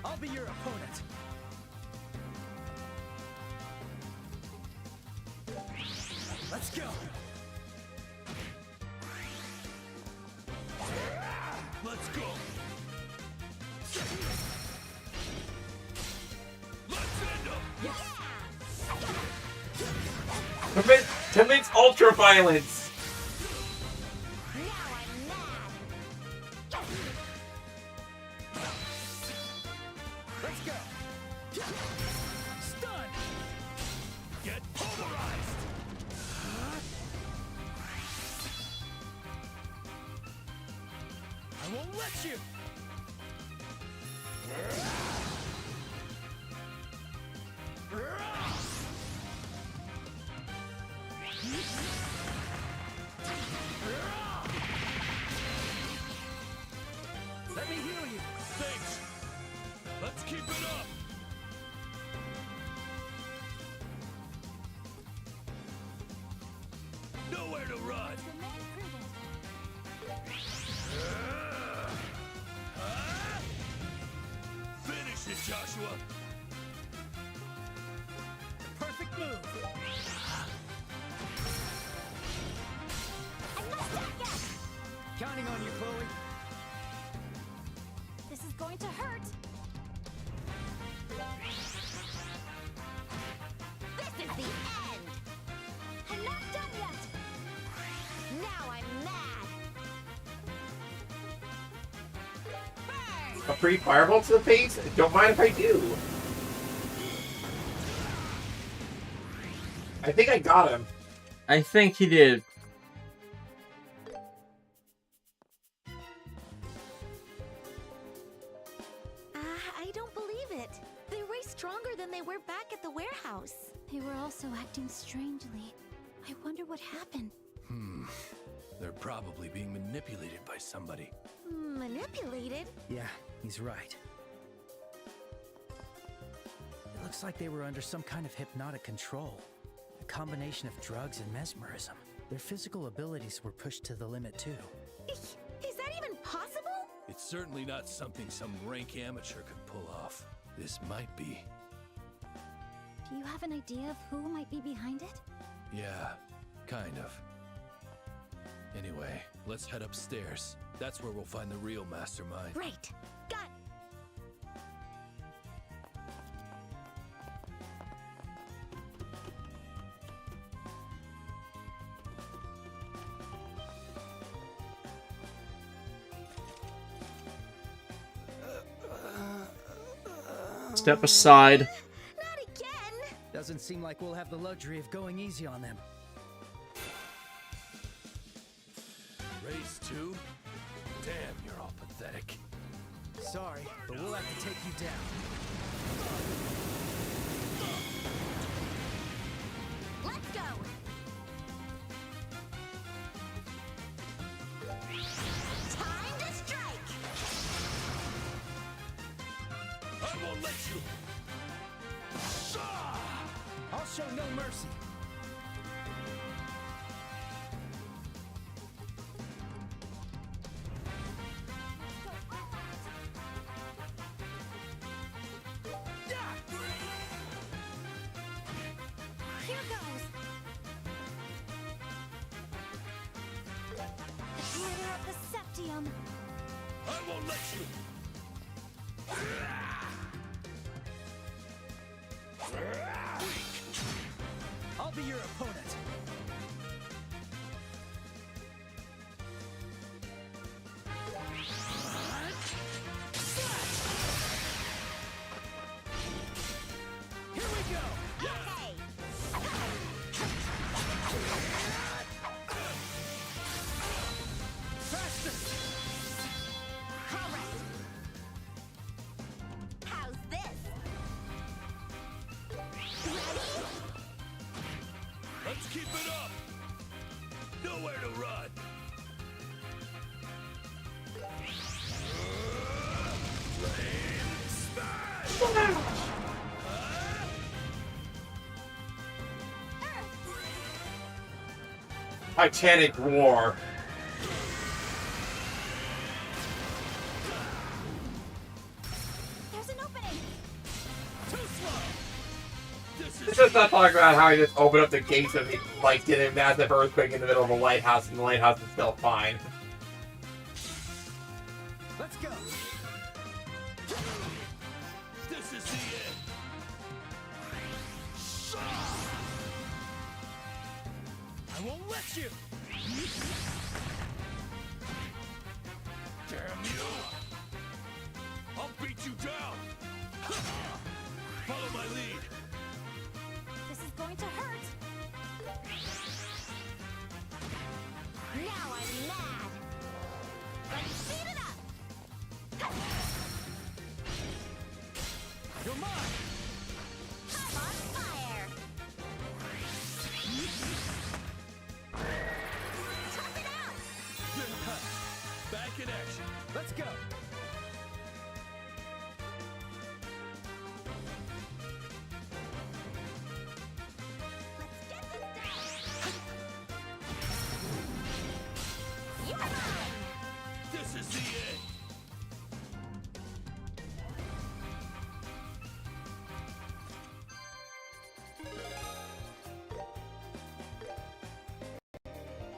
I'll be your opponent. Let's go. Let's go. Let's end up. Commits ultra violence. Let's go. Stun. Get polarized. I won't let you. Let me heal you. Thanks. Let's keep it up. Nowhere to run. Finish it, Joshua. Perfect move. Counting on you, Chloe. This is going to hurt. This is the end! I'm not done yet! Now I'm mad! A free fireball to the face? Don't mind if I do. I think I got him. I think he did. I don't believe it. They're way stronger than they were back at the warehouse. They were also acting strangely. I wonder what happened. They're probably being manipulated by somebody. Manipulated? Yeah, he's right. It looks like they were under some kind of hypnotic control. A combination of drugs and mesmerism. Their physical abilities were pushed to the limit too. Is that even possible? It's certainly not something some rank amateur could pull off. This might be. Do you have an idea of who might be behind it? Yeah, kind of. Anyway, let's head upstairs. That's where we'll find the real mastermind. Right. Got. Step aside. Not again. Doesn't seem like we'll have the luxury of going easy on them. Race 2? Damn, you're all pathetic. Sorry, but we'll have to take you down. Let's go. Time to strike. I won't let you. I'll show no mercy. Here goes. The glitter of the septium. I won't let you. I'll be your opponent. Let's keep it up! Nowhere to run! Flame smash! Titanic War. There's an opening. Let's just not talk about how he just opened up the gates and he, like, did a massive earthquake in the middle of a lighthouse, and the lighthouse is still fine. Let's go. This is the end. I won't let you. Damn you! I'll beat you down! Follow my lead! This is going to hurt. Now I'm mad. Let's speed it up. You're mine. I'm on fire. Tough it out. Back in action! Let's go. You're mine. This is the end!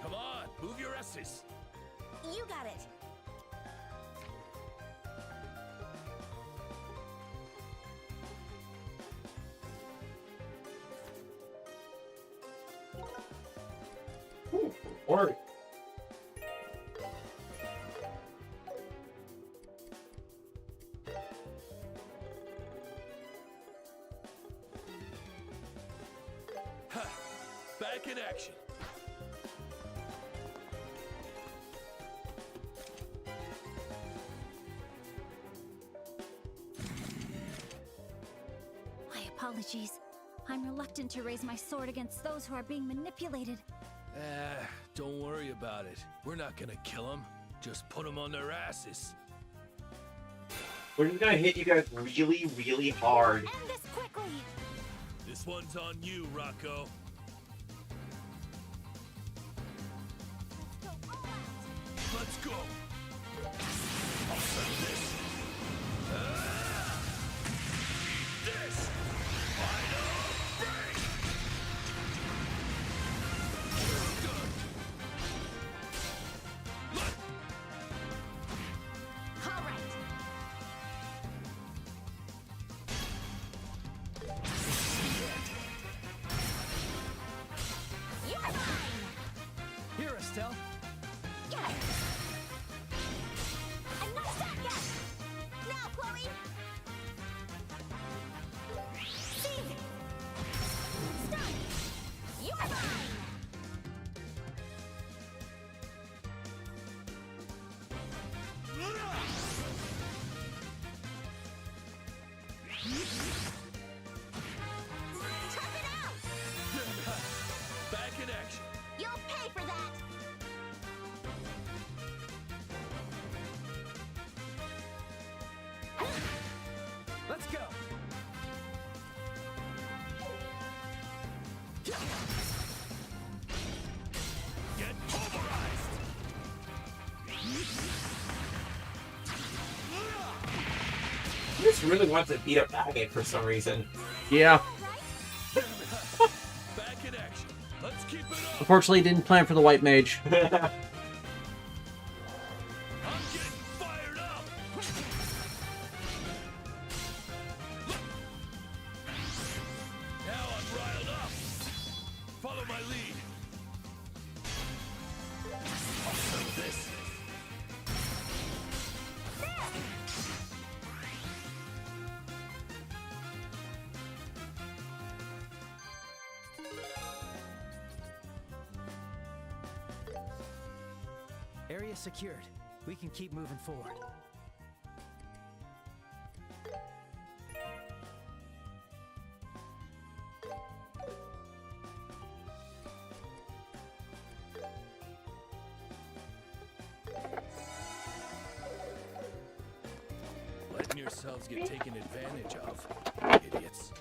Come on, move your S's! You got it. Or Back in action! My apologies. I'm reluctant to raise my sword against those who are being manipulated. Don't worry about it. We're not gonna kill them. Just put them on their asses. we're just gonna hit you guys really, really hard. End this quickly! This one's on you, Rocco. Let's go! I'll send this! This! Final break! All right. You're mine. Here, Estelle. Get it. I'm not done yet. Now, Chloe. See. Stun. You're mine. Tough it out. Back in action! You'll pay for that. Let's go. Get pulverized! He just really wants to beat up Agate for some reason. Yeah. Back in action! Let's keep it up! Unfortunately, didn't plan for the white mage. I'm getting fired up! Now I'm riled up! Follow my lead! I'll send this! Area secured. We can keep moving forward. ourselves get taken advantage of. Idiots.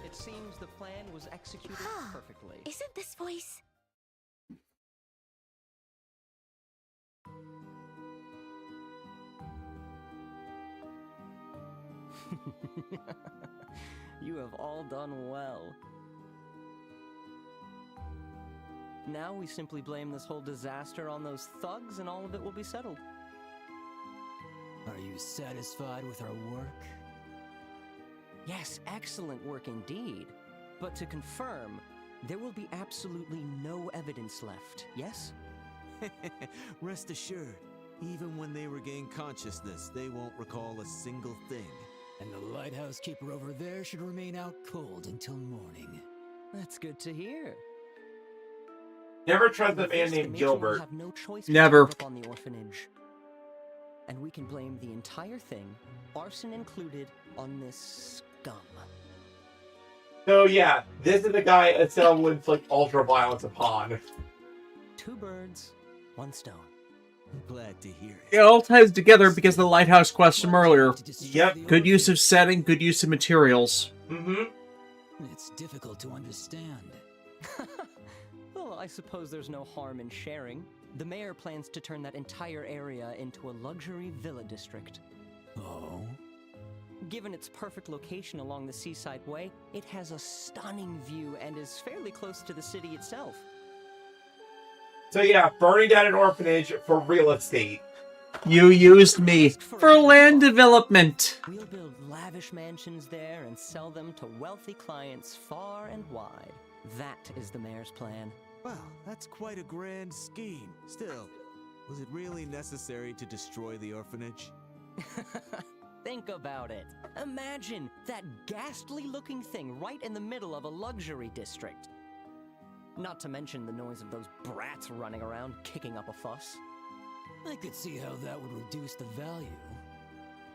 It seems the plan was executed perfectly. Isn't this voice? You have all done well. Now we simply blame this whole disaster on those thugs and all of it will be settled. Are you satisfied with our work? Yes, excellent work indeed. But to confirm, there will be absolutely no evidence left, yes? Rest assured, even when they regain consciousness, they won't recall a single thing. And the lighthouse keeper over there should remain out cold until morning. That's good to hear. Never trust a man named Gilbert. Have no choice but Never. to give up on the orphanage. And we can blame the entire thing, arson included, on this scum. So yeah, this is the guy Estelle would inflict ultra violence upon. Two birds, one stone. I'm glad to hear it. It all ties together because of the lighthouse quest from earlier. Yep. Good use of setting, good use of materials. Mm-hmm. It's difficult to understand. Well, I suppose there's no harm in sharing. The mayor plans to turn that entire area into a luxury villa district. Oh? Given its perfect location along the Seaside Way, it has a stunning view and is fairly close to the city itself. So yeah, burning down an orphanage for real estate. You used me for land development. We'll build lavish mansions there and sell them to wealthy clients far and wide. That is the mayor's plan. Well, that's quite a grand scheme. Still, was it really necessary to destroy the orphanage? Think about it. Imagine that ghastly-looking thing right in the middle of a luxury district. Not to mention the noise of those brats running around, kicking up a fuss. I could see how that would reduce the value.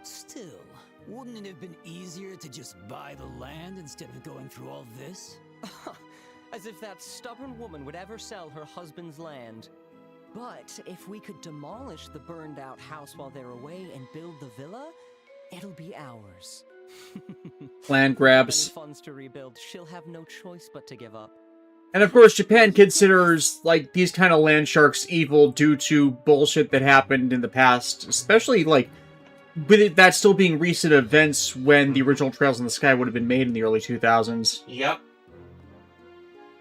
Still, wouldn't it have been easier to just buy the land instead of going through all this? As if that stubborn woman would ever sell her husband's land. But if we could demolish the burned-out house while they're away and build the villa, it'll be ours. Land grabs. Any funds to rebuild, she'll have no choice but to give up. And of course, Japan considers, like, these kind of land sharks evil due to bullshit that happened in the past. Especially, like, with that still being recent events when the original Trails in the Sky would have been made in the early 2000s. Yep.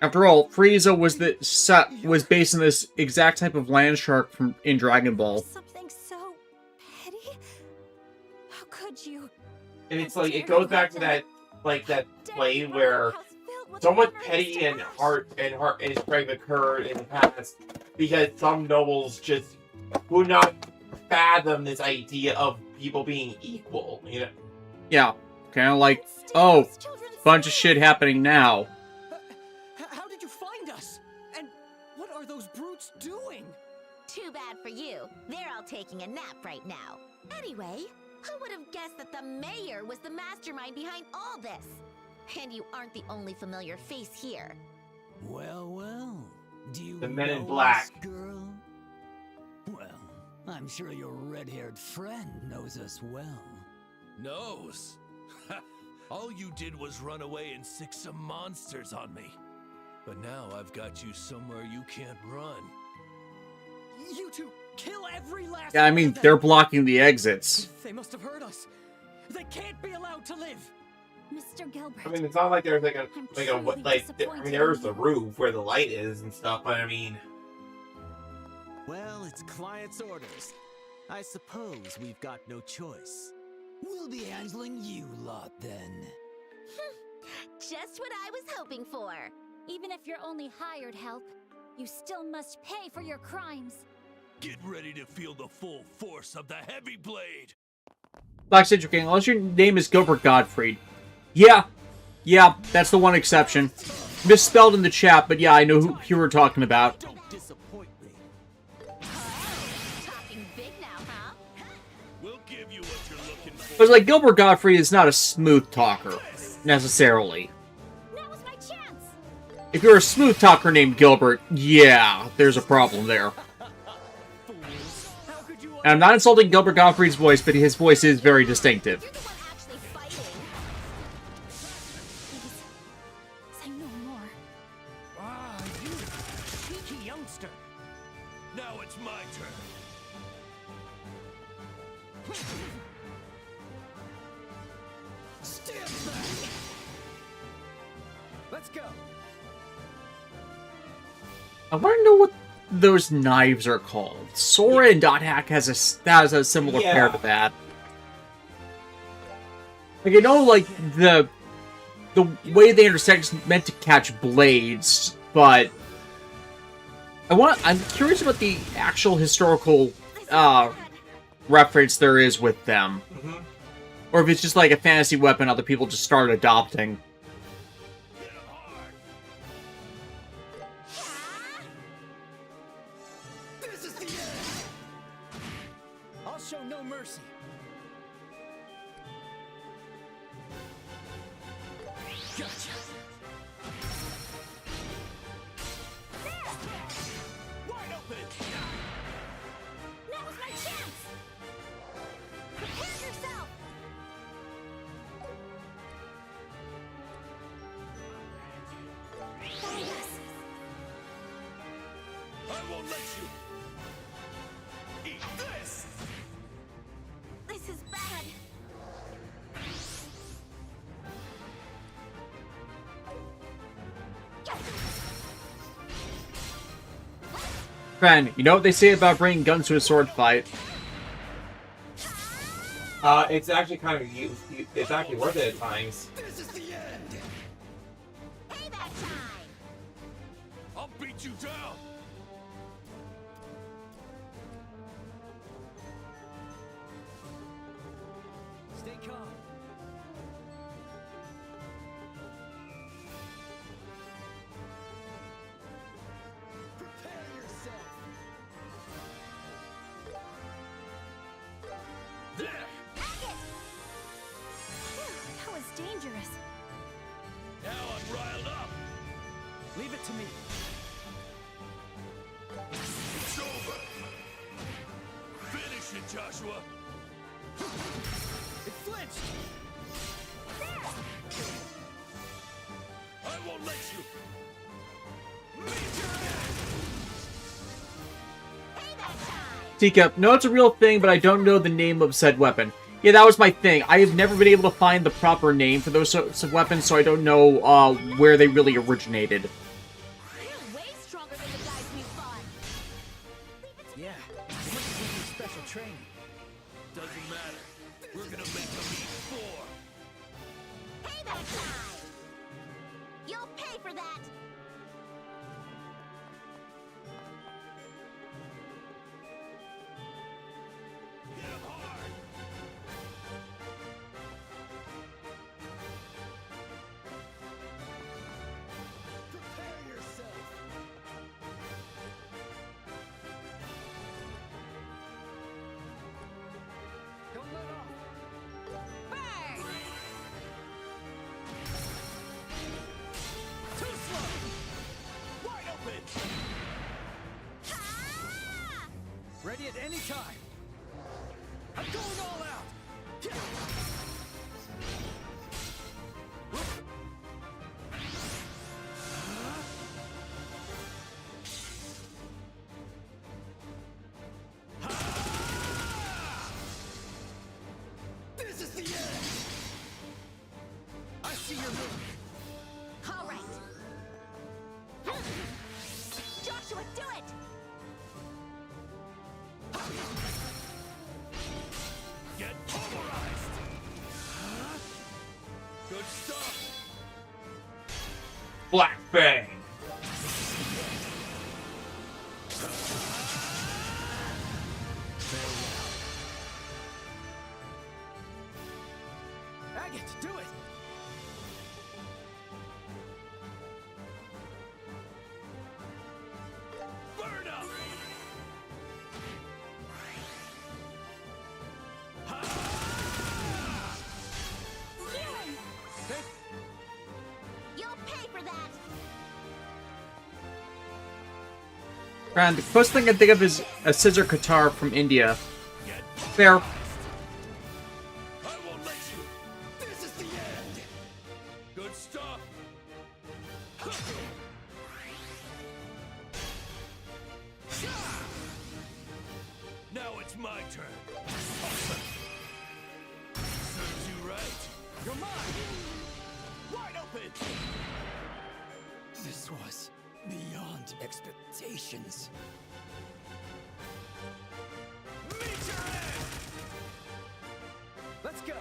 After all, Frieza was based on this exact type of land shark from in Dragon Ball. Something so petty? How could you? And it's like, it goes back to that, like, that play where so much petty and heart and strife occurred in the past because some nobles just would not fathom this idea of people being equal, you know? Yeah, kind of like, oh, bunch of shit happening now. How did you find us? And what are those brutes doing? Too bad for you. They're all taking a nap right now. Anyway, who would have guessed that the mayor was the mastermind behind all this? And you aren't the only familiar face here. Well, well. Do you The Men in know Black. us, girl? Well, I'm sure your red-haired friend knows us well. Knows? All you did was run away and sick some monsters on me. But now I've got you somewhere you can't run. You two, kill every last Yeah, I one mean, of them. they're blocking the exits. They must have heard us. They can't be allowed to live. Mr. Gilbert. I mean, it's not like there's like truly what, I mean, there's the roof where the light is and stuff, but I mean... Well, it's client's orders. I suppose we've got no choice. We'll be handling you lot then. Just what I was hoping for. Even if you're only hired help, you still must pay for your crimes. Get ready to feel the full force of the heavy blade. Black Citric King, unless your name is Gilbert Gottfried. Yeah, that's the one exception. Misspelled in the chat, but yeah, I know who you were talking about. Don't disappoint me. Talking big now, huh? We'll give you what you're looking for. But like, Gilbert Gottfried is not a smooth talker, necessarily. Now was my chance! If you're a smooth talker named Gilbert, yeah, there's a problem there. And I'm not insulting Gilbert Gottfried's voice, but his voice is very distinctive. Say no more. Ah, you cheeky youngster. Now it's my turn. Stand back. Let's go. I want to know what those knives are called. Sora and Dot Hack has a similar pair to that. Like, you know, like, the way they intersect is meant to catch blades, but I'm curious about the actual historical reference there is with them. Mm-hmm. Or if it's just like a fantasy weapon other people just start adopting. This is the end. I'll show no mercy. Gotcha. Wide open! Now's my chance! Prepare yourself! I won't let you. Eat this. This is bad! Friend, you know what they say about bringing guns to a sword fight? It's actually kind of it's actually worth it at times. This is the end. Payback time! I'll beat you down. Stay calm. Prepare yourself. There. That was dangerous. Now I'm riled up. Leave it to me. It's over. Finish it, Joshua. It flinched. I won't let you. Teacup, no, it's a real thing, but I don't know the name of said weapon. Yeah, that was my thing. I have never been able to find the proper name for those sorts of weapons, so I don't know where they really originated. You're way stronger than the guys we fought! Yeah, it must have been special training. Doesn't matter. We're gonna make them eat four. Payback time! You'll pay for that! Hit him hard. Prepare yourself. Don't let off. Burn! Too slow. Wide open. Ah! Ready at any time. I'm going all out. This is the end. I see your move. All right. Joshua, do it! Get pulverized. Good stuff. Black Fang. Agate, do it. Burn up. Healing! You'll pay for that! And the closest thing I can think of is a scissor guitar from India. Fair. This is the end. Good stuff. Now it's my turn. Awesome. Serves you right. You're mine. Wide open. This was beyond expectations. Meet your end. Let's go.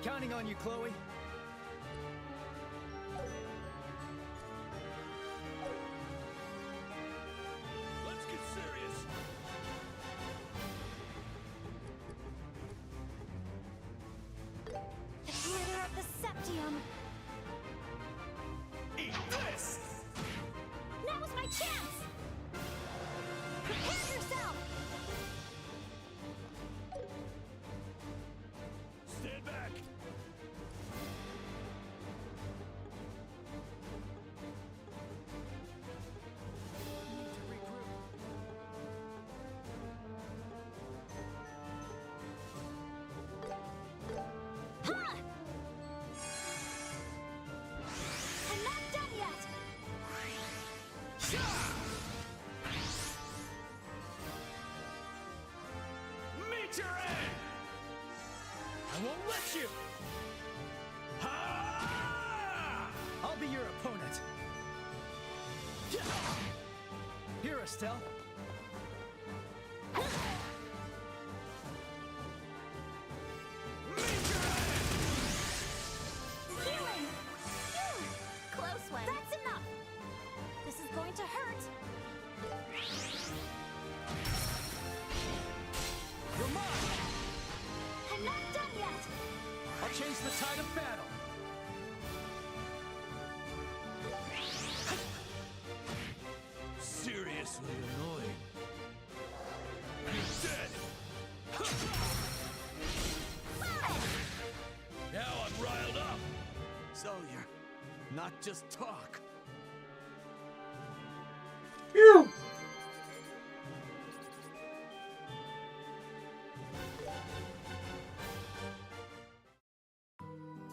Counting on you, Chloe. Let's get serious. The glitter of the septium. Eat this. Now's my chance. Prepare yourself. Stand back. Ha! I'm not done yet. Meet your end. I won't let you. I'll be your opponent. Here, Estelle. Healing. Close one. That's enough. This is going to hurt. You're mine. I'm not done yet. I'll change the tide of battle. Seriously annoying. You're dead. Now I'm riled up. So you're not just talk. Phew.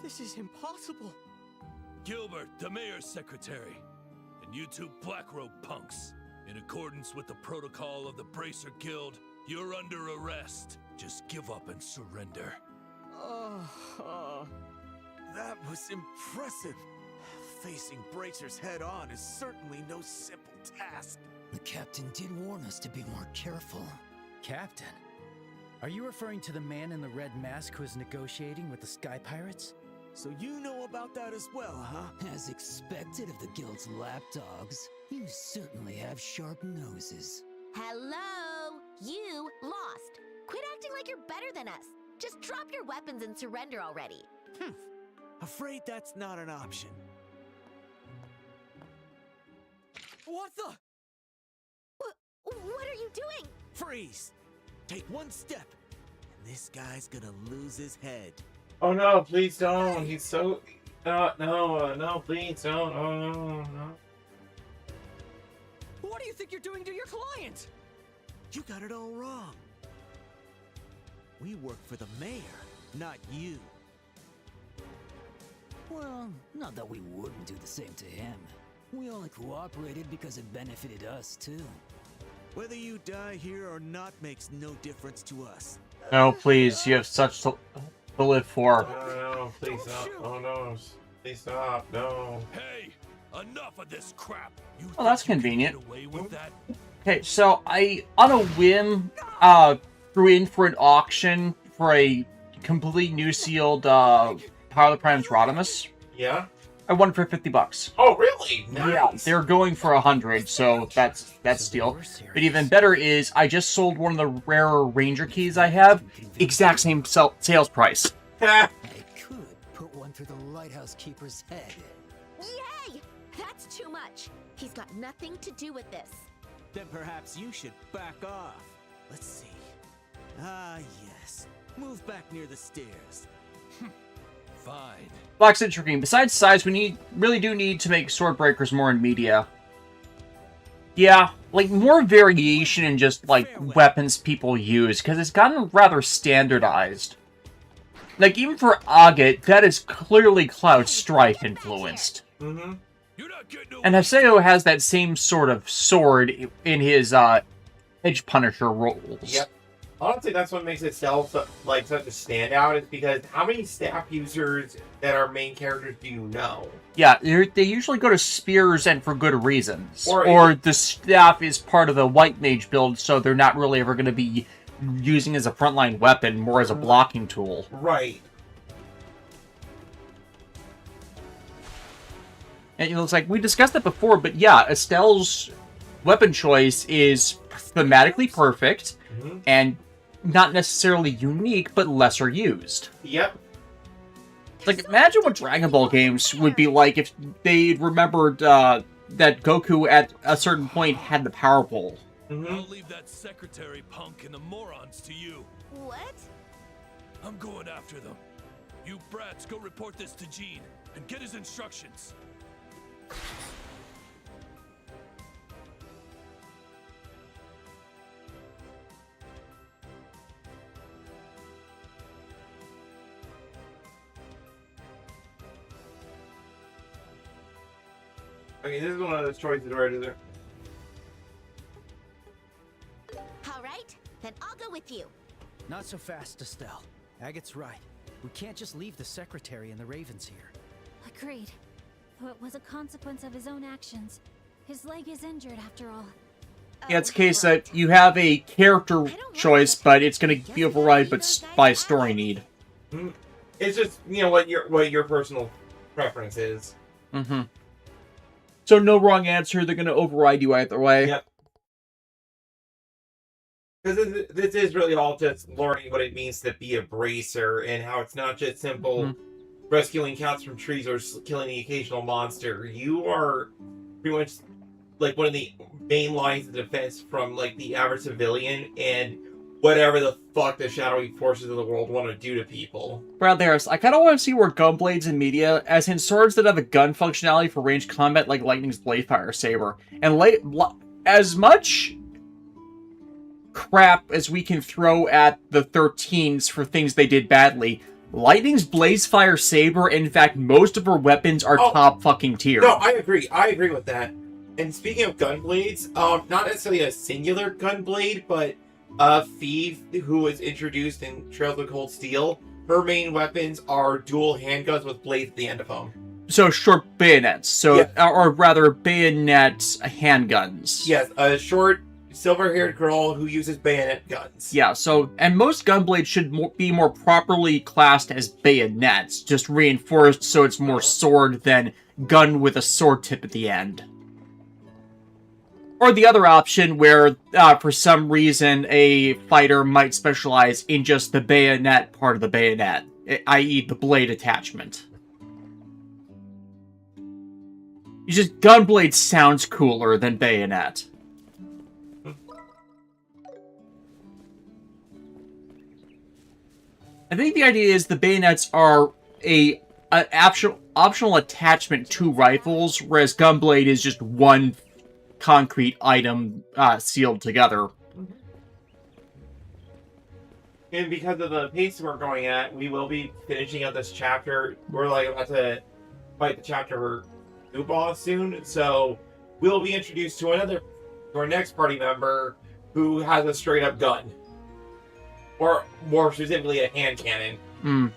This is impossible. Gilbert, the mayor's secretary, and you two Blackrobe punks. In accordance with the protocol of the Bracer Guild, you're under arrest. Just give up and surrender. That was impressive. Facing Bracers head on is certainly no simple task. The captain did warn us to be more careful. Captain? Are you referring to the man in the red mask who is negotiating with the Sky Pirates? So you know about that as well, huh? As expected of the guild's lapdogs, you certainly have sharp noses. Hello? You lost. Quit acting like you're better than us. Just drop your weapons and surrender already. Afraid that's not an option. What the? What are you doing? Freeze! Take one step, and this guy's gonna lose his head. Oh no, please don't. He's so... no, please don't. Oh no. What do you think you're doing to your client? You got it all wrong. We work for the mayor, not you. Well, not that we wouldn't do the same to him. We only cooperated because it benefited us, too. Whether you die here or not makes no difference to us. No, please. You have such to live for. No, please stop. Oh no. Please stop. No. Hey, enough of this crap. You Oh, that's think you can convenient. get away with that? Okay, so I, on a whim, threw in for an auction for a complete new sealed Power of the Primes Rodimus. Yeah? I won it for $50. Oh, really? Nice. Yeah, they're going for 100, so that's steal. But even better is I just sold one of the rarer Ranger keys I have, exact same sales price. I could put one through the lighthouse keeper's head. Yay! That's too much. He's got nothing to do with this. Then perhaps you should back off. Let's see. Ah, yes. Move back near the stairs. Black Citrus Green. Besides size, we really do need to make sword breakers more in media. Yeah, like more variation in just like weapons people use, because it's gotten rather standardized. Like even for Agate, that is clearly Cloud Strife influenced. Mm-hmm. And Haseo has that same sort of sword in his Edge Punisher roles. Yep. Honestly, that's what makes itself like such a standout. Is because how many staff users that are main characters do you know? Yeah, they usually go to spears and for good reasons. Or the staff is part of the White Mage build, so they're not really ever going to be using as a frontline weapon, more as a blocking tool. Right. And it looks like we discussed that before, but yeah, Estelle's weapon choice is thematically perfect and not necessarily unique, but lesser used. Yep. Like, imagine what Dragon Ball games would be like if they remembered that Goku at a certain point had the Power Pole. I'll leave that secretary punk and the morons to you. What? I'm going after them. You brats go report this to Gene and get his instructions. Okay, this is one of those choices where it is. All right, then I'll go with you. Not so fast, Estelle. Agate's right. We can't just leave the Secretary and the Ravens here. Agreed. Though it was a consequence of his own actions. His leg is injured, after all. Yeah, it's a case that you have a character choice, but it's going to be overridden by story need. It's just, you know, what your personal preference is. Mm-hmm. So no wrong answer. They're going to override you either way. Yep. Because this is really all just learning what it means to be a bracer and how it's not just simple rescuing cats from trees or killing the occasional monster. You are pretty much like one of the main lines of defense from like the average civilian and whatever the fuck the shadowy forces of the world want to do to people. Brad Harris, I kind of want to see where gunblades in media, as in swords that have a gun functionality for ranged combat like Lightning's Bladefire Saber. And as much crap as we can throw at the 13s for things they did badly, Lightning's Bladefire Saber, in fact, most of her weapons are top fucking tier. No, I agree. I agree with that. And speaking of gunblades, not necessarily a singular gunblade, but Thief, who was introduced in Trails of Cold Steel, her main weapons are dual handguns with blades at the end of them. So short bayonets, or rather bayonet handguns. Yes, a short, silver-haired girl who uses bayonet guns. Yeah, and most gunblades should be more properly classed as bayonets, just reinforced so it's more sword than gun with a sword tip at the end. Or the other option where, for some reason, a fighter might specialize in just the bayonet part of the bayonet, i.e. the blade attachment. Gunblade sounds cooler than bayonet. I think the idea is the bayonets are an optional attachment to rifles, whereas gunblade is just one concrete item sealed together. And because of the pace we're going at, we will be finishing up this chapter. We're like about to fight the chapter for new boss soon, so we'll be introduced to our next party member who has a straight up gun. Or more specifically, a hand cannon.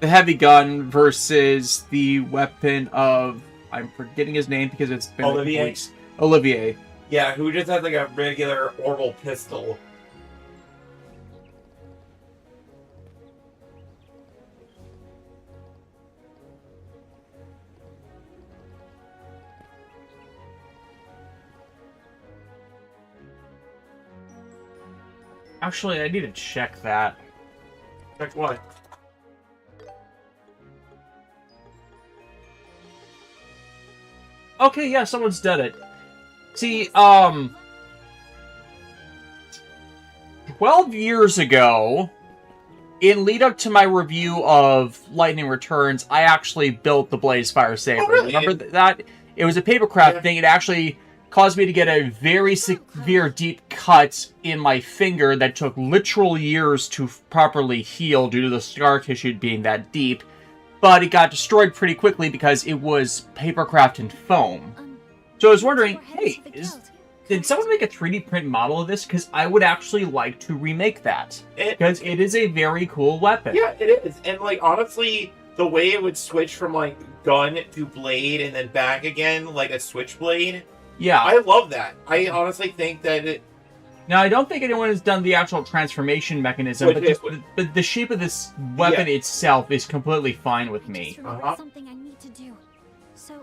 The heavy gun versus the weapon of, I'm forgetting his name because it's been Olivier. weeks. Olivier. Yeah, who just has like a regular orbital pistol. Actually, I need to check that. Check what? Okay, yeah, someone's done it. See, 12 years ago, in lead up to my review of Lightning Returns, I actually built the Blaze Fire Saber. Oh, really? Remember that? It was a papercraft thing. It actually caused me to get a very severe deep cut in my finger that took literal years to properly heal due to the scar tissue being that deep. But it got destroyed pretty quickly because it was papercraft and foam. So I was wondering, hey, did someone make a 3D print model of this? Because I would actually like to remake that. Because it is a very cool weapon. Yeah, it is. And, like, honestly, the way it would switch from, like, gun to blade and then back again, like a switchblade. Yeah. I love that. I honestly think that it... Now, I don't think anyone has done the actual transformation mechanism, but the shape of this weapon itself is completely fine with me. Something I need to do. So,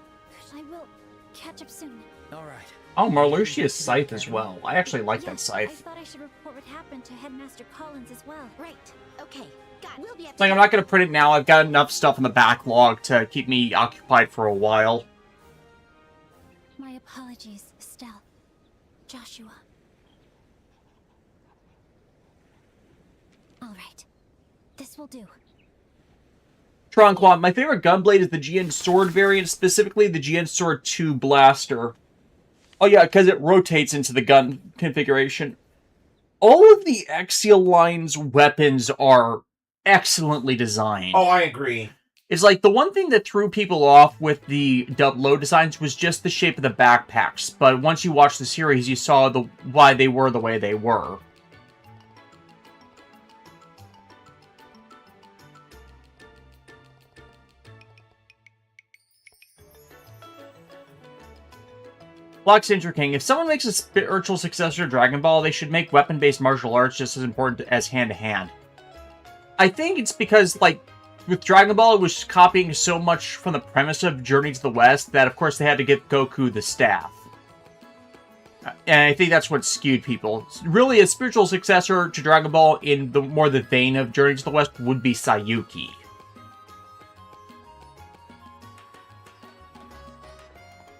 I will catch up soon. All right. Oh, Marluxia's scythe as well. I actually like that I scythe. thought I should report what happened to Headmaster Collins as well. Right. Okay. We'll be It's like, I'm not going to print it now. I've got enough stuff in the backlog to keep me occupied for a while. My apologies, Estelle. Joshua. All right. This will do. Tronquan, my favorite gunblade is the GN Sword variant, specifically the GN Sword 2 Blaster. Oh yeah, because it rotates into the gun configuration. All of the Axial Line's weapons are excellently designed. Oh, I agree. It's like the one thing that threw people off with the low designs was just the shape of the backpacks. But once you watched the series, you saw why they were the way they were. Black Cinder King, if someone makes a spiritual successor to Dragon Ball, they should make weapon-based martial arts just as important as hand-to-hand. I think it's because, like, with Dragon Ball, it was copying so much from the premise of Journey to the West that, of course, they had to get Goku the staff. And I think that's what skewed people. Really, a spiritual successor to Dragon Ball in the vein of Journey to the West would be Sayuki.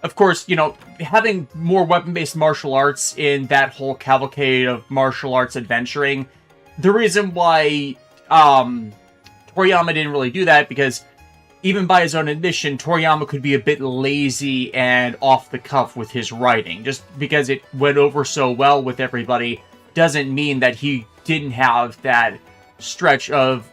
Of course, you know, having more weapon-based martial arts in that whole cavalcade of martial arts adventuring, the reason why Toriyama didn't really do that, because even by his own admission, Toriyama could be a bit lazy and off the cuff with his writing. Just because it went over so well with everybody doesn't mean that he didn't have that stretch of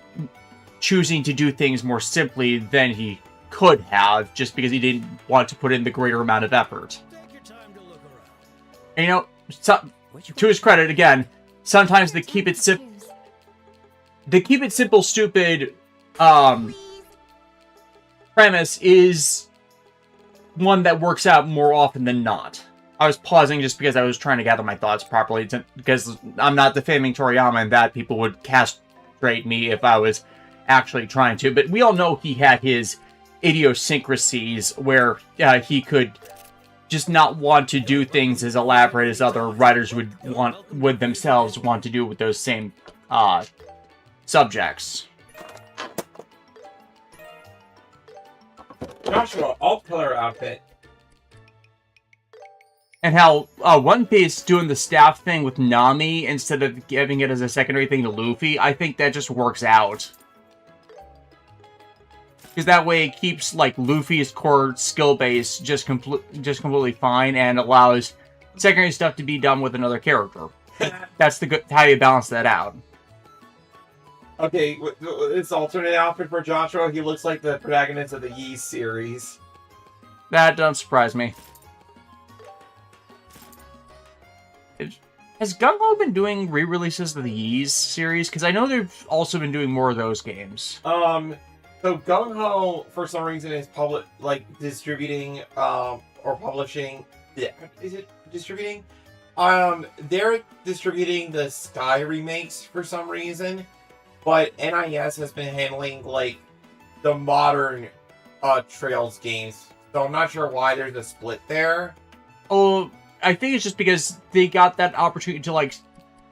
choosing to do things more simply than he could have, just because he didn't want to put in the greater amount of effort. And, you know, to his credit, again, sometimes the keep it simple, stupid premise is one that works out more often than not. I was pausing just because I was trying to gather my thoughts properly, because I'm not defaming Toriyama, and that people would castrate me if I was actually trying to. But we all know he had his idiosyncrasies where he could just not want to do things as elaborate as other writers would themselves want to do with those same subjects. Joshua, alt color outfit. And how One Piece doing the staff thing with Nami instead of giving it as a secondary thing to Luffy, I think that just works out. Because that way it keeps, like, Luffy's core skill base just completely fine and allows secondary stuff to be done with another character. That's how you balance that out. Okay, this alternate outfit for Joshua, he looks like the protagonist of the Yeez series. That doesn't surprise me. Has Gung-Ho been doing re-releases of the Yeez series? Because I know they've also been doing more of those games. So Gung-Ho, for some reason, is distributing, or publishing... Yeah, is it distributing? They're distributing the Sky remakes for some reason, but NIS has been handling, like, the modern, Trails games. So I'm not sure why there's a split there. Oh, I think it's just because they got that opportunity to, like,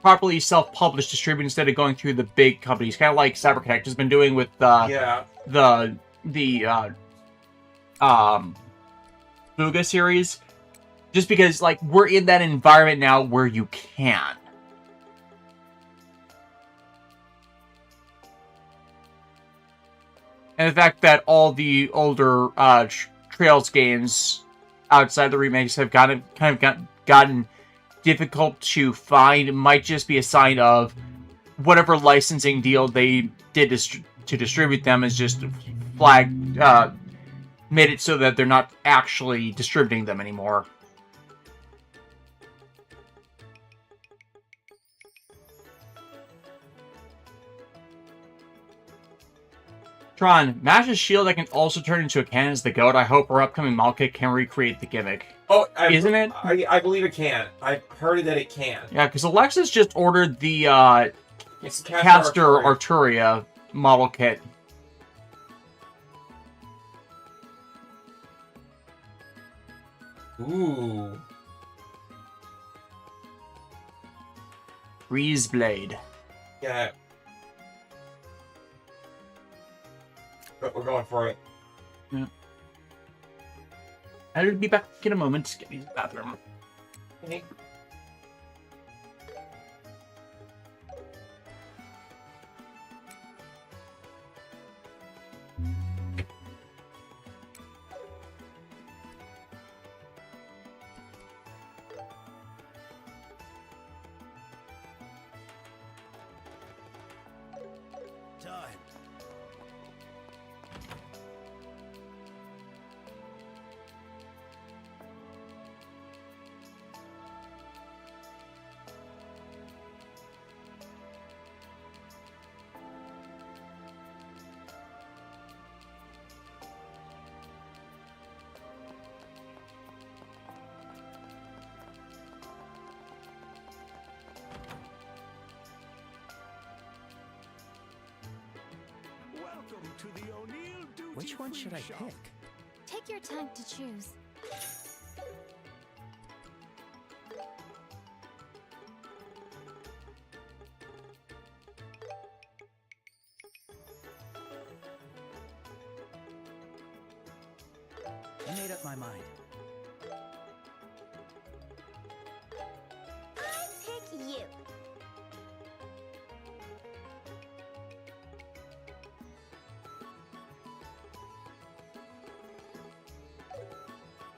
properly self-publish, distribute instead of going through the big companies. Kind of like CyberConnect has been doing with, the Fuga series. Just because, like, we're in that environment now where you can. And the fact that all the older Trails games outside the remakes have gotten difficult to find might just be a sign of whatever licensing deal they did to distribute them is just made it so that they're not actually distributing them anymore. Tron, Mash's shield that can also turn into a cannon is the goat. I hope our upcoming model kit can recreate the gimmick. Oh, isn't it? I believe it can. I've heard that it can. Yeah, because Alexis just ordered the Caster Arturia model kit. Ooh. Breeze Blade. Yeah. But we're going for it. Yeah. I'll be back in a moment. Get me to the bathroom. Okay. Which one should I pick? Take your time to choose. I made up my mind. I pick you.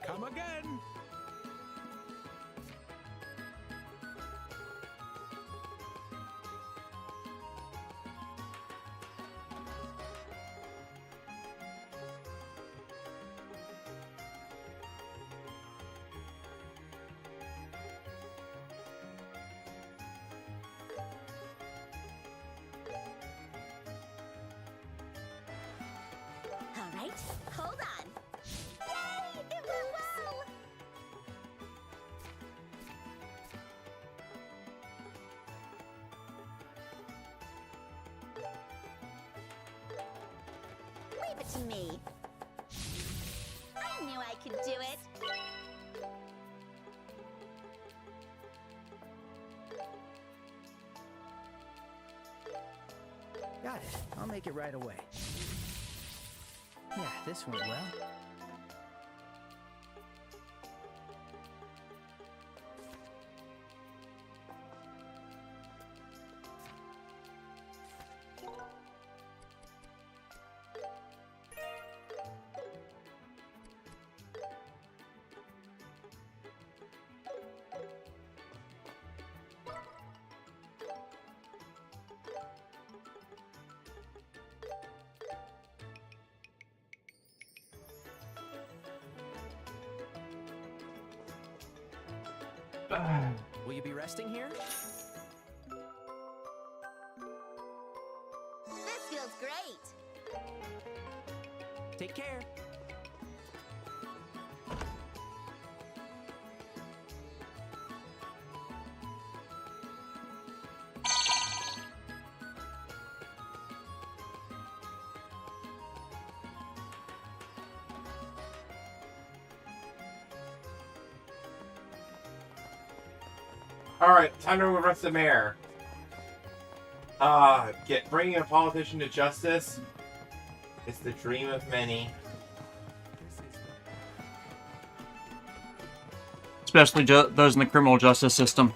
Come again! All right, hold on. Yay! It went well! Leave it to me. I knew I could do it. Got it. I'll make it right away. Yeah, this went well. Will you be resting here? This feels great. Take care. Alright, time to arrest the mayor. Bringing a politician to justice is the dream of many. Especially those in the criminal justice system.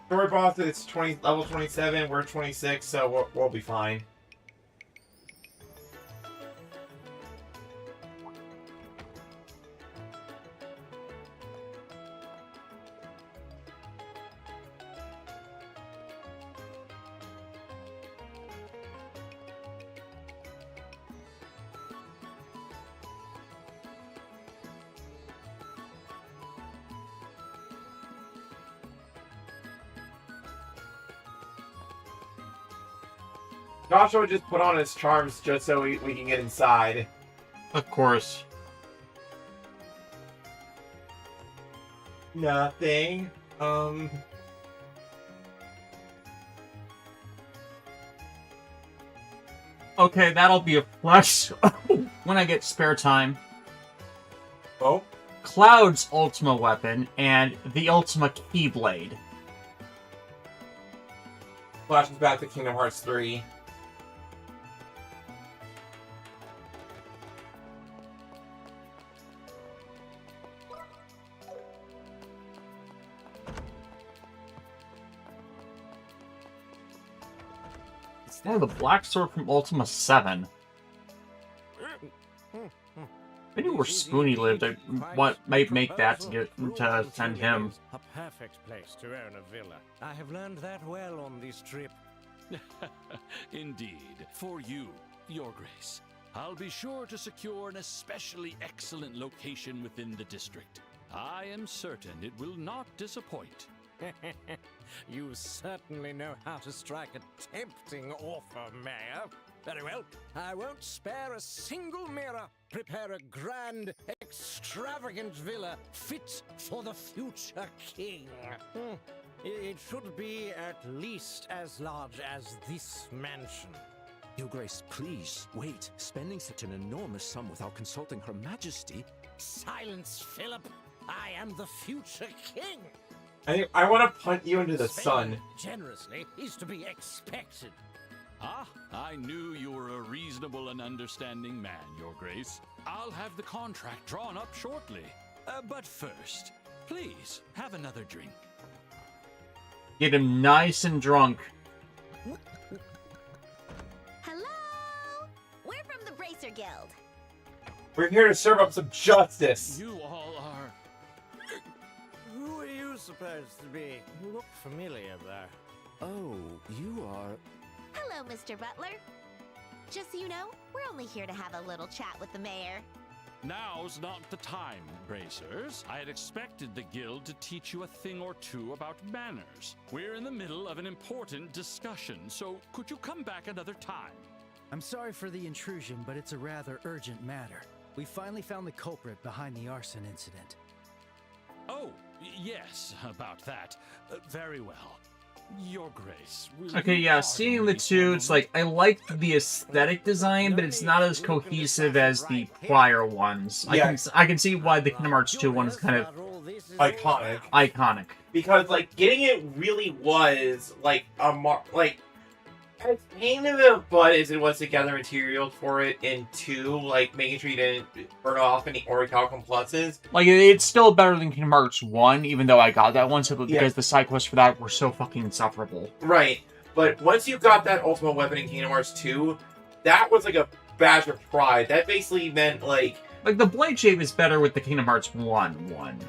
Story boss is level 27, we're 26, so we'll be fine. Joshua just put on his charms just so we can get inside. Of course. Nothing. Okay, that'll be a flex when I get spare time. Oh? Cloud's Ultima weapon and the Ultima Keyblade. Flashes back to Kingdom Hearts 3. Oh, the Black Sword from Ultima 7. If I knew where Spoony lived, I might make that to send him. A perfect place to own a villa. I have learned that well on this trip. Indeed. For you, Your Grace. I'll be sure to secure an especially excellent location within the district. I am certain it will not disappoint. You certainly know how to strike a tempting offer, Mayor. Very well. I won't spare a single mirror. Prepare a grand, extravagant villa fit for the future king. It should be at least as large as this mansion. Your Grace, please, wait. Spending such an enormous sum without consulting Her Majesty... Silence, Philip. I am the future king. I want to punt you into the sun. Generously is to be expected. Ah, I knew you were a reasonable and understanding man, Your Grace. I'll have the contract drawn up shortly. But first, please, have another drink. Get him nice and drunk. Hello? We're from the Bracer Guild. We're here to serve up some justice. You all are... Who are you supposed to be? You look familiar there. Oh, you are... Hello, Mr. Butler. Just so you know, we're only here to have a little chat with the mayor. Now's not the time, Bracers. I had expected the guild to teach you a thing or two about manners. We're in the middle of an important discussion, so could you come back another time? I'm sorry for the intrusion, but it's a rather urgent matter. We finally found the culprit behind the arson incident. Oh, yes, about that. Very well. Your Grace. Okay, yeah, seeing the two, it's like, I like the aesthetic design, but it's not as cohesive as the prior ones. Yeah. I can see why the Kingdom Hearts 2 one is kind of... Iconic. Because, like, getting it really was, like, as pain in the butt as it was to gather materials for it, and two, like, making sure you didn't burn off any orichalcum pluses. Like, it's still better than Kingdom Hearts 1, even though I got that one, simply because the side quests for that were so fucking insufferable. Right. But once you got that ultimate weapon in Kingdom Hearts 2, that was like a badge of pride. That basically meant, like... Like, the blade shape is better with the Kingdom Hearts 1.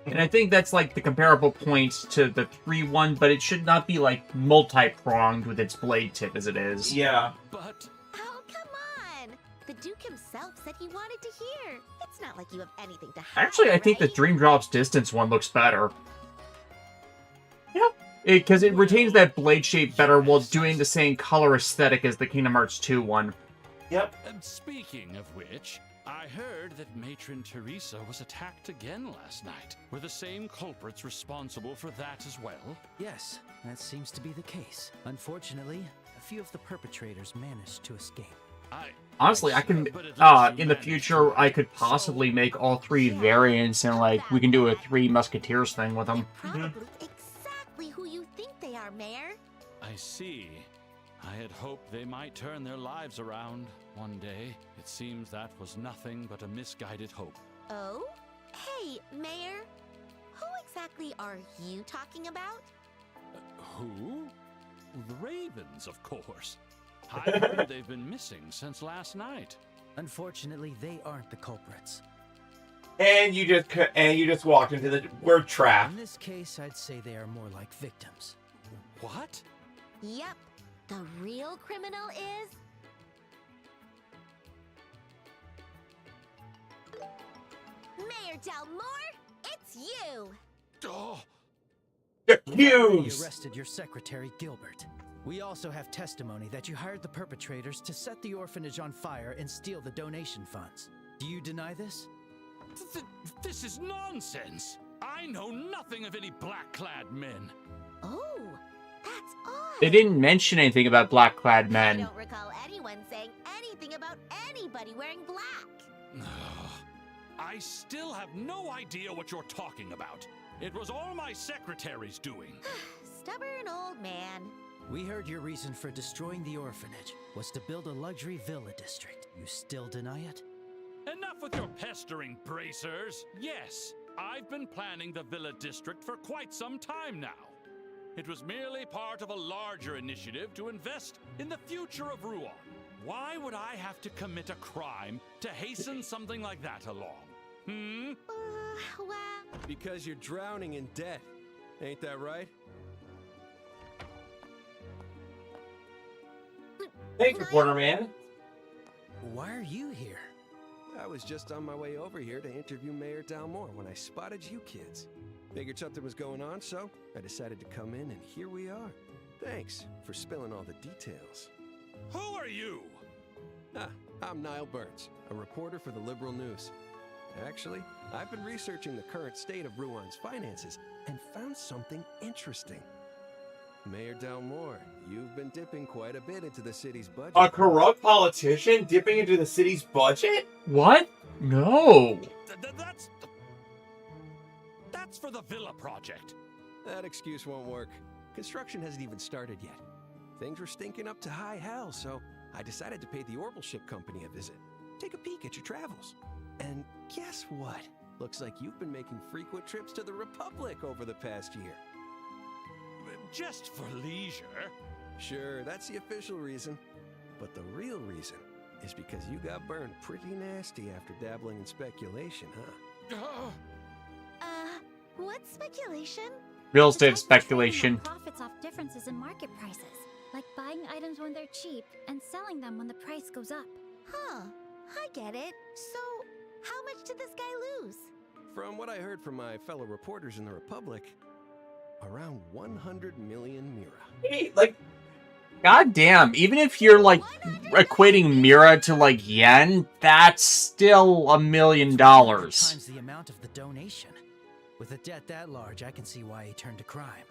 And I think that's, like, the comparable point to the 3-1, but it should not be, like, multi-pronged with its blade tip as it is. Yeah. But... Oh, come on! The Duke himself said he wanted to hear. It's not like you have anything to hide. Actually, I think the Dream Drops Distance one looks better. Yeah. Because it retains that blade shape better while doing the same color aesthetic as the Kingdom Hearts 2 one. Yep. Speaking of which, I heard that Matron Teresa was attacked again last night. Were the same culprits responsible for that as well? Yes, that seems to be the case. Unfortunately, a few of the perpetrators managed to escape. Honestly, I can, in the future, I could possibly make all 3 variants and, like, we can do a 3 Musketeers thing with them. Probably exactly who you think they are, Mayor. I see. I had hoped they might turn their lives around one day. It seems that was nothing but a misguided hope. Oh? Hey, Mayor. Who exactly are you talking about? Who? The Ravens, of course. I've heard they've been missing since last night. Unfortunately, they aren't the culprits. And you just walked into the word trap. In this case, I'd say they are more like victims. What? Yep. The real criminal is... Mayor Delmore, it's you! Oh. We arrested your secretary, Gilbert. We also have testimony that you hired the perpetrators to set the orphanage on fire and steal the donation funds. Do you deny this? This is nonsense! I know nothing of any black-clad men. Oh, that's odd. They didn't mention anything about black-clad I men. don't recall anyone saying anything about anybody wearing black. I still have no idea what you're talking about. It was all my secretary's doing. Stubborn old man. We heard your reason for destroying the orphanage was to build a luxury villa district. You still deny it? Enough with your pestering, bracers. Yes, I've been planning the villa district for quite some time now. It was merely part of a larger initiative to invest in the future of Rouen. Why would I have to commit a crime to hasten something like that along? Well... Because you're drowning in debt. Ain't that right? Thanks, reporter man. Why are you here? I was just on my way over here to interview Mayor Dalmore when I spotted you kids. Figured something was going on, so I decided to come in, and here we are. Thanks for spilling all the details. Who are you? I'm Niall Burns, a reporter for the Liberal News. Actually, I've been researching the current state of Rouen's finances and found something interesting. Mayor Dalmore, you've been dipping quite a bit into the city's budget. A corrupt politician dipping into the city's budget? What? No. That's for the villa project. That excuse won't work. Construction hasn't even started yet. Things were stinking up to high hell, so I decided to pay the Orbital Ship Company a visit. Take a peek at your travels. And guess what? Looks like you've been making frequent trips to the Republic over the past year. Just for leisure? Sure, that's the official reason. But the real reason is because you got burned pretty nasty after dabbling in speculation, huh? What speculation? Real estate speculation. Profits off differences in market prices, like buying items when they're cheap and selling them when the price goes up. Huh, I get it. So, how much did this guy lose? From what I heard from my fellow reporters in the Republic, around 100 million Mira. Hey, like, goddamn, even if you're, like, equating Mira to, like, yen, that's still $1 million. Times the amount of the donation. With a debt that large, I can see why he turned to crime.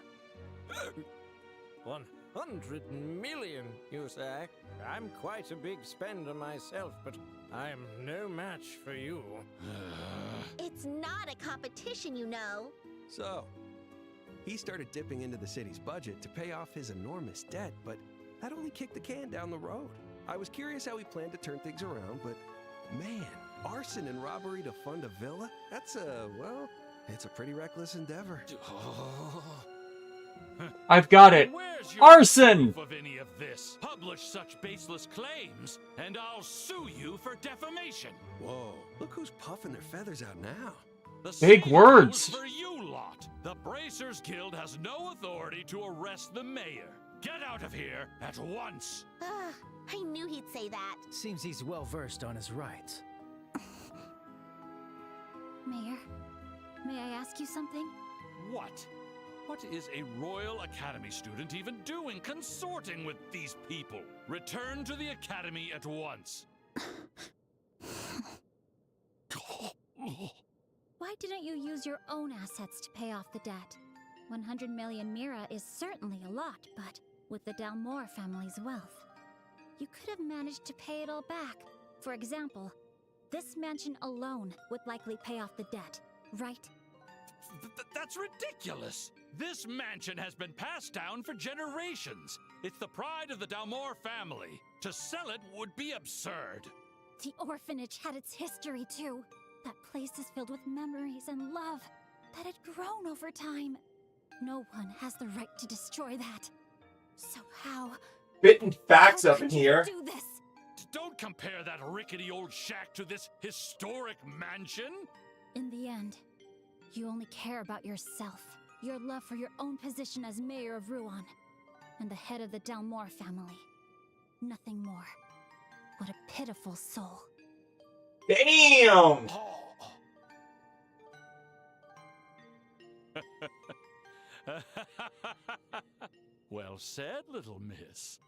100 million, you say? I'm quite a big spender myself, but I'm no match for you. It's not a competition, you know. So, he started dipping into the city's budget to pay off his enormous debt, but that only kicked the can down the road. I was curious how he planned to turn things around, but man, arson and robbery to fund a villa? That's well, it's a pretty reckless endeavor. I've got it. Where's your Arson! proof of any of this? Publish such baseless claims, and I'll sue you for defamation. Whoa, look who's puffing their feathers out now. The Big same words. goes for you lot. The Bracers Guild has no authority to arrest the mayor. Get out of here at once. I knew he'd say that. Seems he's well versed on his rights. Mayor, may I ask you something? What? What is a Royal Academy student even doing consorting with these people? Return to the Academy at once. don't you use your own assets to pay off the debt? 100 million Mira is certainly a lot, but with the Dalmore family's wealth, you could have managed to pay it all back. For example, this mansion alone would likely pay off the debt, right? That's ridiculous! This mansion has been passed down for generations. It's the pride of the Dalmore family. To sell it would be absurd. The orphanage had its history too. That place is filled with memories and love that had grown over time. No one has the right to destroy that. So how? Spitting facts up in here. Do this? Don't compare that rickety old shack to this historic mansion. In the end, you only care about yourself, your love for your own position as mayor of Ruan, and the head of the Dalmore family. Nothing more. What a pitiful soul. Damn! Well said, little miss.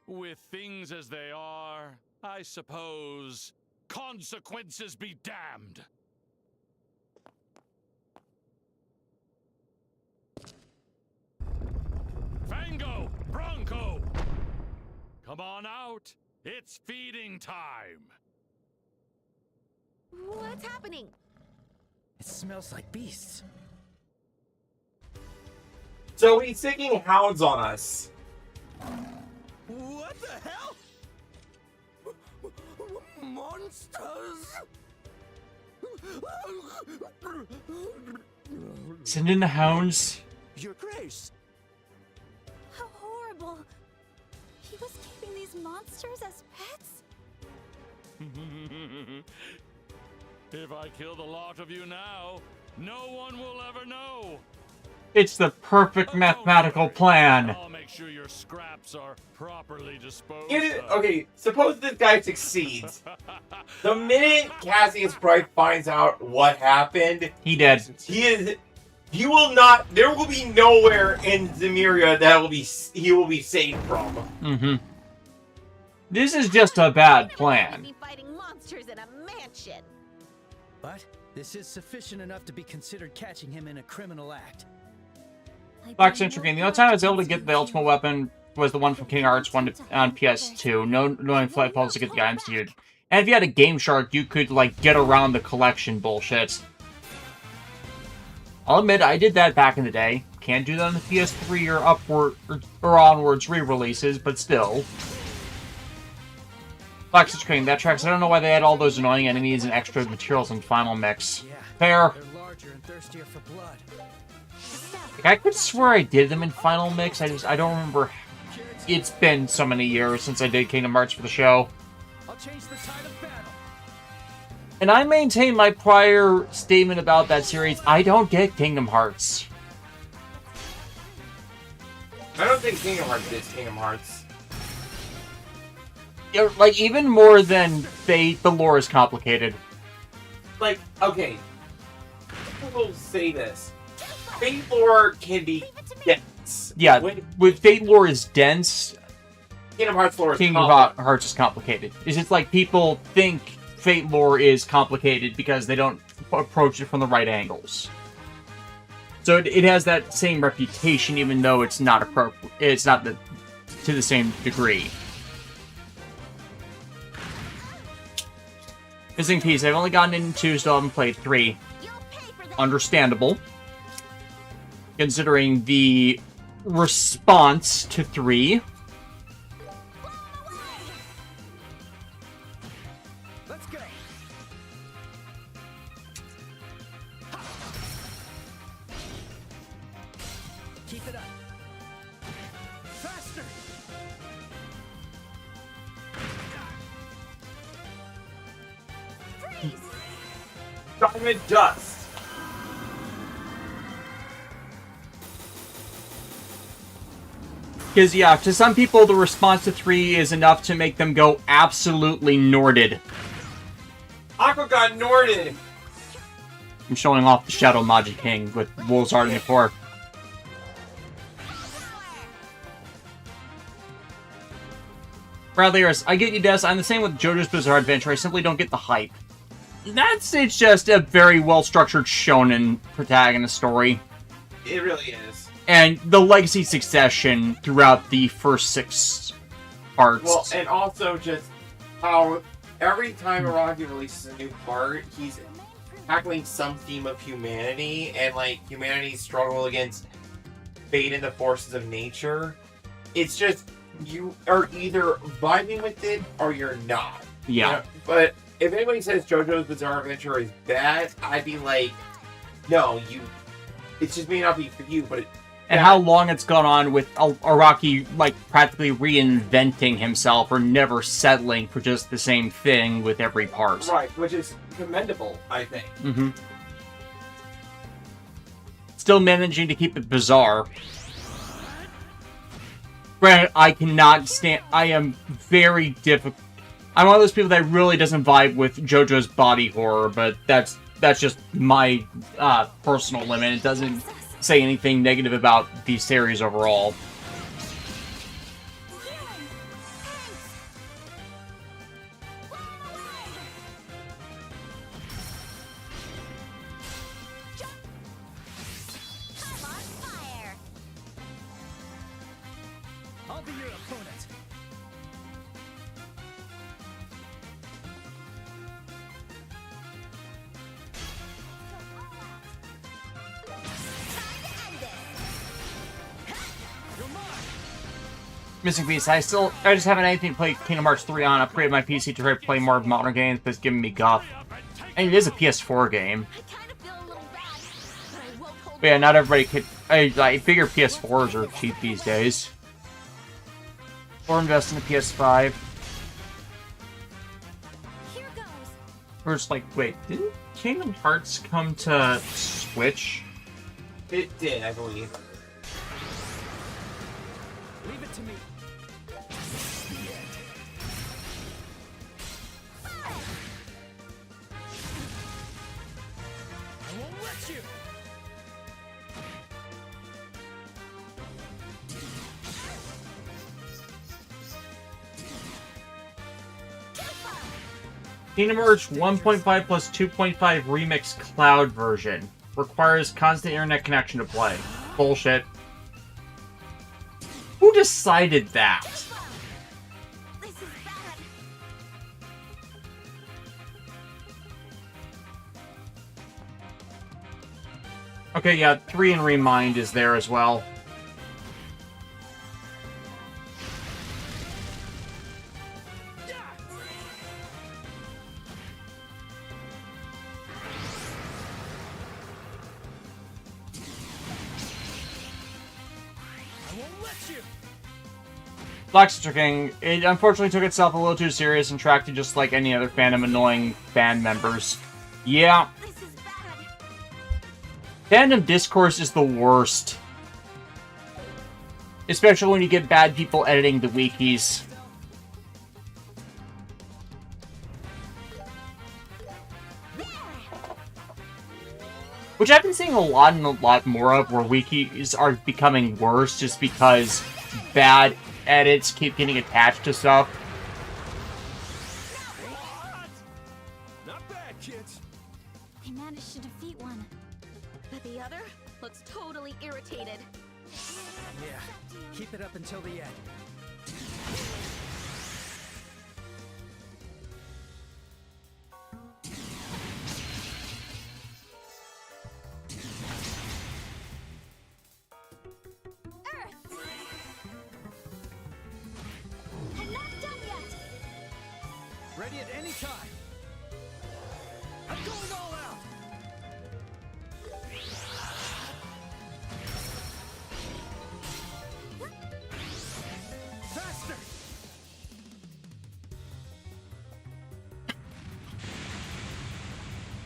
With things as they are, I suppose consequences be damned. Fango! Bronco! Come on out. It's feeding time. What's happening? It smells like beasts. So he's taking hounds on us. What the hell? Monsters? Send in the hounds. Your Grace. How horrible. He was keeping these monsters as pets? If I kill the lot of you now, no one will ever know. It's the perfect mathematical plan. I'll make sure your scraps are properly disposed Okay, suppose this guy succeeds. The minute Cassius Bright finds out what happened, he dead. He will not. There will be nowhere in Zemuria that he will be saved from. Mm-hmm. This is just a bad plan. Be fighting monsters in a mansion. But this is sufficient enough to be considered catching him in a criminal act. Black Century Game. The only time I was able to get the ultimate weapon was the one from King Hearts 1 on PS2. Knowing flight poles to get the items needed. And if you had a Game Shark, you could, like, get around the collection bullshit. I'll admit, I did that back in the day. Can't do that on the PS3 or upward or onwards re-releases, but still. Black Century Game, that tracks. I don't know why they had all those annoying enemies and extra materials in Final Mix. Fair. They're larger and thirstier for blood. Like, I could swear I did them in Final Mix. I don't remember. It's been so many years since I did Kingdom Hearts for the show. I'll change the tide of battle. And I maintain my prior statement about that series. I don't get Kingdom Hearts. I don't think Kingdom Hearts is Kingdom Hearts. Yeah, like, even more than Fate, the lore is complicated. Like, okay. People say this. Fate lore can be dense. Yeah, with Fate lore is dense. Kingdom Hearts lore is Kingdom Hearts is complicated. It's just like people think Fate lore is complicated because they don't approach it from the right angles. So it has that same reputation, even though it's not appropriate. It's not to the same degree. Missing Piece. I've only gotten into 2, still haven't played 3. Understandable. Considering the response to 3. Let's go. Keep it up. Faster. Diamond Dust. Because, yeah, to some people, the response to 3 is enough to make them go absolutely Norded. Aqua got Norded. I'm showing off the Shadow Magi King with Wolves Art in the core. Bradley Harris, I get you, Des. I'm the same with JoJo's Bizarre Adventure. I simply don't get the hype. it's just a very well-structured shonen protagonist story. It really is. And the legacy succession throughout the first 6 parts. Well, and also just how every time Araki releases a new part, he's tackling some theme of humanity and like humanity's struggle against fate and the forces of nature. It's just you are either vibing with it or you're not. Yeah. You know? But if anybody says JoJo's Bizarre Adventure is bad, I'd be like, no, it just may not be for you, but and how long it's gone on with Araki, like, practically reinventing himself or never settling for just the same thing with every part. Right, which is commendable, I think. Mm-hmm. Still managing to keep it bizarre. Granted, I cannot stand... I am very difficult... I'm one of those people that really doesn't vibe with JoJo's body horror, but that's just my personal limit. It doesn't say anything negative about the series overall. I'll be your opponent. Missing piece. I just haven't anything to play Kingdom Hearts 3 on. I upgraded my PC to try to play more modern games, but it's giving me guff. And it is a PS4 game. But yeah, not everybody could... I figure PS4s are cheap these days. Or invest in the PS5. Or it's like, wait, didn't Kingdom Hearts come to Switch? It did, I believe. Leave it to me. I won't let you. Kingdom Hearts 1.5 plus 2.5 Remix Cloud version. Requires constant internet connection to play. Bullshit. Who decided that? Okay, yeah, 3 and Remind is there as well. Black Sister King, it unfortunately took itself a little too serious and tracked to just like any other fandom annoying band members. Yeah. Fandom discourse is the worst. Especially when you get bad people editing the wikis. Which I've been seeing a lot and a lot more of, where wikis are becoming worse just because bad edits keep getting attached to stuff. Not bad, kids. I managed to defeat one. But the other looks totally irritated. Yeah, keep it up until the end. Ready at any time. I'm going all out. Faster.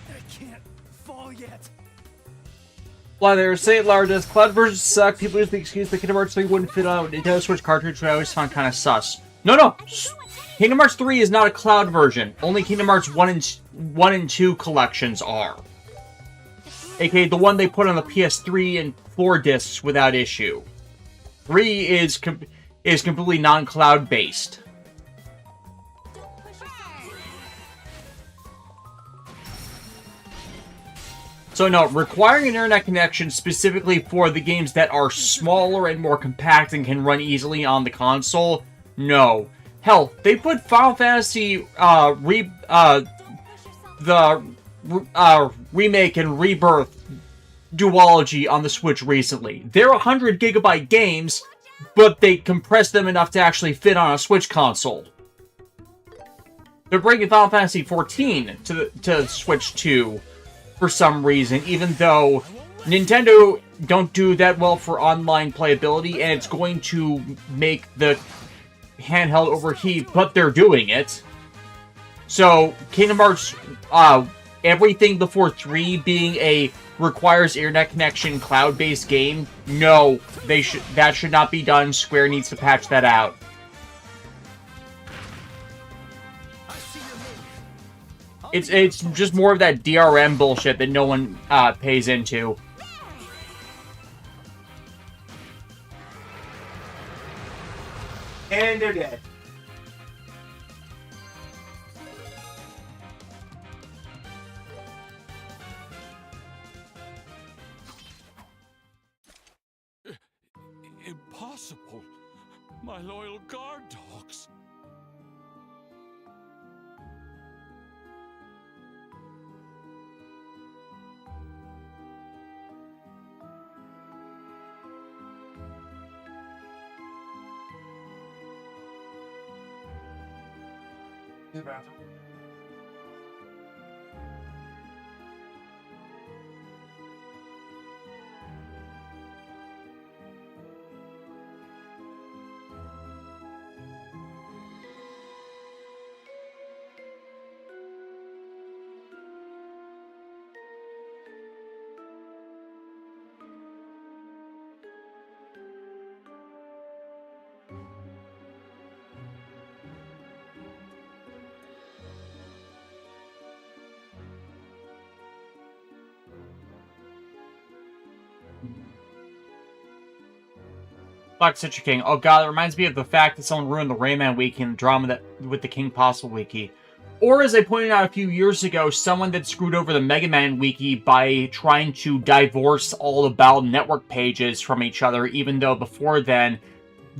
I can't fall yet. While they were saying Lardis, cloud versions suck, people use the excuse that Kingdom Hearts 3 wouldn't fit on a Nintendo Switch cartridge, which I always found kind of sus. No! Kingdom Hearts 3 is not a cloud version. Only Kingdom Hearts 1 and 2 collections are. AKA the one they put on the PS3 and 4 discs without issue. 3 is completely non-cloud based. So no, requiring an internet connection specifically for the games that are smaller and more compact and can run easily on the console, no. Hell, they put Final Fantasy remake and rebirth duology on the Switch recently. They're 100 gigabyte games, but they compress them enough to actually fit on a Switch console. They're bringing Final Fantasy XIV to Switch 2 for some reason, even though Nintendo don't do that well for online playability, and it's going to make the handheld overheat, but they're doing it. So, Kingdom Hearts, everything before 3 being a requires internet connection cloud-based game, no, that should not be done. Square needs to patch that out. It's just more of that DRM bullshit that no one pays into. And they're dead. Impossible. My loyal guard dogs. To the bathroom. Fuck Citrus King. Oh god, it reminds me of the fact that someone ruined the Rayman Wiki and the drama with the King Possible Wiki. Or, as I pointed out a few years ago, someone that screwed over the Mega Man Wiki by trying to divorce all the Battle Network pages from each other, even though before then,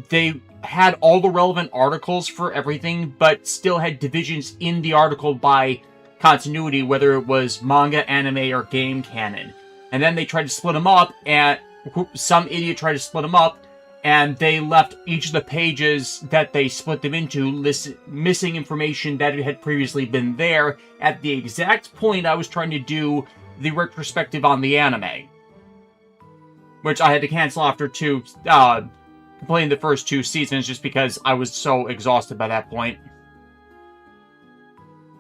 they had all the relevant articles for everything, but still had divisions in the article by continuity, whether it was manga, anime, or game canon. And then they tried to split them up, and some idiot tried to split them up, and they left each of the pages that they split them into missing information that had previously been there at the exact point I was trying to do the retrospective on the anime. Which I had to cancel after completing the first 2 seasons just because I was so exhausted by that point.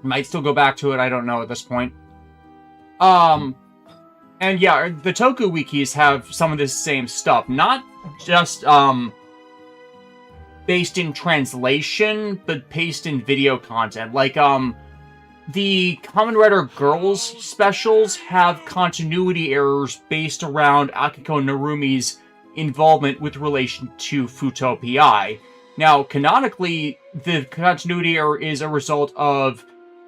Might still go back to it, I don't know at this point. And yeah, the Toku wikis have some of this same stuff. Not just, based in translation, but based in video content. Like, the Kamen Rider Girls specials have continuity errors based around Akiko Narumi's involvement with relation to Futopia. Now, canonically, the continuity error is a result of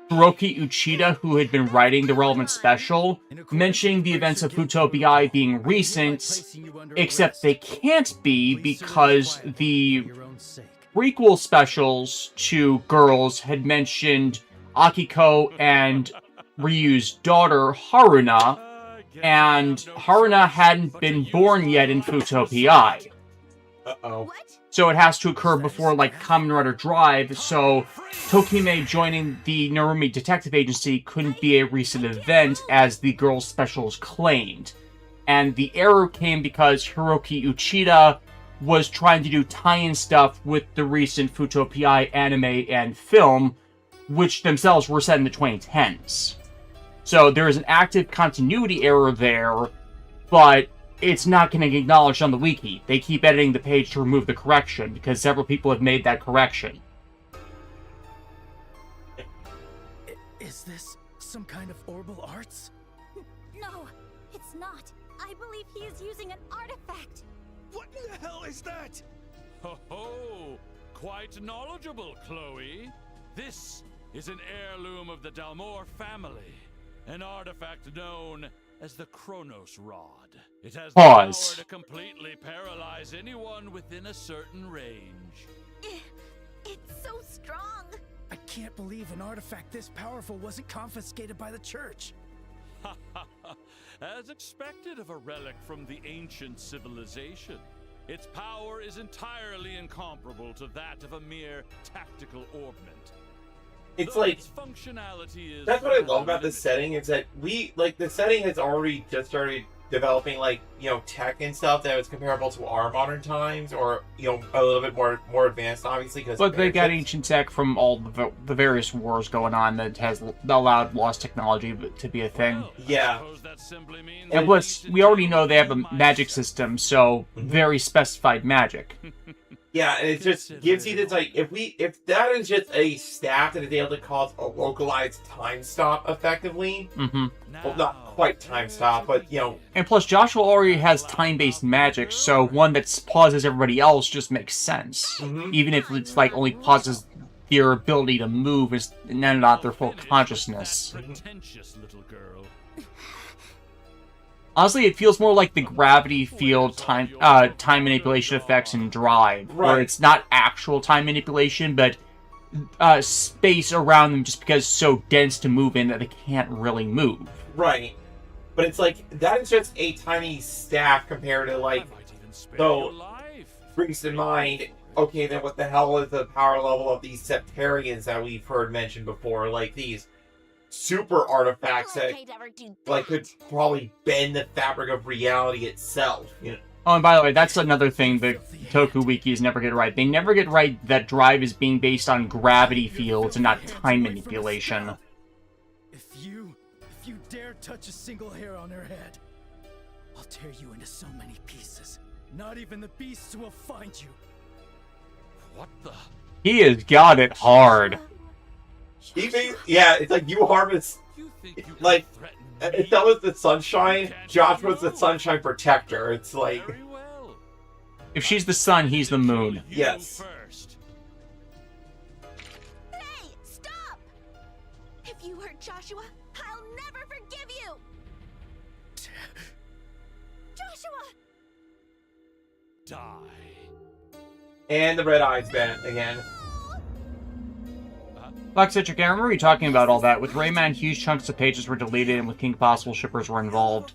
Hiroki Uchida, who had been writing the relevant special, mentioning the events of Futopia being recent, except they can't be because the prequel specials to Girls had mentioned Akiko and Ryu's daughter, Haruna, and Haruna hadn't been born yet in Futopia. Uh-oh. So it has to occur before, like, Kamen Rider Drive, so Tokime joining the Narumi Detective Agency couldn't be a recent event, as the Girls' specials claimed. And the error came because Hiroki Uchida was trying to do tie-in stuff with the recent Futopia anime and film, which themselves were set in the 2010s. So there is an active continuity error there, but it's not getting acknowledged on the wiki. They keep editing the page to remove the correction, because several people have made that correction. Is this some kind of orbital arts? No, it's not. I believe he is using an artifact. What in the hell is that? Ho ho! Quite knowledgeable, Chloe. This is an heirloom of the Dalmor family. An artifact known as the Chronos Rod. It has Pause. the power to completely paralyze anyone within a certain range. It's so strong. I can't believe an artifact this powerful wasn't confiscated by the church. As expected of a relic from the ancient civilization, its power is entirely incomparable to that of a mere tactical ornament. It's Though like its functionality is that's what I love about this setting is that the setting has already just started developing tech and stuff that was comparable to our modern times, or a little bit more advanced, obviously. But they got ancient tech from all the various wars going on that has allowed lost technology to be a thing. Yeah. And plus, we already know they have a magic system, so very specified magic. Yeah, and it just gives you this, if that is just a staff that is able to cause a localized time stop effectively, well, not quite time stop, but, And plus, Joshua already has time-based magic, so one that pauses everybody else just makes sense. Even if it's, only pauses their ability to move and not their full consciousness. Pretentious little girl. Honestly, it feels more like the gravity field time manipulation effects in Drive, where it's not actual time manipulation, but space around them just because it's so dense to move in that they can't really move. Right. But it's that is just a tiny staff compared to, so, brings to mind, okay, then what the hell is the power level of these Septarians that we've heard mentioned before, these super artifacts that could probably bend the fabric of reality itself. Oh, and by the way, that's another thing that Toku Wikis never get right. They never get right that Drive is being based on gravity fields and not time manipulation. If you dare touch a single hair on her head, I'll tear you into so many pieces. Not even the beasts will find you. What the? He has got it hard. It's you harvest, if that was the Sunshine, Joshua's the Sunshine Protector. It's if she's the sun, he's the moon. Yes. Hey, stop! If you hurt Joshua, I'll never forgive you! Joshua! Die. And the red eyes bent again. Citric, I remember you talking about all that. With Rayman, huge chunks of pages were deleted, and with King Possible, shippers were involved.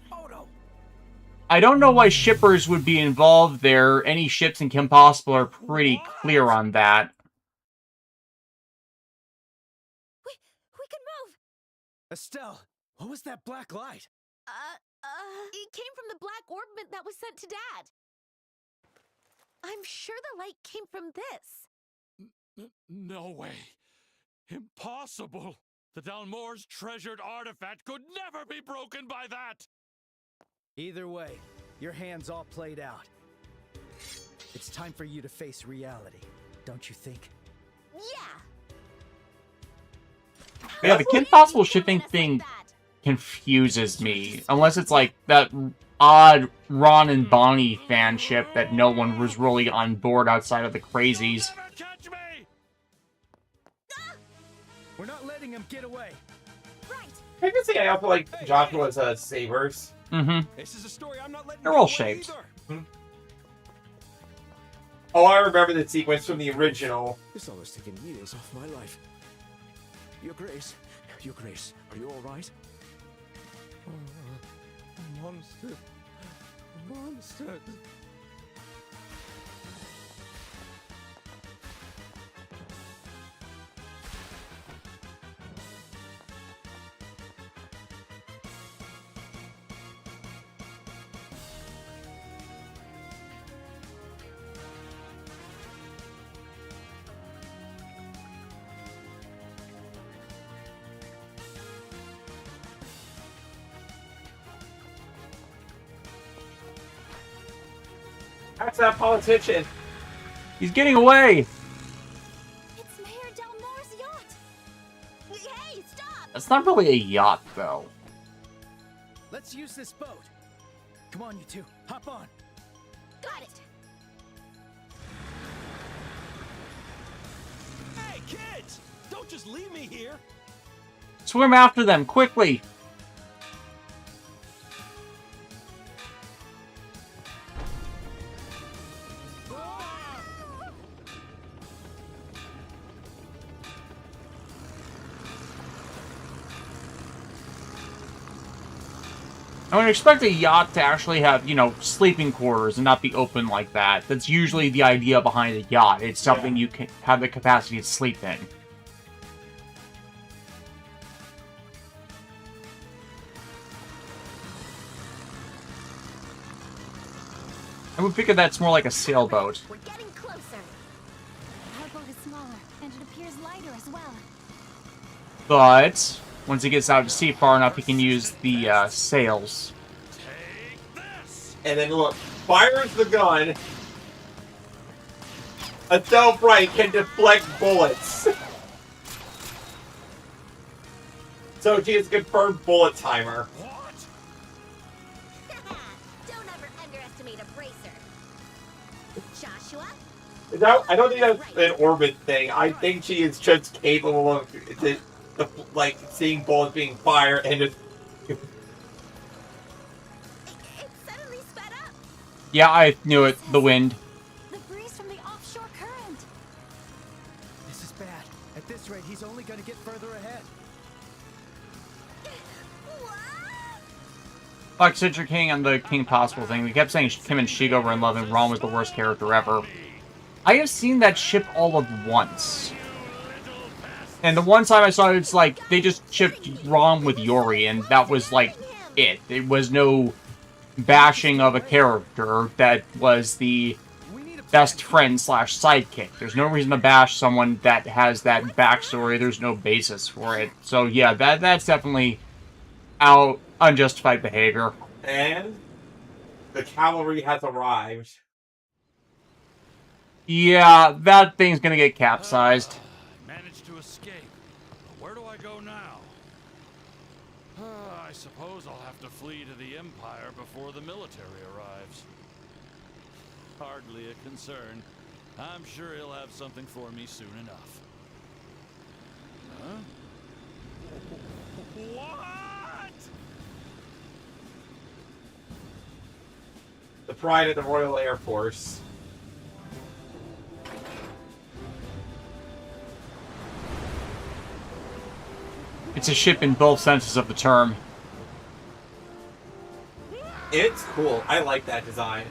I don't know why shippers would be involved there. Any ships in Kim Possible are pretty clear on that. We can move! Estelle, what was that black light? It came from the black orbment that was sent to Dad. I'm sure the light came from this. No way. Impossible! The Dalmore's treasured artifact could never be broken by that! Either way, your hand's all played out. It's time for you to face reality, don't you think? Yeah, the Kim Possible shipping thing confuses me. Unless it's that odd Ron and Bonnie fanship that no one was really on board outside of the crazies. We're not letting him get away. I can say I also like Joshua's sabers. This is a story I'm not letting They're all shaped. Oh, I remember the sequence from the original. This all has taken years off my life. Your Grace, are you all right? Monster. That's that politician. He's getting away. It's Mayor Dalmore's yacht. Hey, stop! That's not really a yacht, though. Let's use this boat. Come on, you two. Hop on. Got it. Hey, kids! Don't just leave me here. Swim after them, quickly. I would expect a yacht to actually have, you know, sleeping quarters and not be open like that. That's usually the idea behind a yacht. It's something you can have the capacity to sleep in. I would figure that's more like a sailboat. We're getting closer. Our boat is smaller, and it appears lighter as well. But once he gets out to sea far enough, he can use the sails. And then look, fires the gun. A stealth right can deflect bullets. So she has a confirmed bullet timer. Don't ever underestimate a bracer. Joshua? I don't think that's an orbit thing. I think she is just capable of like seeing bullets being fired and just. Yeah, I knew it. The wind. The breeze from the offshore current. This is bad. At this rate, he's only going to get further ahead. Like Citric King and the King Possible thing, we kept saying Kim and Shigo were in love and Ron was the worst character ever. I have seen that ship all of once. And the one time I saw it, it's like, they just shipped Ron with Yori, and that was like it. It was no bashing of a character that was the best friend slash sidekick. There's no reason to bash someone that has that backstory. There's no basis for it. So yeah, that's definitely unjustified behavior. And the cavalry has arrived. Yeah, that thing's gonna get capsized. Managed to escape. But where do I go now? I suppose I'll have to flee to the Empire before the military arrives. Hardly a concern. I'm sure he'll have something for me soon enough. Huh? What? The pride of the Royal Air Force. It's a ship in both senses of the term. It's cool. I like that design.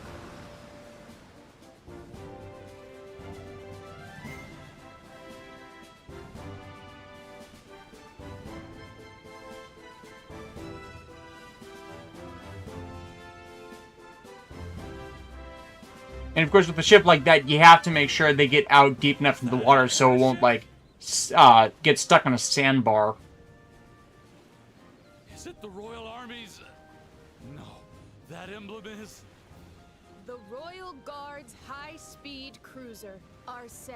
And of course, with a ship like that, you have to make sure they get out deep enough into the water so it won't, like, get stuck on a sandbar. Is it the Royal Army's? No, that emblem is. The Royal Guard's high-speed cruiser, Arcee.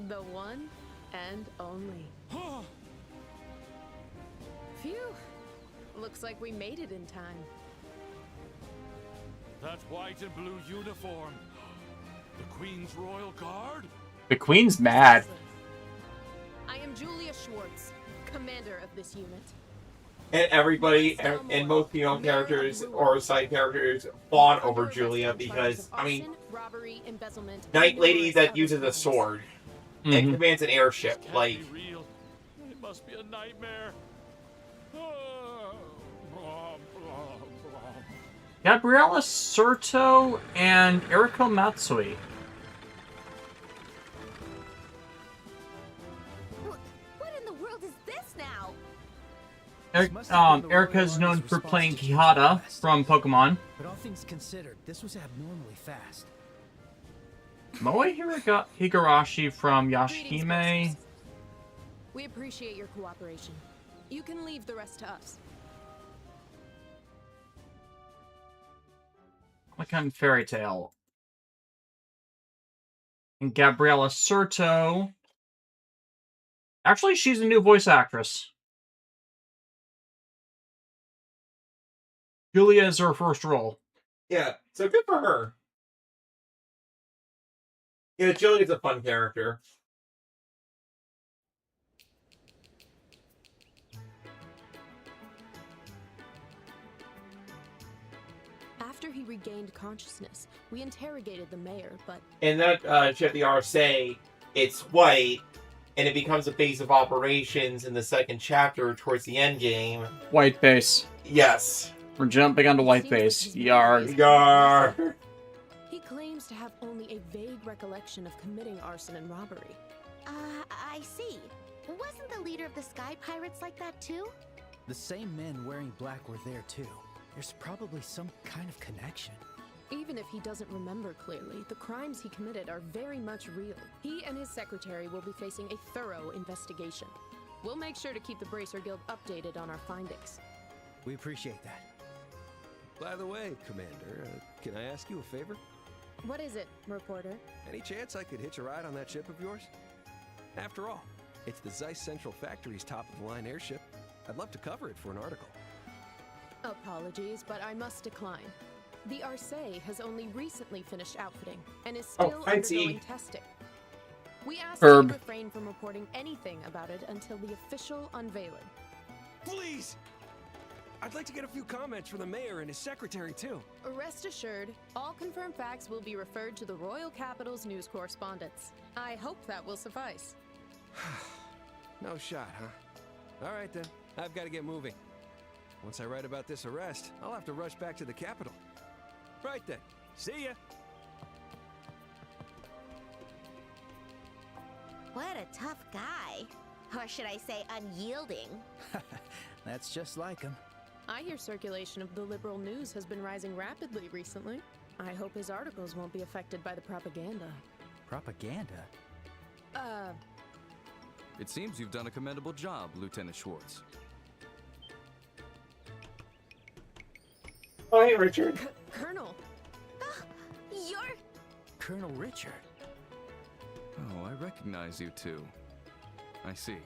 The one and only. Phew. Looks like we made it in time. That white and blue uniform. The Queen's Royal Guard? The Queen's mad. I am Julia Schwartz, commander of this unit. And everybody, and most female characters or side characters fawn over Julia because, I mean, Night Lady that uses a sword and commands an airship. Like, It must be a nightmare. Gabriella Surto and Eriko Matsui. What in the world is this now? Erika is known for playing Kihata from Pokemon. But all things considered, this was abnormally fast. Moe Higurashi from Yashihime. We appreciate your cooperation. You can leave the rest to us. Like on Fairy Tale. And Gabriella Surto. Actually, she's a new voice actress. Julia is her first role. yeah, so good for her. Yeah, Julia's a fun character. After he regained consciousness, we interrogated the mayor, but And that ship, the Arcee, it's white, and it becomes a base of operations in the second chapter towards the end game. White base. Yes. We're jumping onto white base. Yarg. Yarg. He claims to have only a vague recollection of committing arson and robbery. I see. Wasn't the leader of the Sky Pirates like that too? The same men wearing black were there too. There's probably some kind of connection. Even if he doesn't remember clearly, the crimes he committed are very much real. He and his secretary will be facing a thorough investigation. We'll make sure to keep the Bracer Guild updated on our findings. We appreciate that. By the way, Commander, can I ask you a favor? What is it, reporter? Any chance I could hitch a ride on that ship of yours? After all, it's the Zeiss Central Factory's top-of-the-line airship. I'd love to cover it for an article. Apologies, but I must decline. The Arce has only recently finished outfitting and is still undergoing testing. We ask you to refrain from reporting anything about it until the official unveiling. Please! I'd like to get a few comments from the mayor and his secretary, too. Rest assured, all confirmed facts will be referred to the Royal Capital's news correspondents. I hope that will suffice. No shot, huh? All right, then. I've got to get moving. Once I write about this arrest, I'll have to rush back to the capital. Right then. See ya! What a tough guy. Or should I say unyielding? That's just like him. I hear circulation of the liberal news has been rising rapidly recently. I hope his articles won't be affected by the propaganda. Propaganda? It seems you've done a commendable job, Lieutenant Schwartz. Oh, hey, Richard. Colonel! You're... Colonel Richard. Oh, I recognize you too. I see.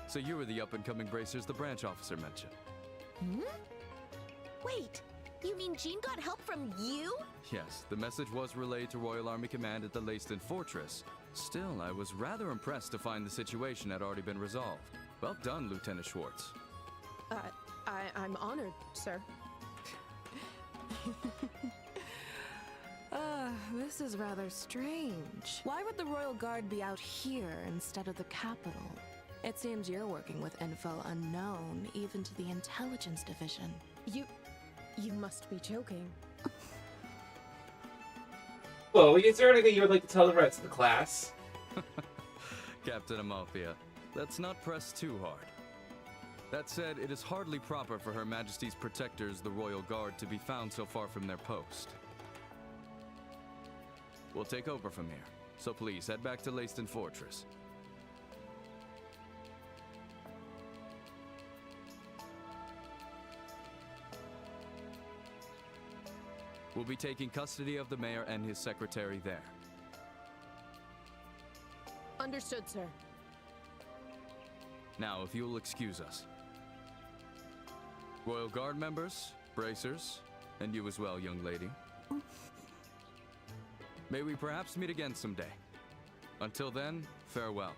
So you were the up-and-coming bracers the branch officer mentioned. Hmm? Wait, you mean Jean got help from you? Yes, the message was relayed to Royal Army Command at the Leyston Fortress. Still, I was rather impressed to find the situation had already been resolved. Well done, Lieutenant Schwartz. I'm honored, sir. This is rather strange. Why would the Royal Guard be out here instead of the capital? It seems you're working with info unknown, even to the intelligence division. You must be joking. Well, is there anything you would like to tell the rest of the class? Captain Amalthea, let's not press too hard. That said, it is hardly proper for Her Majesty's protectors, the Royal Guard, to be found so far from their post. We'll take over from here, so please head back to Leyston Fortress. We'll be taking custody of the mayor and his secretary there. Understood, sir. Now, if you'll excuse us. Royal Guard members, bracers, and you as well, young lady. May we perhaps meet again someday. Until then, farewell.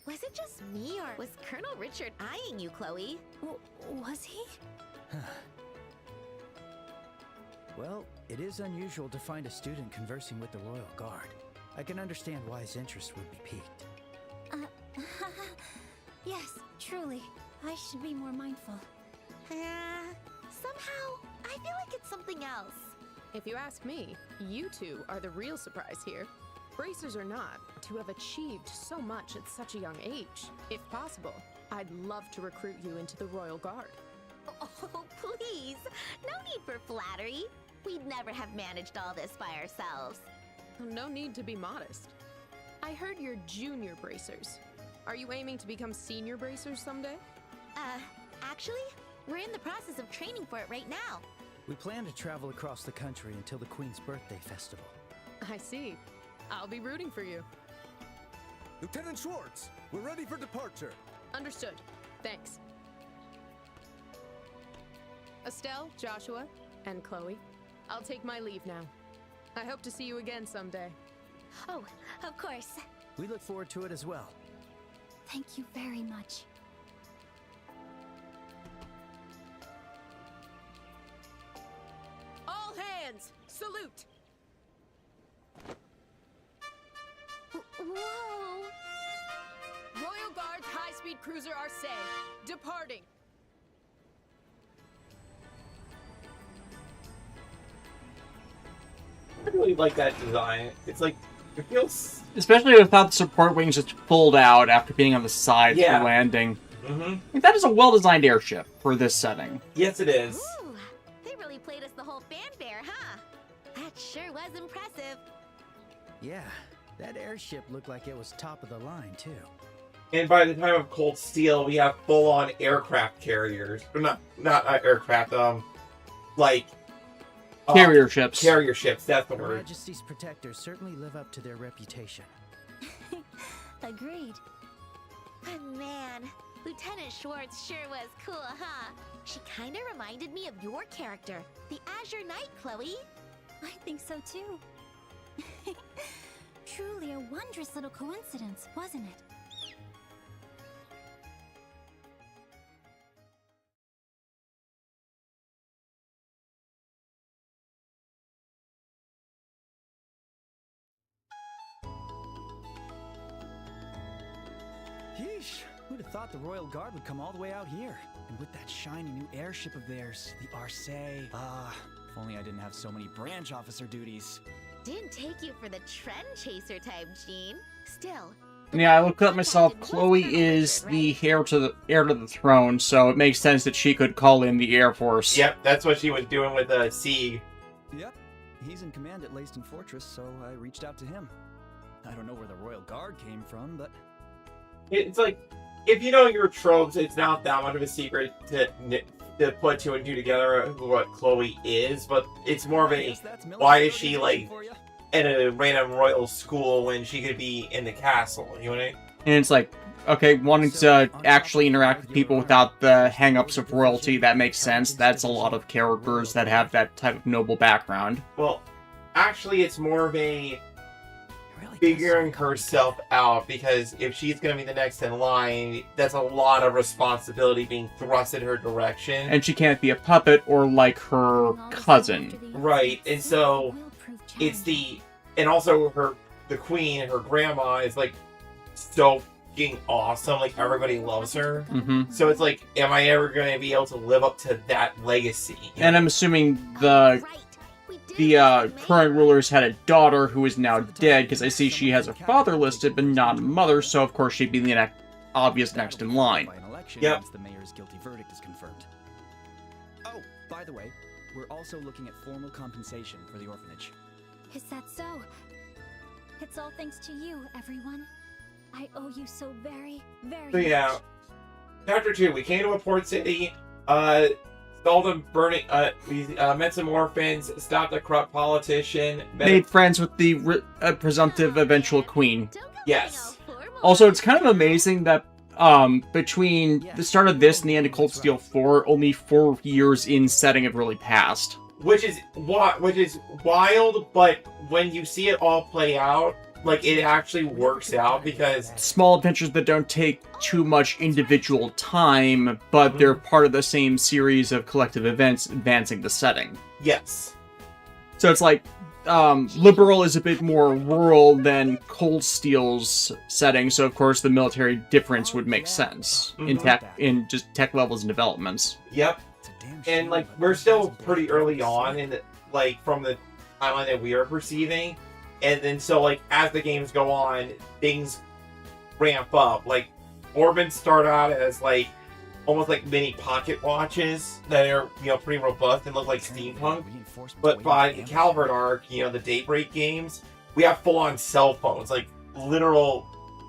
Was it just me, or was Colonel Richard eyeing you, Chloe? Was he? Well, it is unusual to find a student conversing with the Royal Guard. I can understand why his interest would be piqued. Yes, truly. I should be more mindful. Somehow, I feel like it's something else. If you ask me, you two are the real surprise here. Bracers or not, to have achieved so much at such a young age. If possible, I'd love to recruit you into the Royal Guard. Oh, please! No need for flattery. We'd never have managed all this by ourselves. No need to be modest. I heard you're junior bracers. Are you aiming to become senior bracers someday? Actually, we're in the process of training for it right now. We plan to travel across the country until the Queen's birthday festival. I see. I'll be rooting for you. Lieutenant Schwartz, we're ready for departure. Understood. Thanks. Estelle, Joshua, and Chloe, I'll take my leave now. I hope to see you again someday. Oh, of course. We look forward to it as well. Thank you very much. hands! Salute! Whoa! Royal Guard's high-speed cruiser Arcee, departing. I really like that design. It's like, it feels... Especially without the support wings just pulled out after being on the sides for landing. Mm-hmm. That is a well-designed airship for this setting. Yes, it is. Ooh, they really played us the whole fanfare, huh? That sure was impressive. Yeah, that airship looked like it was top of the line, too. And by the time of Cold Steel, we have full-on aircraft carriers. Or not aircraft, like... Carrier ships. Carrier ships, that's the Her word. Majesty's protectors certainly live up to their reputation. Agreed. But man, Lieutenant Schwartz sure was cool, huh? She kinda reminded me of your character, the Azure Knight, Chloe. I think so too. Truly a wondrous little coincidence, wasn't it? Yeesh, who'd have thought the Royal Guard would come all the way out here? And with that shiny new airship of theirs, the Arcee. If only I didn't have so many branch officer duties. Didn't take you for the trend chaser type, Jean. Still, Yeah, I looked up myself. Chloe is the heir to the throne, so it makes sense that she could call in the Air Force. Yep, that's what she was doing with the Sieg. Yep, he's in command at Leyston Fortress, so I reached out to him. I don't know where the Royal Guard came from, but... It's like, if you know your tropes, it's not that much of a secret to put two and two together what Chloe is, but it's more of a, why is she, like, in a random royal school when she could be in the castle, you know what I mean? And it's like, okay, wanting to actually interact with people without the hang-ups of royalty, that makes sense. That's a lot of characters that have that type of noble background. Well, actually, it's more of a figuring herself out, because if she's going to be the next in line, that's a lot of responsibility being thrust in her direction. And she can't be a puppet or like her cousin. Right, and so it's the... And also the queen, her grandma, is like so fucking awesome. Like, everybody loves her. Mm-hmm. So it's like, am I ever going to be able to live up to that legacy? And I'm assuming the current rulers had a daughter who is now dead, because I see she has a father listed, but not a mother, so of course she'd be the obvious next in line. Yep. Once the mayor's guilty verdict is confirmed. Oh, by the way, we're also looking at formal compensation for the orphanage. Is that so? It's all thanks to you, everyone. I owe you so very, very So yeah, much. Chapter 2, we came to a port city, stole them burning, we met some orphans, stopped a corrupt politician, Made friends with the presumptive eventual queen. Yes. Also, it's kind of amazing that between the start of this and the end of Cold Steel 4, only 4 years in setting have really passed. Which is wild, but when you see it all play out, like, it actually works out, because... Small adventures that don't take too much individual time, but they're part of the same series of collective events advancing the setting. Yes. So it's like, Liberal is a bit more rural than Cold Steel's setting, so of course the military difference would make sense in just tech levels and developments. Yep. And, like, we're still pretty early on in like, from the timeline that we are perceiving. And then, so, like, as the games go on, things ramp up. Like, Orbits start out as, like, almost like mini pocket watches that are, you know, pretty robust and look like steampunk. But by the Calvert arc, you know, the Daybreak games, we have full-on cell phones. Like, literal...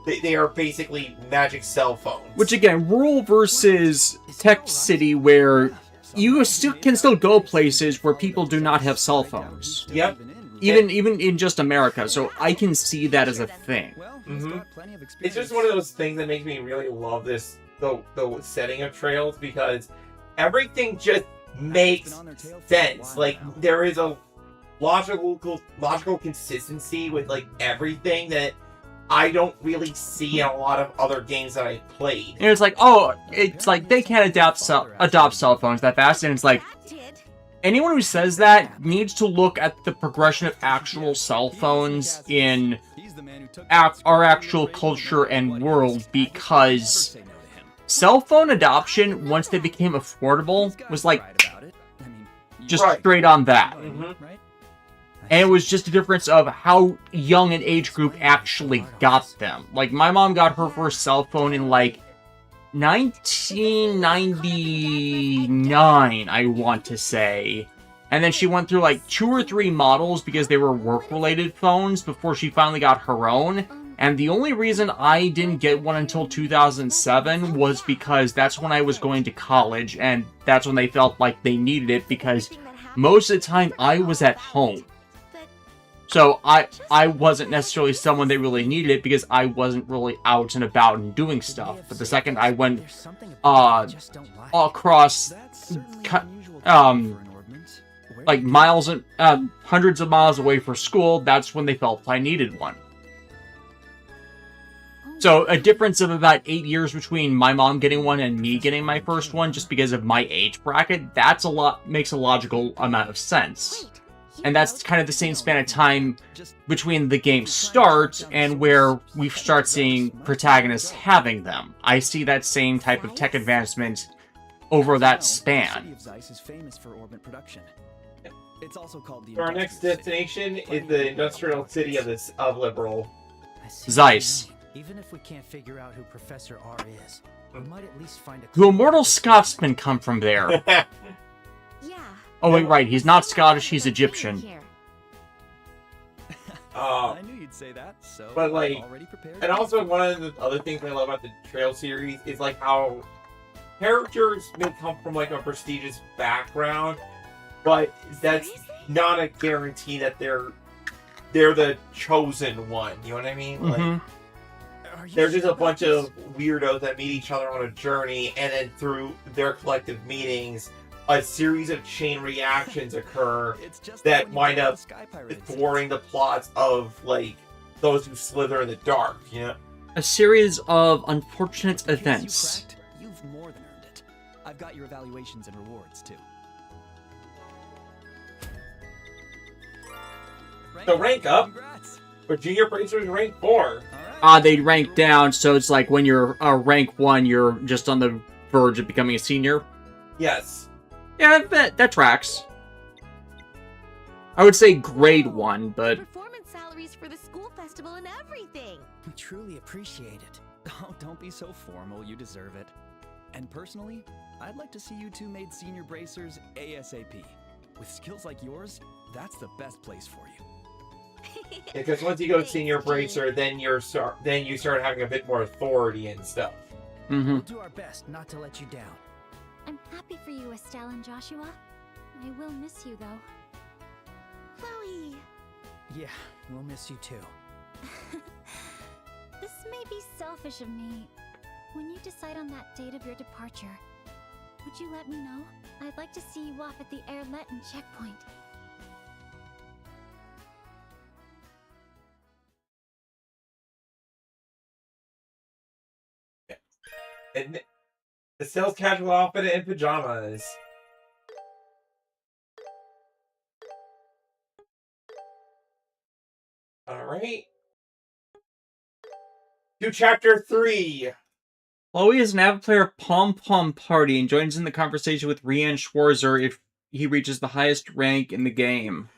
They are basically magic cell phones. Which, again, rural versus tech city, where you can still go places where people do not have cell phones. Yep. Even in just America, so I can see that as a thing. Mm-hmm. It's just one of those things that makes me really love this, the setting of Trails, because everything just makes sense. Like, there is a logical consistency with, like, everything that I don't really see in a lot of other games that I played. And it's like, oh, it's like they can't adopt cell phones that fast, and it's like, anyone who says that needs to look at the progression of actual cell phones in our actual culture and world, because cell phone adoption, once they became affordable, was like just straight on that. And it was just a difference of how young an age group actually got them. Like, my mom got her first cell phone in, like, 1999, I want to say. And then she went through, like, 2 or 3 models because they were work-related phones before she finally got her own. And the only reason I didn't get one until 2007 was because that's when I was going to college, and that's when they felt like they needed it, because most of the time I was at home. So I wasn't necessarily someone that really needed it because I wasn't really out and about and doing stuff. But the second I went across like miles and hundreds of miles away for school, that's when they felt I needed one. So a difference of about 8 years between my mom getting one and me getting my first one, just because of my age bracket, makes a logical amount of sense. And that's kind of the same span of time between the game starts and where we start seeing protagonists having them. I see that same type of tech advancement over that span. It's also called the Our next destination is the industrial city of Liberal. Zeiss. Even if we can't figure out who Professor R is, we might at least find a... Do immortal Scotsmen come from there? Oh, wait, right. He's not Scottish, he's Egyptian. I knew you'd say that, so but, like, already prepared. and also one of the other things I love about the Trail series is, like, how characters may come from, like, a prestigious background, but that's not a guarantee that they're the chosen one. You know what I mean? Like, they're just a bunch of weirdos that meet each other on a journey, and then through their collective meetings, a series of chain reactions occur that wind up thwarting the plots of, like, those who slither in the dark, you know? A series of unfortunate events. You've more than earned it. I've got your evaluations and rewards, too. So rank up. For junior bracers, rank 4. They rank down, so it's like when you're rank 1, you're just on the verge of becoming a senior. Yes. Yeah, that tracks. I would say grade 1, but... Performance salaries for the school festival and everything. We truly appreciate it. Oh, don't be so formal. You deserve it. And personally, I'd like to see you two made senior bracers ASAP. With skills like yours, that's the best place for you. Because once you go senior bracer, then you start having a bit more authority and stuff. We'll do our best not to let you down. I'm happy for you, Estelle and Joshua. I will miss you, though. Chloe! Yeah, we'll miss you too. This may be selfish of me. When you decide on that date of your departure, would you let me know? I'd like to see you off at the Airleton checkpoint. And the sales casual outfit in pajamas. Alright. To chapter 3. Chloe is an avid player of Pom Pom Party and joins in the conversation with Rian Schwarzer if he reaches the highest rank in the game.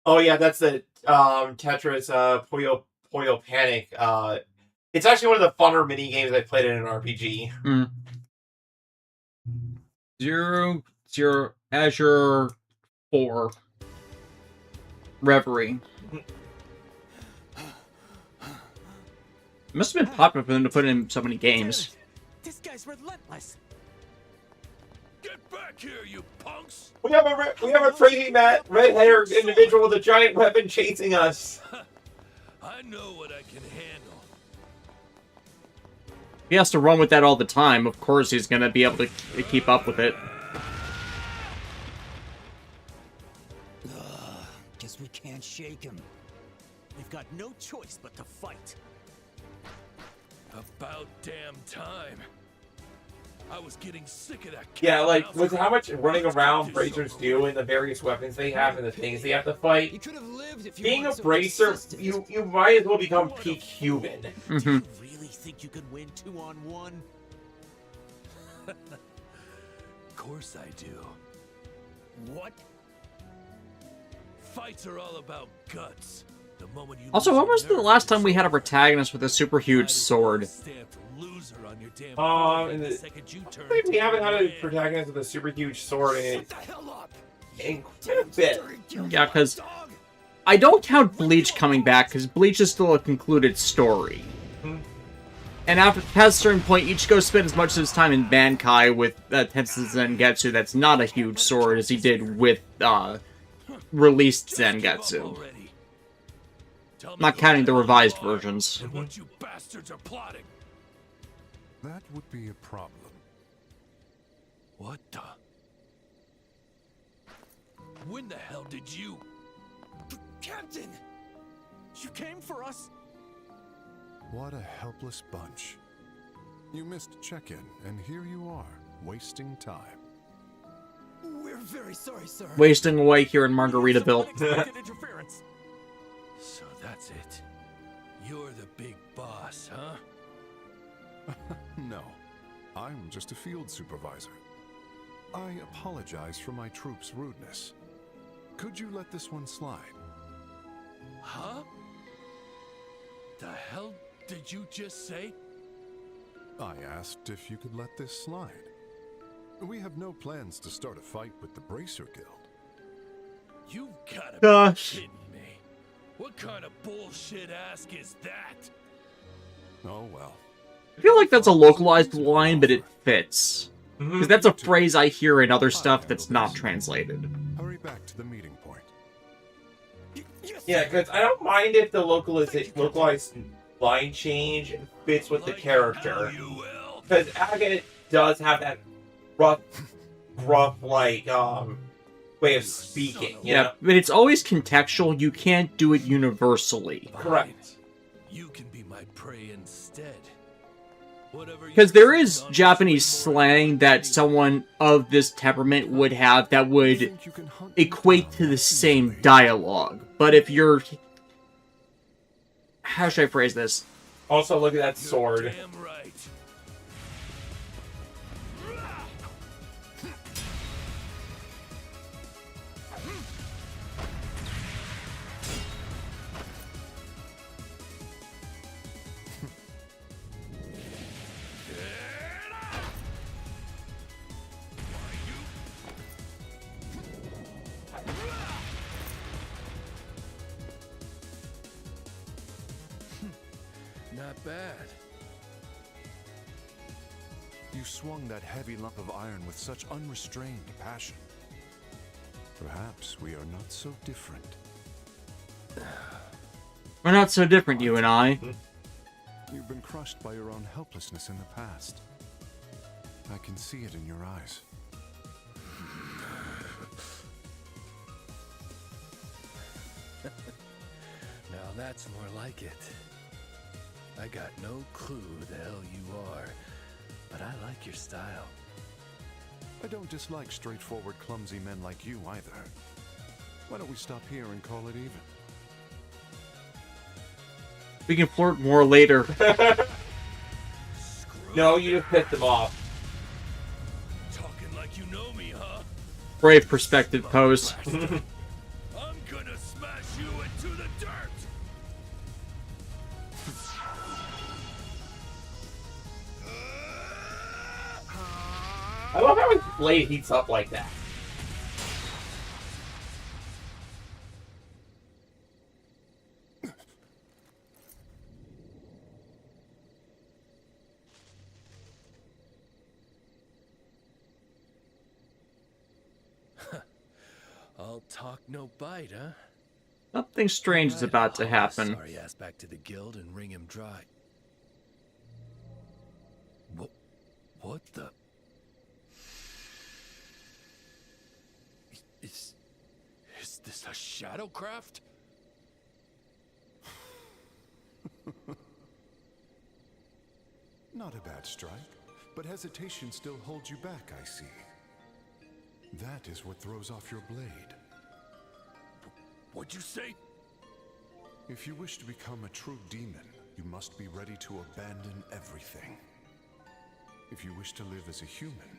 Oh yeah, that's the Tetris Puyo Panic. It's actually one of the funner mini games I played in an RPG. 0, Azure 4. Reverie. It must have been popular for them to put in so many games. This guy's relentless. Get back here, you punks! We have a crazy red-haired individual with a giant weapon chasing us. I know what I can handle. He has to run with that all the time. Of course he's going to be able to keep up with it. Guess we can't shake him. We've got no choice but to fight. About damn time. I was getting sick of that. Yeah, like, with how much running around bracers do and the various weapons they have and the things they have to fight, being a bracer, you might as well become peak human. Do you really think you could win 2-on-1? Of course I do. What? Fights are all about guts. The moment you Also, when was the last time we had a protagonist with a super huge sword? I think we haven't had a protagonist with a super huge sword in quite a bit. Yeah, because I don't count Bleach coming back, because Bleach is still a concluded story. And after past a certain point, Ichigo spent as much of his time in Bankai with Tensei Zangetsu that's not a huge sword as he did with released Zangetsu. Not counting the revised versions. What you bastards are plotting? That would be a problem. What the? When the hell did you? Captain! You came for us? What a helpless bunch. You missed check-in, and here you are, wasting time. We're very sorry, sir. Wasting away here in Margaritaville. So that's it. You're the big boss, huh? No, I'm just a field supervisor. I apologize for my troops' rudeness. Could you let this one slide? Huh? The hell did you just say? I asked if you could let this slide. We have no plans to start a fight with the Bracer Guild. You gotta Gosh. be kidding me. What kind of bullshit ask is that? Oh well. I feel like that's a localized line, but it fits. Because that's a phrase I hear in other stuff that's not translated. Hurry back to the meeting point. Yeah, because I don't mind if the localized line change fits with the character. Because Agate does have that rough, like, way of speaking. You know? But it's always contextual. You can't do it universally. Correct. You can be my prey instead. Because there is Japanese slang that someone of this temperament would have that would equate to the same dialogue. But if you're... How should I phrase this? Also, look at that sword. Damn right. Not bad. You swung that heavy lump of iron with such unrestrained passion. Perhaps we are not so different. We're not so different, you and I. You've been crushed by your own helplessness in the past. I can see it in your eyes. Now that's more like it. I got no clue who the hell you are, but I like your style. I don't dislike straightforward, clumsy men like you either. Why don't we stop here and call it even? We can flirt more later. No, you just pissed them off. Talking like you know me, huh? Brave perspective pose. I'm gonna smash you into the dirt! I love how his blade heats up like that. I'll talk no bite, huh? Something strange is about to happen. Sorry ass back to the guild and wring him dry. What the? Is this a shadowcraft? Not a bad strike. but hesitation still holds you back, I see. That is what throws off your blade. What'd you say? If you wish to become a true demon, you must be ready to abandon everything. If you wish to live as a human,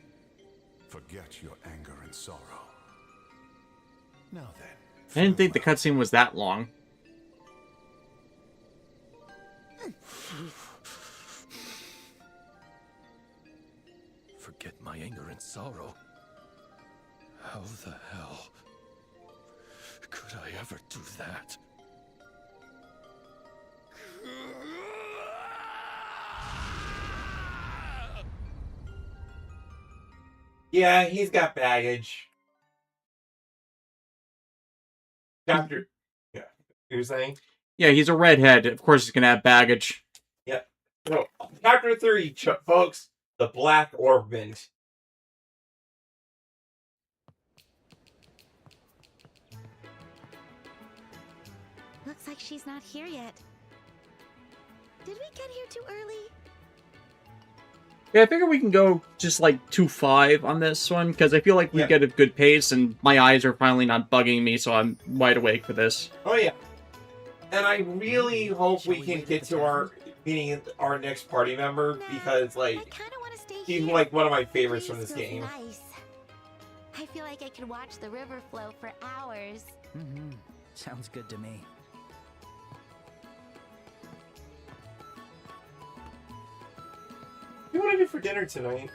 forget your anger and sorrow. Now then. I didn't think the cutscene was that long. Forget my anger and sorrow. How the hell could I ever do that? Yeah, he's got baggage. Chapter. Yeah. You were saying? Yeah, he's a redhead. Of course he's gonna have baggage. Yep. So, chapter 3, folks. The Black Orpiment. Looks like she's not here yet. Did we get here too early? Yeah, I figure we can go just like 2-5 on this one, because I feel like we get a good pace, and my eyes are finally not bugging me, so I'm wide awake for this. Oh, yeah. And I really hope we can get to our meeting our next party member, because, like, he's, like, one of my favorites from this game. Nice. I feel like I could watch the river flow for hours. Mm-hmm. Sounds good to me. What do you want to do for dinner tonight?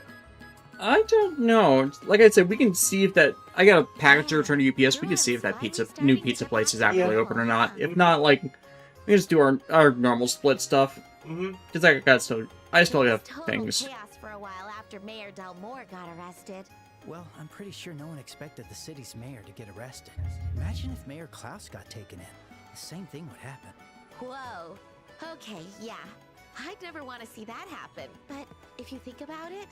I don't know. Like I said, we can see if that... I got a package to return to UPS. We can see if that new pizza place is actually open or not. If not, like, we can just do our normal split stuff. Because I still have things. Chaos for a while after Mayor Delmore got arrested. Well, I'm pretty sure no one expected the city's mayor to get arrested. Imagine if Mayor Klaus got taken in. The same thing would happen. Whoa. Okay, yeah. I'd never want to see that happen. But if you think about it,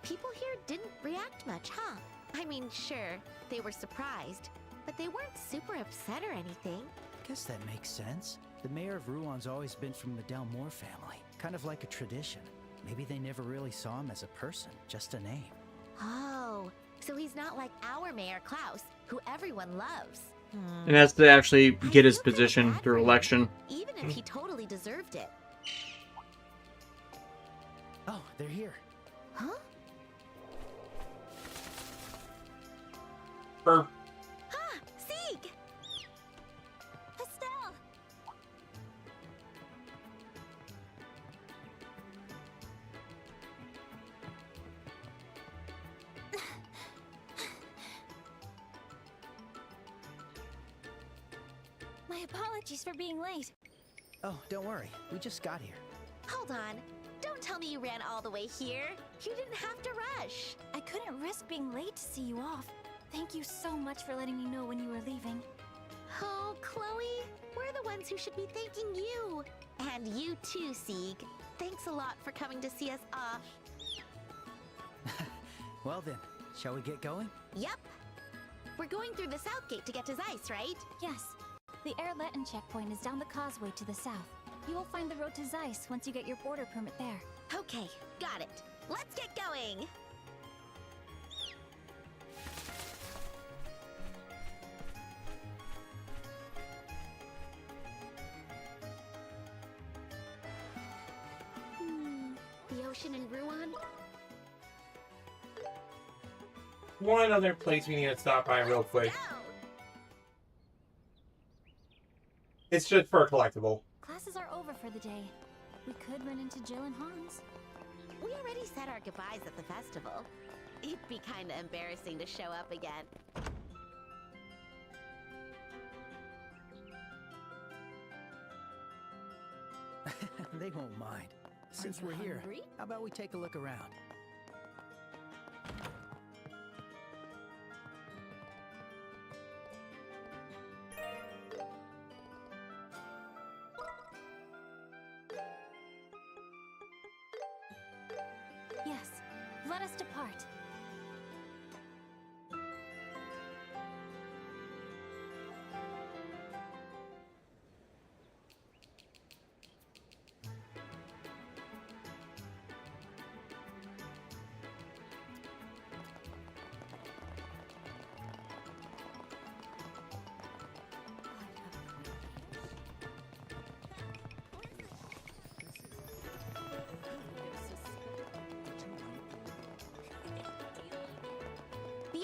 people here didn't react much, huh? I mean, sure, they were surprised, but they weren't super upset or anything. Guess that makes sense. The mayor of Rouen always been from the Delmore family, kind of like a tradition. Maybe they never really saw him as a person, just a name. Oh, so he's not like our Mayor Klaus, who everyone loves. And has to actually get his position through election. Even if he totally deserved it. Oh, they're here. Huh? Burp. Ah, Sieg! Estelle! My apologies for being late. Oh, don't worry. We just got here. Hold on. Don't tell me you ran all the way here. You didn't have to rush. I couldn't risk being late to see you off. Thank you so much for letting me know when you were leaving. Oh, Chloe, we're the ones who should be thanking you. And you too, Sieg. Thanks a lot for coming to see us off. Well then, shall we get going? Yep. We're going through the south gate to get to Zeiss, right? Yes. The Erletten checkpoint is down the causeway to the south. You will find the road to Zeiss once you get your border permit there. Okay, got it. Let's get going! The ocean in Rouen? One other place we need to stop by real quick. It's just for a collectible. Classes are over for the day. We could run into Jill and Hans. We already said our goodbyes at the festival. It'd be kinda embarrassing to show up again. They won't mind. Since we're here, how about we take a look around? Yes, let us depart.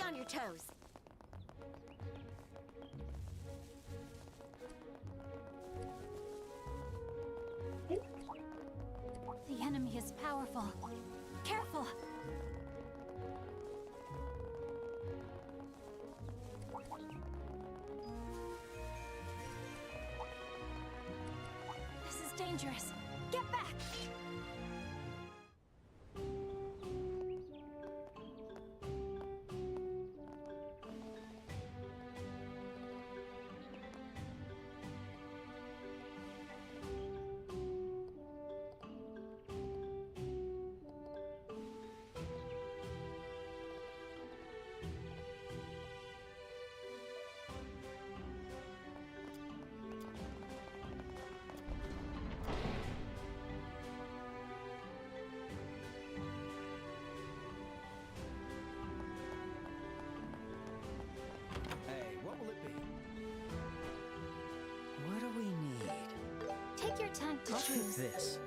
on your toes. The enemy is powerful. Careful! This is dangerous. Get back! What do we need? Take your time to I'll choose. take this.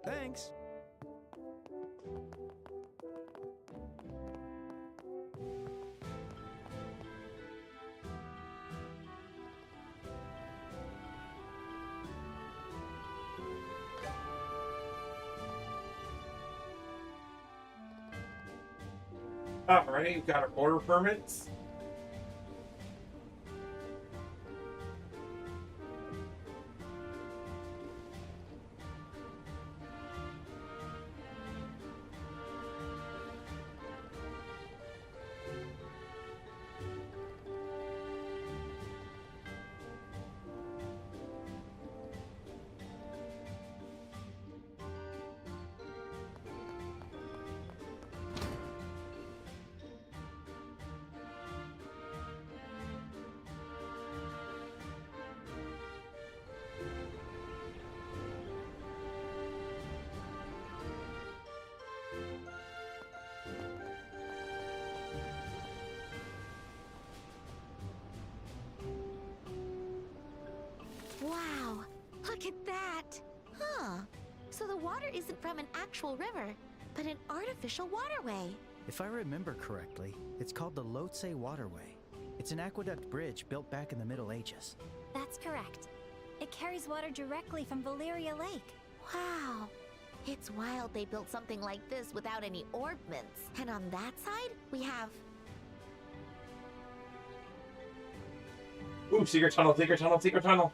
Thanks. Alright, we've got our order permits. Wow, look at that! Huh. So the water isn't from an actual river, but an artificial waterway. If I remember correctly, it's called the Lhotse Waterway. It's an aqueduct bridge built back in the Middle Ages. That's correct. It carries water directly from Valyria Lake. Wow. It's wild they built something like this without any orbments. And on that side, we have... Ooh, secret tunnel, secret tunnel, secret tunnel.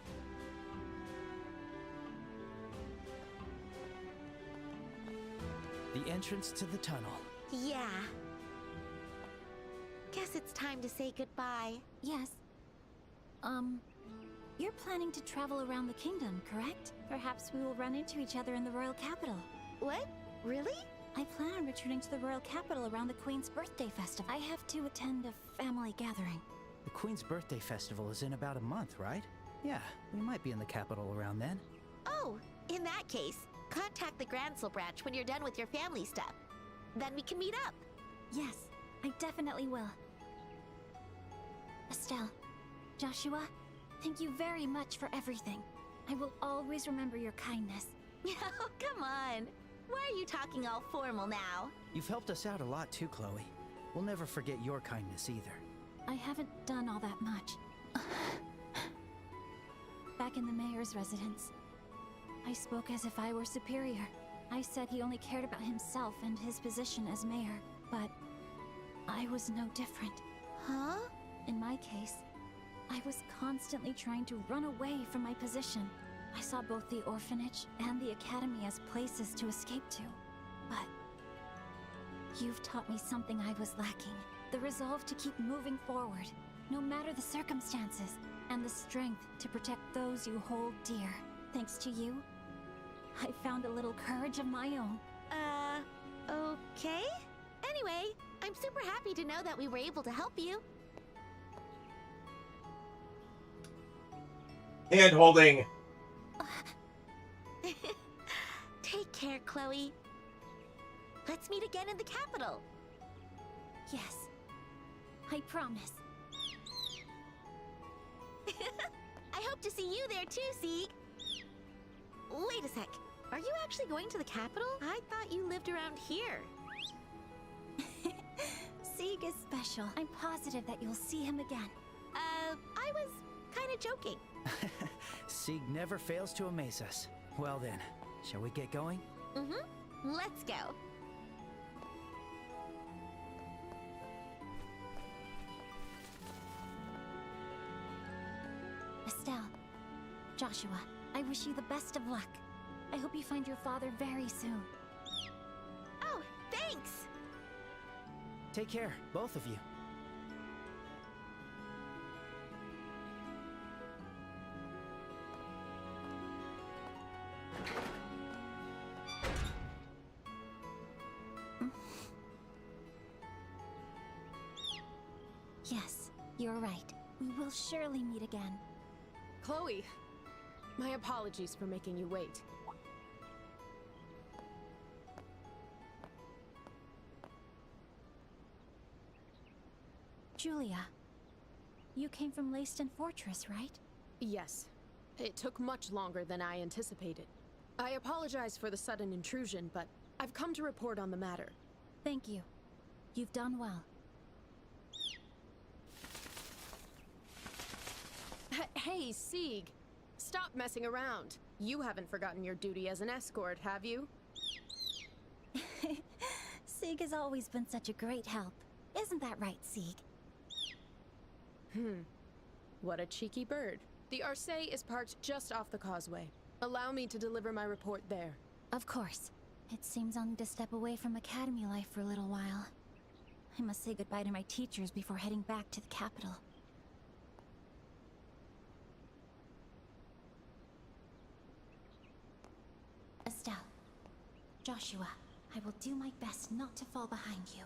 The entrance to the tunnel. Yeah. Guess it's time to say goodbye. Yes. You're planning to travel around the kingdom, correct? Perhaps we will run into each other in the royal capital. What? Really? I plan on returning to the royal capital around the Queen's birthday festival. I have to attend a family gathering. The Queen's birthday festival is in about a month, right? Yeah, we might be in the capital around then. Oh, in that case, contact the Gransel branch when you're done with your family stuff. Then we can meet up. Yes, I definitely will. Estelle, Joshua, thank you very much for everything. I will always remember your kindness. Oh, come on. Why are you talking all formal now? You've helped us out a lot too, Chloe. We'll never forget your kindness either. I haven't done all that much. Back in the mayor's residence, I spoke as if I were superior. I said he only cared about himself and his position as mayor, but I was no different. Huh? In my case, I was constantly trying to run away from my position. I saw both the orphanage and the academy as places to escape to. But you've taught me something I was lacking. The resolve to keep moving forward, no matter the circumstances, and the strength to protect those you hold dear. Thanks to you, I found a little courage of my own. Okay? Anyway, I'm super happy to know that we were able to help you. Hand holding. Take care, Chloe. Let's meet again in the capital. Yes, I promise. I hope to see you there too, Sieg. Wait a sec. Are you actually going to the capital? I thought you lived around here. Sieg is special. I'm positive that you'll see him again. I was kind of joking. Sieg never fails to amaze us. Well then, shall we get going? Mm-hmm. Let's go. Estelle, Joshua, I wish you the best of luck. I hope you find your father very soon. Oh, thanks! Take care, both of you. Yes, you're right. We will surely meet again. Chloe, my apologies for making you wait. Julia, you came from Leyston Fortress, right? Yes. It took much longer than I anticipated. I apologize for the sudden intrusion, but I've come to report on the matter. Thank you. You've done well. Hey, Sieg! Stop messing around. You haven't forgotten your duty as an escort, have you? Sieg has always been such a great help. Isn't that right, Sieg? What a cheeky bird. The Arce is parked just off the causeway. Allow me to deliver my report there. Of course. It seems I'll need to step away from academy life for a little while. I must say goodbye to my teachers before heading back to the capital. Estelle, Joshua, I will do my best not to fall behind you.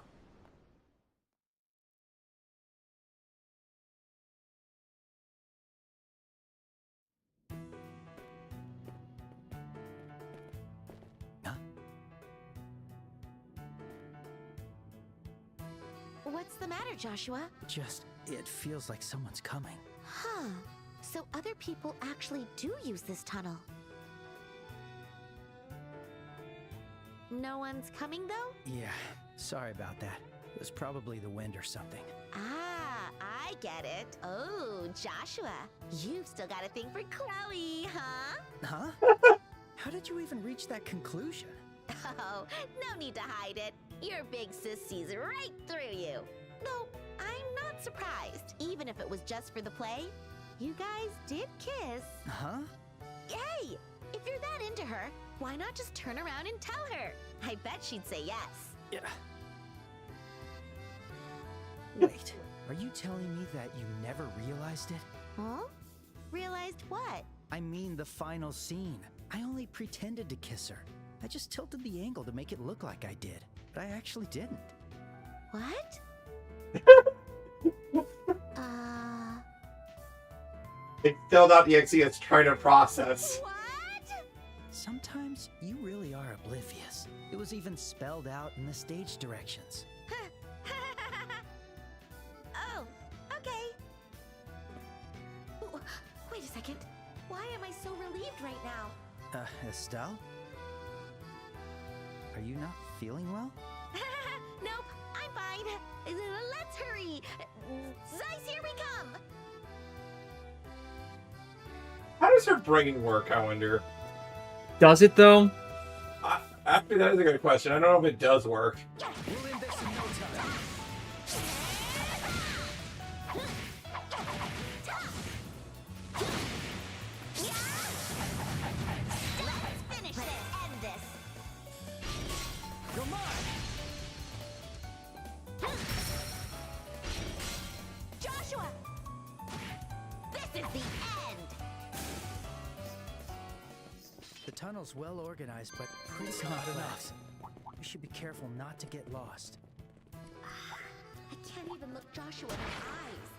What's the matter, Joshua? It feels like someone's coming. Huh. So other people actually do use this tunnel. No one's coming, though? Yeah, sorry about that. It was probably the wind or something. Ah, I get it. Oh, Joshua, you've still got a thing for Chloe, huh? Huh? How did you even reach that conclusion? Oh, no need to hide it. Your big sis sees right through you. No, I'm not surprised. Even if it was just for the play, you guys did kiss. Huh? Hey, if you're that into her, why not just turn around and tell her? I bet she'd say yes. Yeah. Wait, are you telling me that you never realized it? Huh? Realized what? I mean the final scene. I only pretended to kiss her. I just tilted the angle to make it look like I did, but I actually didn't. What? It filled out the EXE it's trying to process. What? Sometimes you really are oblivious. It was even spelled out in the stage directions. Oh, okay. Ooh, wait a second. Why am I so relieved right now? Estelle? Are you not feeling well? Nope, I'm fine. Let's hurry. Zeiss, here we come. How does her brain work, I wonder? Does it, though? Actually, that is a good question. I don't know if it does work. We'll end this in no time. Let's finish this. End this. Come on! Joshua! This is the end! The tunnel's well organized, but pretty complex. We should be careful not to get lost. I can't even look Joshua in the eyes.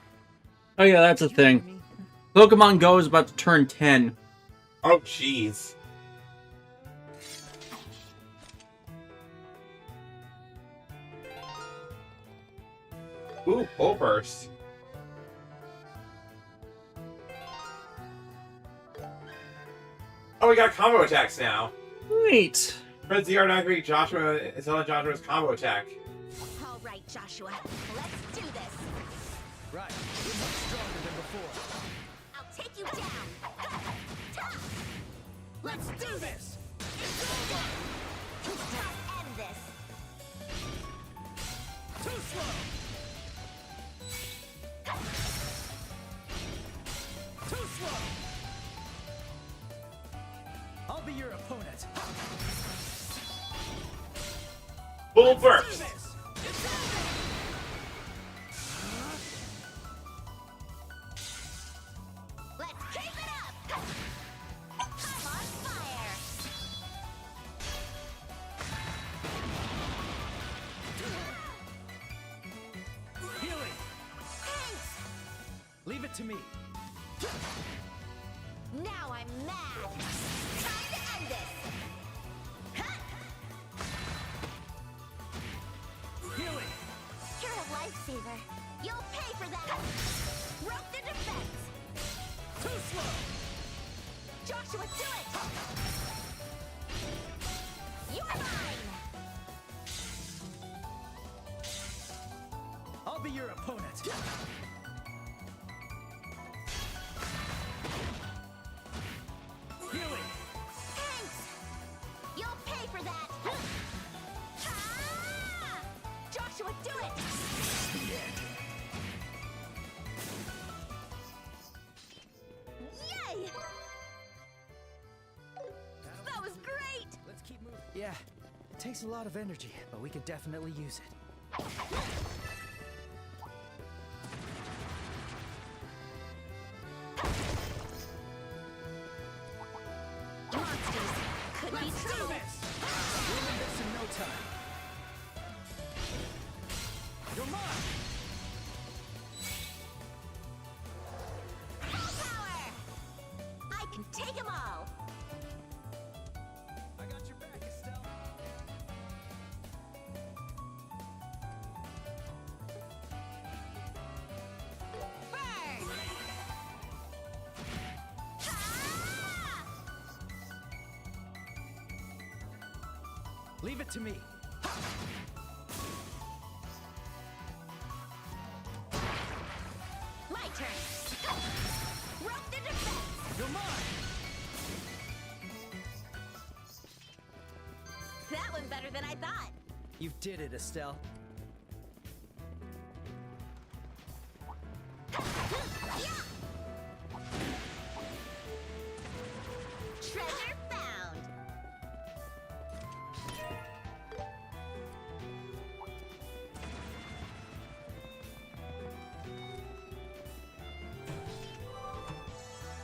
Oh yeah, that's a thing. Pokemon Go is about to turn 10. Oh, jeez. Ooh, full burst. Oh, we got combo attacks now. Neat. Press ZR93 Joshua is on Joshua's combo attack. All right, Joshua. Let's I'll be your opponent. Full burst. Let's keep it up! I'm on fire! Healing. Leave it to me. Now I'm mad! Time to end this! Healing. You're a lifesaver. You'll pay for that! Broke the defense! Too slow! Joshua, do it! You're mine! I'll be your opponent. Healing. Thanks! You'll pay for that! Ah! Joshua, do it! Yay! That was great! Let's keep moving. Yeah, it takes a lot of energy, but we could definitely use it. Monsters could be Let's do trouble. this! We'll win this in no time. You're mine! Full power! I can take them all! I got your back, Estelle. Burn! Ah! Leave it to me. My turn! Broke the defense! You're mine! That went better than I thought! You did it, Estelle. Treasure found!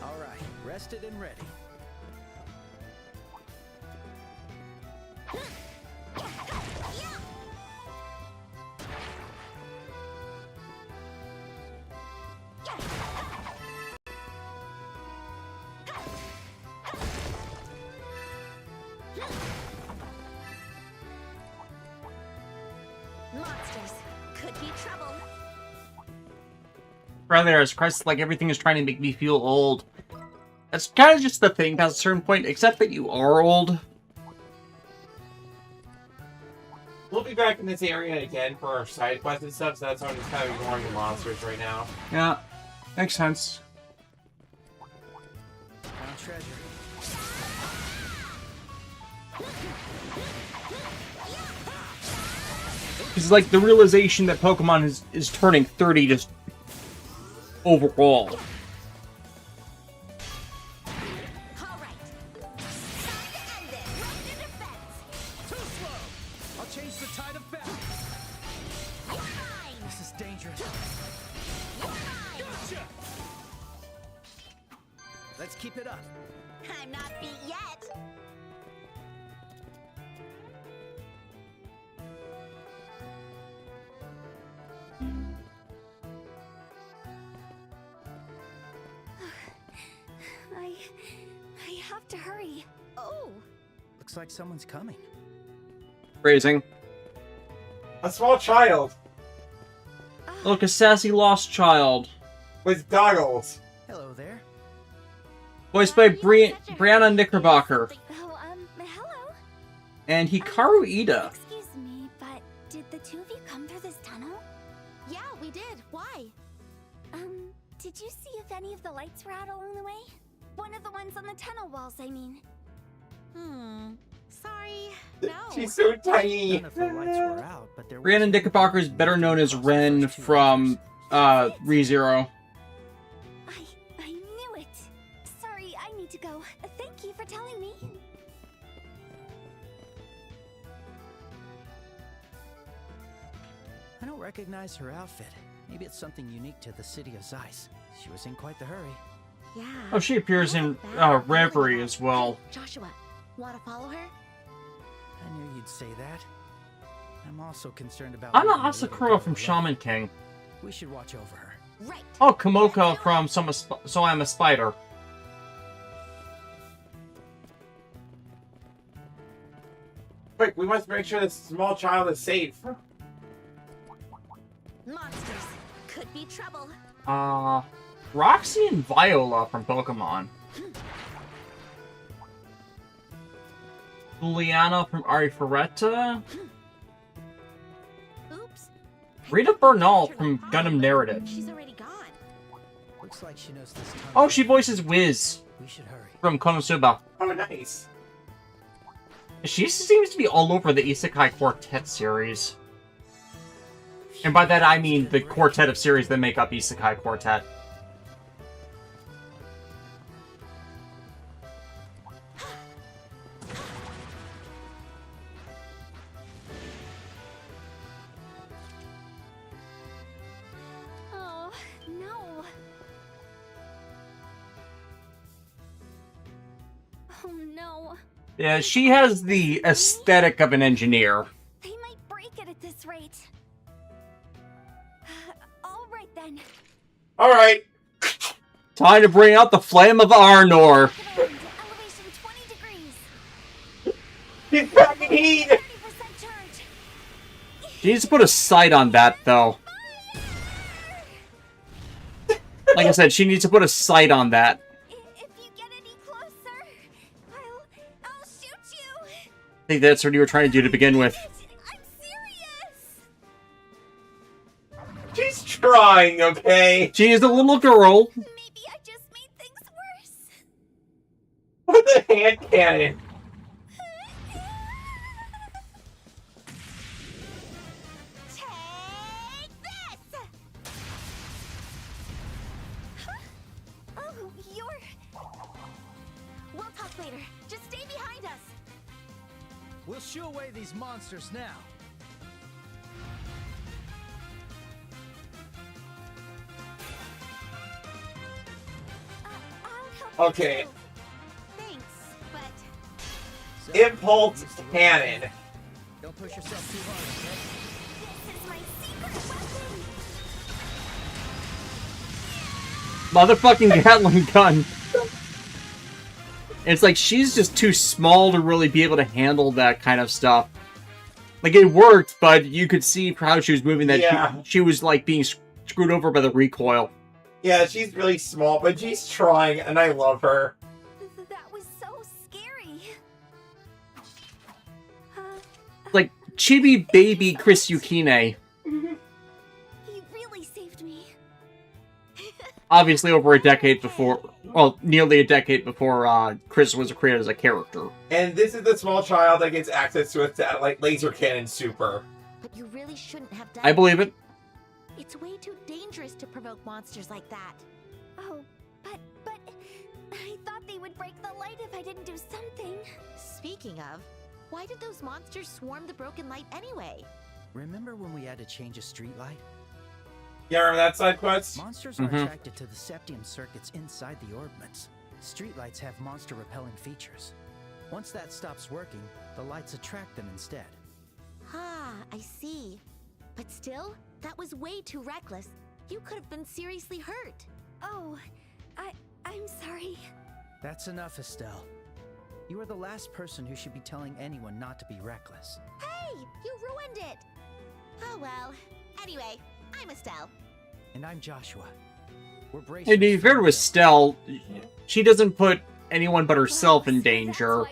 All right, rested and ready. Monsters could be trouble. Rather, as Christ, like everything is trying to make me feel old. That's kind of just the thing past a certain point, except that you are old. We'll be back in this area again for our side quests and stuff, so that's why I'm just kind of ignoring the monsters right now. Yeah, makes sense. Found treasure. It's like the realization that Pokemon is turning 30 just overall. Too slow! I'll change the tide of battle. This is dangerous. Gotcha! Let's keep it up. I'm not beat yet. I have to hurry. Oh, Looks like someone's coming. Phrasing. A small child Look, a sassy lost child. with goggles. Hello there. Voiced by Brianna Knickerbocker. Oh, hello. And Hikaru Ida. Excuse me, but did the two of you come through this tunnel? Yeah, we did. Why? Did you see if any of the lights were out along the way? One of the ones on the tunnel walls, I mean. Sorry. No. She's so tiny. None of the lights were out, but there Brianna Knickerbocker is better known as Ren from ReZero. I knew it. Sorry, I need to go. Thank you for telling me. I don't recognize her outfit. Maybe it's something unique to the city of Zeiss. She was in quite the hurry. Yeah. Oh, she appears in Reverie as well. Joshua, wanna follow her? I knew you'd say that. I'm also concerned about... Anna Asakura from Shaman King. We should watch over her. Right. Oh, Kamoka from So I'm a Spider. Quick, we must make sure this small child is safe. Monsters. Could be trouble. Roxy and Viola from Pokemon. Juliana from Arifureta. Oops. Rita Bernal from Gundam Narrative. She's already gone. Looks like she knows this time. Oh, she voices Wiz We should hurry. from Konosuba. Oh, nice. She seems to be all over the Isekai Quartet series. And by that I mean the quartet of series that make up Isekai Quartet. Oh, no. Oh, no. Yeah, she has the aesthetic of an engineer. They might break it at this rate. All right, then. Alright. Time to bring out the flame of Arnor. Elevation 20 degrees. He's fucking heat! 30% charge. She needs to put a sight on that, though. Like I said, she needs to put a sight on that. If you get any closer, I'll shoot you. I think that's what you were trying to do to begin with. I'm serious. She's trying, okay? She is a little girl. Maybe I just made things worse. With a hand cannon. Take this. Oh, you're... We'll talk later. Just stay behind us. We'll shoo away these monsters now. I'll help Okay. you. Thanks, but Impulse cannon. Don't push yourself too hard, this is my secret weapon. Motherfucking Gatling gun. It's like she's just too small to really be able to handle that kind of stuff. Like, it worked, but you could see how she was moving that Yeah. she was like being screwed over by the recoil. Yeah, she's really small, but she's trying, and I love her. That was so scary. Like chibi baby Chris Yukine. You really saved me. Obviously over a decade before, well, nearly a decade before Chris was created as a character. And this is the small child that gets access to a satellite laser cannon super. But you really shouldn't have done I believe it. It's way too dangerous to provoke monsters like that. Oh, but I thought they would break the light if I didn't do something. Speaking of, why did those monsters swarm the broken light anyway? Remember when we had to change a street light? Yeah, remember that side quest? Monsters are attracted to the septium circuits inside the orbments. Streetlights have monster-repelling features. Once that stops working, the lights attract them instead. Ah, I see. But still, that was way too reckless. You could have been seriously hurt. Oh, I'm sorry. That's enough, Estelle. You are the last person who should be telling anyone not to be reckless. Hey, you ruined it. Oh well. Anyway, I'm Estelle. And I'm Joshua. We're braced. And to be fair to Estelle, she doesn't put anyone but herself in danger.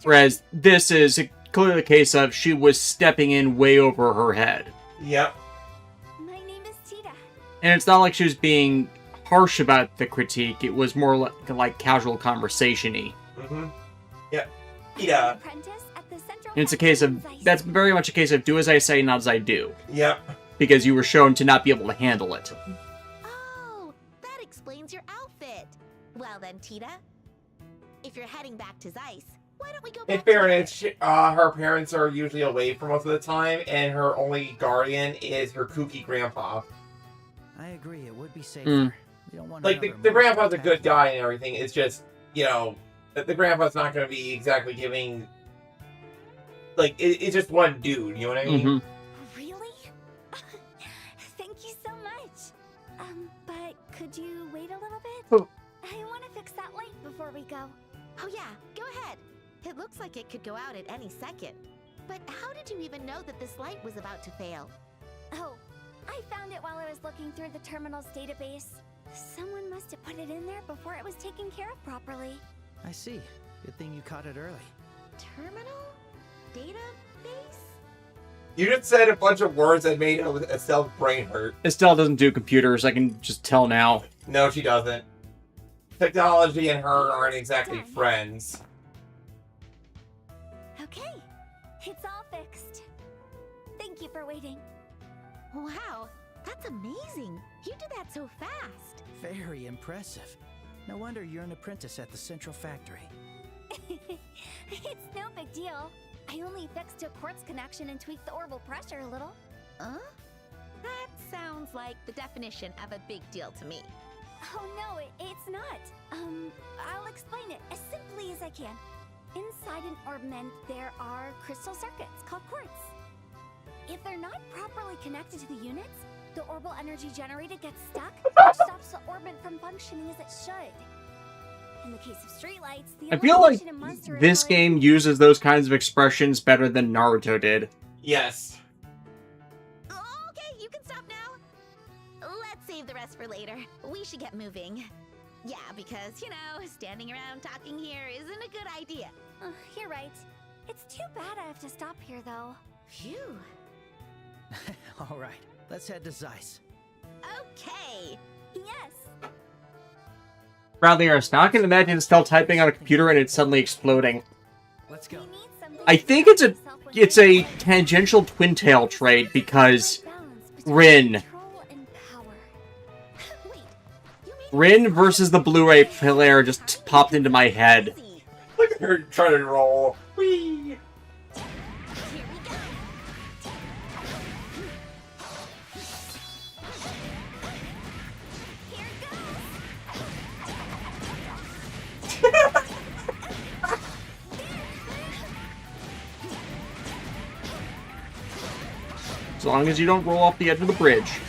Whereas this is clearly the case of she was stepping in way over her head. Yep. My name is Tita. And it's not like she was being harsh about the critique. It was more like casual conversation-y. Yep. Yeah. Apprentice at the Central And it's a case of, that's very much a case of do as I say, not as I do. Yep. Because you were shown to not be able to handle it. Oh, that explains your outfit. Well then, Tita, if you're heading back to Zeiss, why don't we go In back fairness, her parents are usually away for most of the time, and her only guardian is her kooky grandpa. I agree, it would be safer. We don't want like, the grandpa's a good guy and everything. It's just, you know, the grandpa's not going to be exactly giving... Like, it's just one dude, you know what I mean? Really? Thank you so much. But could you wait a little bit? Oh. I want to fix that light before we go. Oh yeah, go ahead. It looks like it could go out at any second. But how did you even know that this light was about to fail? Oh, I found it while I was looking through the terminal's database. Someone must have put it in there before it was taken care of properly. I see. Good thing you caught it early. Terminal? Database? You just said a bunch of words that made Estelle's brain hurt. Estelle doesn't do computers, I can just tell now. No, she doesn't. Technology and her aren't exactly friends. Okay, it's all fixed. Thank you for waiting. Wow, that's amazing. You did that so fast. Very impressive. No wonder you're an apprentice at the central factory. It's no big deal. I only fixed a quartz connection and tweaked the orbital pressure a little. Huh? That sounds like the definition of a big deal to me. Oh no, it's not. I'll explain it as simply as I can. Inside an orbment, there are crystal circuits called quartz. If they're not properly connected to the units, the orbital energy generated gets stuck, which stops the orbit from functioning as it should. In the case of streetlights, the I feel like illumination and monster this energy- game uses those kinds of expressions better than Naruto did. Yes. Okay, you can stop now. Let's save the rest for later. We should get moving. Yeah, because, you know, standing around talking here isn't a good idea. You're right. It's too bad I have to stop here, though. Phew. All right, let's head to Zeiss. Okay. Yes. Bradley Harris, now I can imagine Estelle typing on a computer and it's suddenly exploding. Let's go. I think it's a tangential twin tail trait because Rin versus the Blu-ray player just popped into my head. Look at her trying to roll. Whee! As long as you don't roll off the edge of the bridge.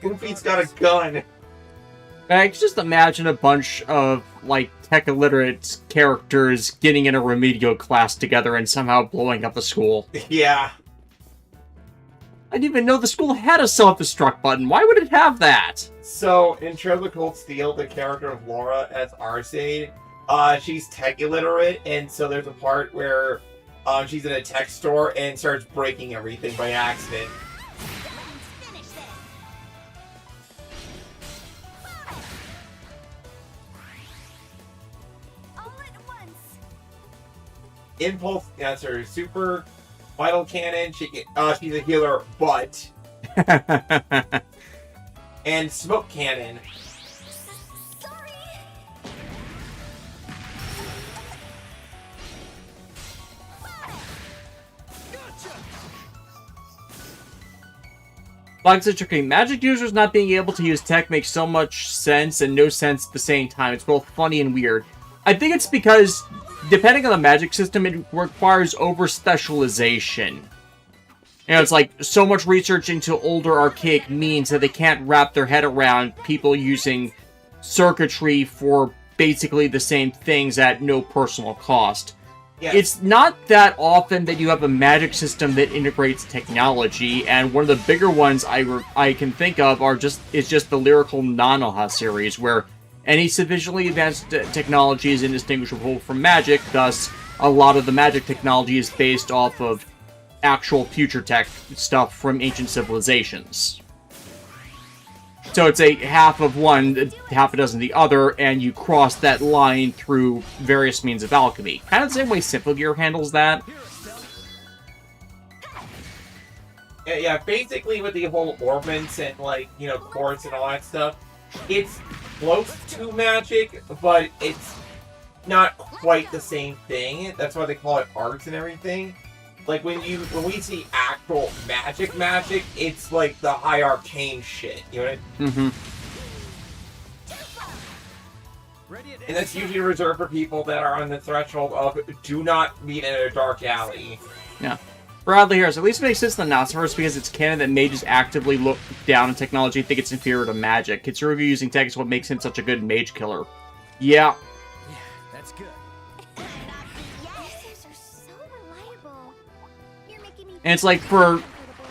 Goofy's got a gun. I can just imagine a bunch of, like, tech-illiterate characters getting in a remedial class together and somehow blowing up a school. Yeah. I didn't even know the school had a self-destruct button. Why would it have that? So, in Trails of Cold Steel, the character of Laura as Arcade, she's tech illiterate, and so there's a part where she's in a tech store and starts breaking everything by accident. Impulse, that's her super vital cannon. She's a healer, but and smoke cannon. Like I said, tricky. Magic users not being able to use tech makes so much sense and no sense at the same time. It's both funny and weird. I think it's because, depending on the magic system, it requires over-specialization. You know, it's like, so much research into older archaic means that they can't wrap their head around people using circuitry for basically the same things at no personal cost. Yes. It's not that often that you have a magic system that integrates technology, and one of the bigger ones I can think of is just the Lyrical Nanoha series, where Any sufficiently advanced technology is indistinguishable from magic, thus a lot of the magic technology is based off of actual future tech stuff from ancient civilizations. So it's a half of one, half a dozen the other, and you cross that line through various means of alchemy. Kind of the same way Simple Gear handles that. Yeah, basically with the whole ornaments and, like, you know, quartz and all that stuff, it's close to magic, but it's not quite the same thing. That's why they call it arts and everything. Like, when we see actual magic, it's like the high arcane shit, you know what I mean? Mm-hmm. And that's usually reserved for people that are on the threshold of do not meet in a dark alley. Yeah. Bradley Harris, at least it makes sense in the Nosferatu because it's canon that mages actively look down on technology and think it's inferior to magic. Kitsurugi using tech is what makes him such a good mage killer. Yeah. Yeah, that's good. And it's like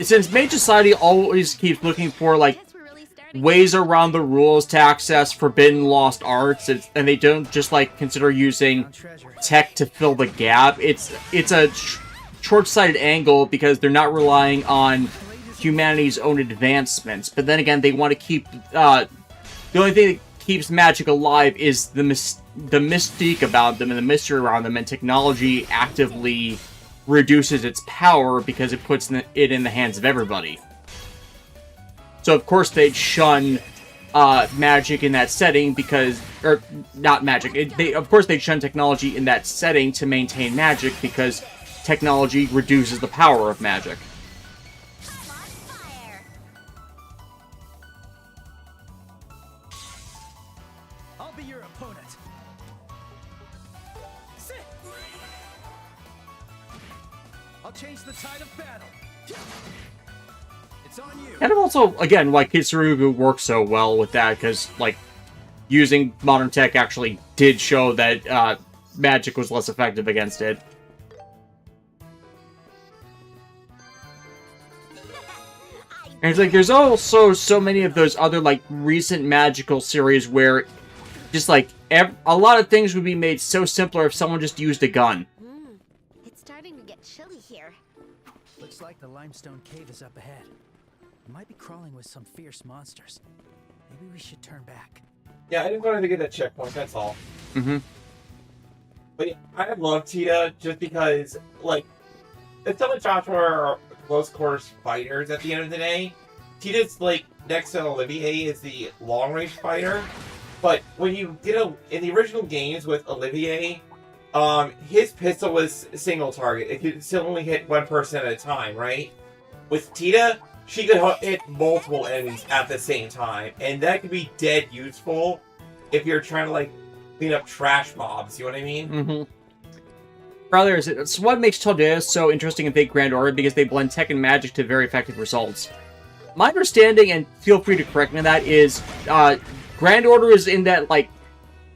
since Mage Society always keeps looking for, like, ways around the rules to access forbidden lost arts, and they don't just, like, consider using tech to fill the gap, it's a short-sighted angle because they're not relying on humanity's own advancements. But then again, they want to keep, the only thing that keeps magic alive is the mystique about them and the mystery around them, and technology actively reduces its power because it puts it in the hands of everybody. So of course they'd shun magic in that setting because, or not magic, of course they'd shun technology in that setting to maintain magic because technology reduces the power of magic. I'll be your opponent. I'll change the tide of battle. It's on you. And also, again, why Kitsurugi works so well with that, because, like, using modern tech actually did show that magic was less effective against it. And it's like, there's also so many of those other, like, recent magical series where just, like, a lot of things would be made so simpler if someone just used a gun. It's starting to get chilly here. Looks like the limestone cave is up ahead. It might be crawling with some fierce monsters. Maybe we should turn back. Yeah, I just wanted to get that checkpoint, that's all. Mm-hmm. But yeah, I love Tita just because, like, if some of Joshua are close quarters fighters at the end of the day, Tita's, like, next to Olivier is the long-range fighter. But when you did in the original games with Olivier, his pistol was single target. It could still only hit one person at a time, right? With Tita, she could hit multiple enemies at the same time, and that could be dead useful if you're trying to, like, clean up trash mobs, you know what I mean? Mm-hmm. Rather, it's what makes Todea so interesting in Fate Grand Order, because they blend tech and magic to very effective results. My understanding, and feel free to correct me on that, is Grand Order is in that, like,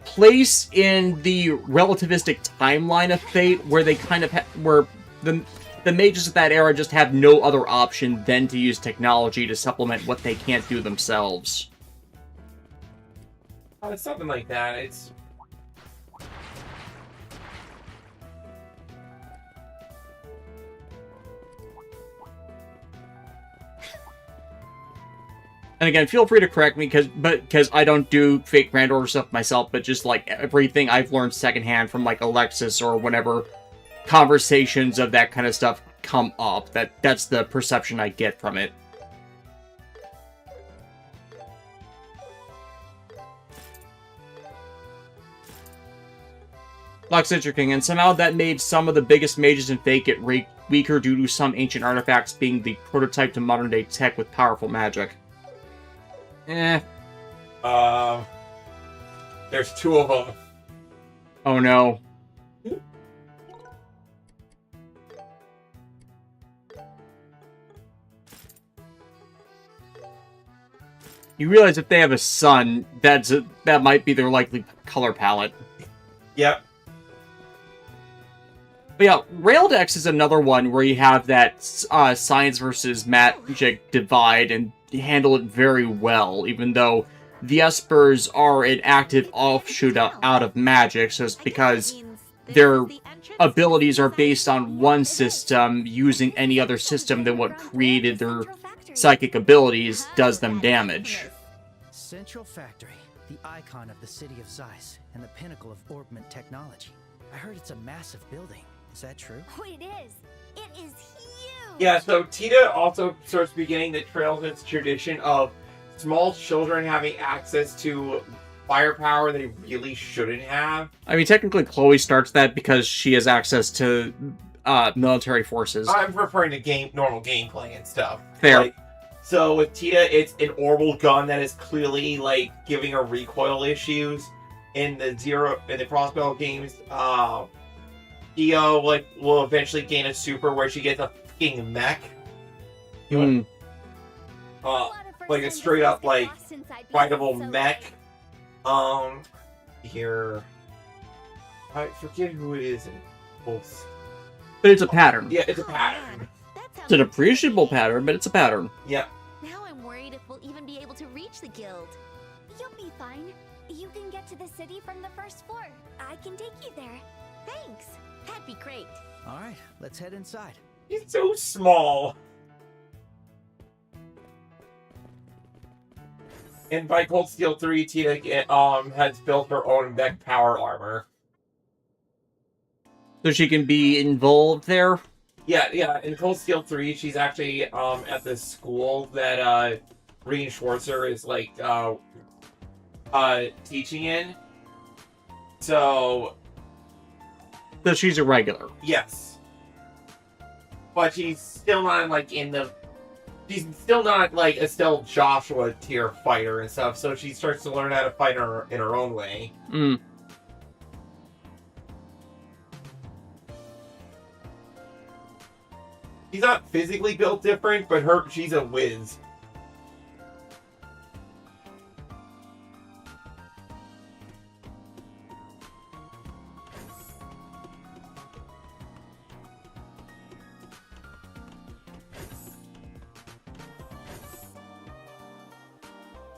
place in the relativistic timeline of Fate where they kind of where the mages of that era just have no other option than to use technology to supplement what they can't do themselves. Oh, it's something like that. It's... And again, feel free to correct me, because I don't do Fate Grand Order stuff myself, but just, like, everything I've learned secondhand from, like, Alexis or whenever conversations of that kind of stuff come up, that's the perception I get from it. Luxitcher King, and somehow that made some of the biggest mages in Fate get weaker due to some ancient artifacts being the prototype to modern-day tech with powerful magic. There's two of them. Oh no. You realize if they have a son, that might be their likely color palette. Yep. But yeah, Raildex is another one where you have that science versus magic divide and handle it very well, even though the Espers are an active offshoot out of magic, so it's because their abilities are based on one system, using any other system than what created their psychic abilities does them damage. Central Factory, the icon of the city of Zeiss and the pinnacle of orbment technology. I heard it's a massive building. Is that true? Oh, it is. It is huge. Yeah, so Tita also starts beginning the trails its tradition of small children having access to firepower they really shouldn't have. I mean, technically Chloe starts that because she has access to military forces. I'm referring to normal gameplay and stuff. Fair. Like, so with Tita, it's an orbital gun that is clearly like giving her recoil issues. In the Crossbow games, Io will eventually gain a super where she gets a fucking mech. Like a straight up like fightable mech. Here, I forget who it is in both. But it's a pattern. Yeah, it's a pattern. It's an appreciable pattern, but it's a pattern. Yeah. Now I'm worried if we'll even be able to reach the guild. You'll be fine. You can get to the city from the first floor. I can take you there. Thanks. That'd be great. All right, let's head inside. He's so small. And by Cold Steel 3, Tita has built her own mech power armor. So she can be involved there? Yeah. In Cold Steel 3, she's actually at the school that Reen Schwarzer is like teaching in. So she's a regular. Yes. But she's still not like she's still not like a still Joshua tier fighter and stuff, so she starts to learn how to fight in her own way. She's not physically built different, but she's a whiz.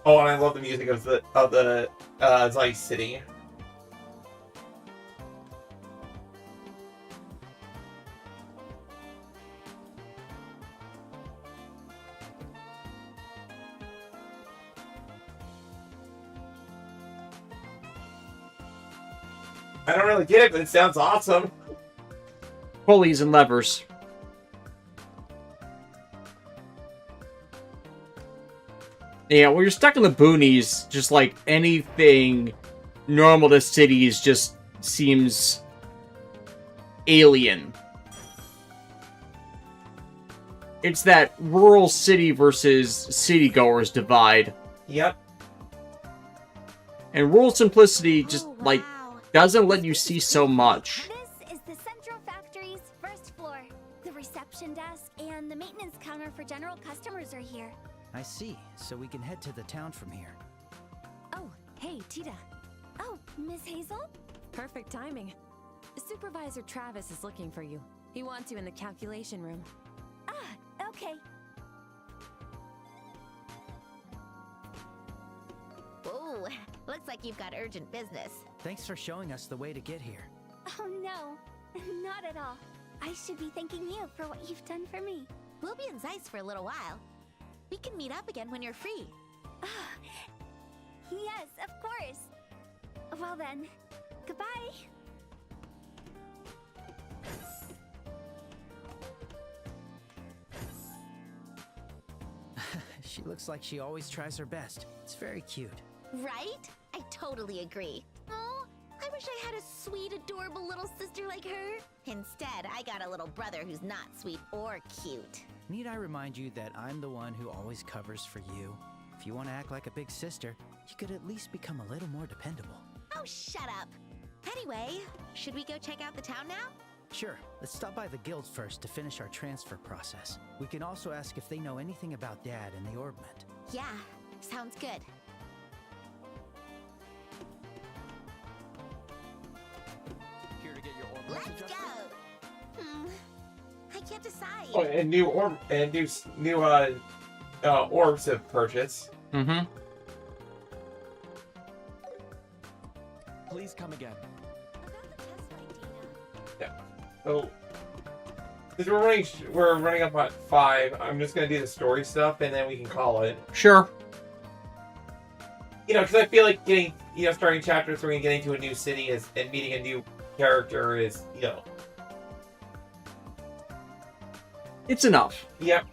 Oh, and I love the music of the Zeiss City. I don't really get it, but it sounds awesome. Pulleys and levers. Yeah, when you're stuck in the boonies, just like anything normal to cities just seems alien. It's that rural city versus city-goers divide. Yep. And rural simplicity just, doesn't let you see so much. This is the Central Factory's first floor. The reception desk and the maintenance counter for general customers are here. I see. So we can head to the town from here. Oh, hey, Tita. Oh, Miss Hazel? Perfect timing. Supervisor Travis is looking for you. He wants you in the calculation room. Ah, okay. Oh, looks like you've got urgent business. Thanks for showing us the way to get here. Oh no, not at all. I should be thanking you for what you've done for me. We'll be in Zeiss for a little while. We can meet up again when you're free. Yes, of course. Well then, goodbye. She looks like she always tries her best. It's very cute. Right? I totally agree. Oh, I wish I had a sweet, adorable little sister like her. Instead, I got a little brother who's not sweet or cute. Need I remind you that I'm the one who always covers for you? If you want to act like a big sister, you could at least become a little more dependable. Oh, shut up. Anyway, should we go check out the town now? Sure. Let's stop by the guild first to finish our transfer process. We can also ask if they know anything about Dad and the orbment. Yeah, sounds good. Here to get your orbit Let's adjusted? go. I can't decide. Oh, and new orbs have purchased. Mm-hmm. Please come again. Yeah. So, since we're running up at 5, I'm just gonna do the story stuff, and then we can call it. Sure. You know, because I feel like getting, starting chapter 3 and getting to a new city and meeting a new character is, It's enough. Yep.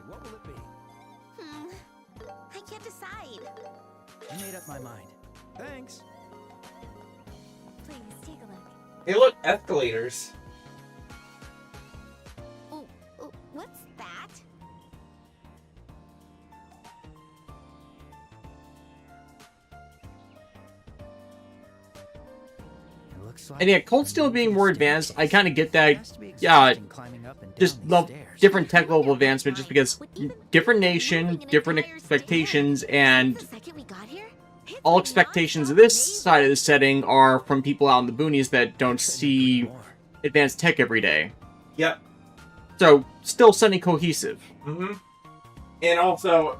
What will it be? I can't decide. I made up my mind. Thanks. Please, take a look. Hey, look, escalators. Oh, what's that? It looks like And yeah, Cold Steel being more advanced, I kind of get that. Yeah, just love different tech level advancement just because different nation, different expectations, and all expectations of this side of the setting are from people out in the boonies that don't see advanced tech every day. Yep. So, still semi-cohesive. Mm-hmm. And also,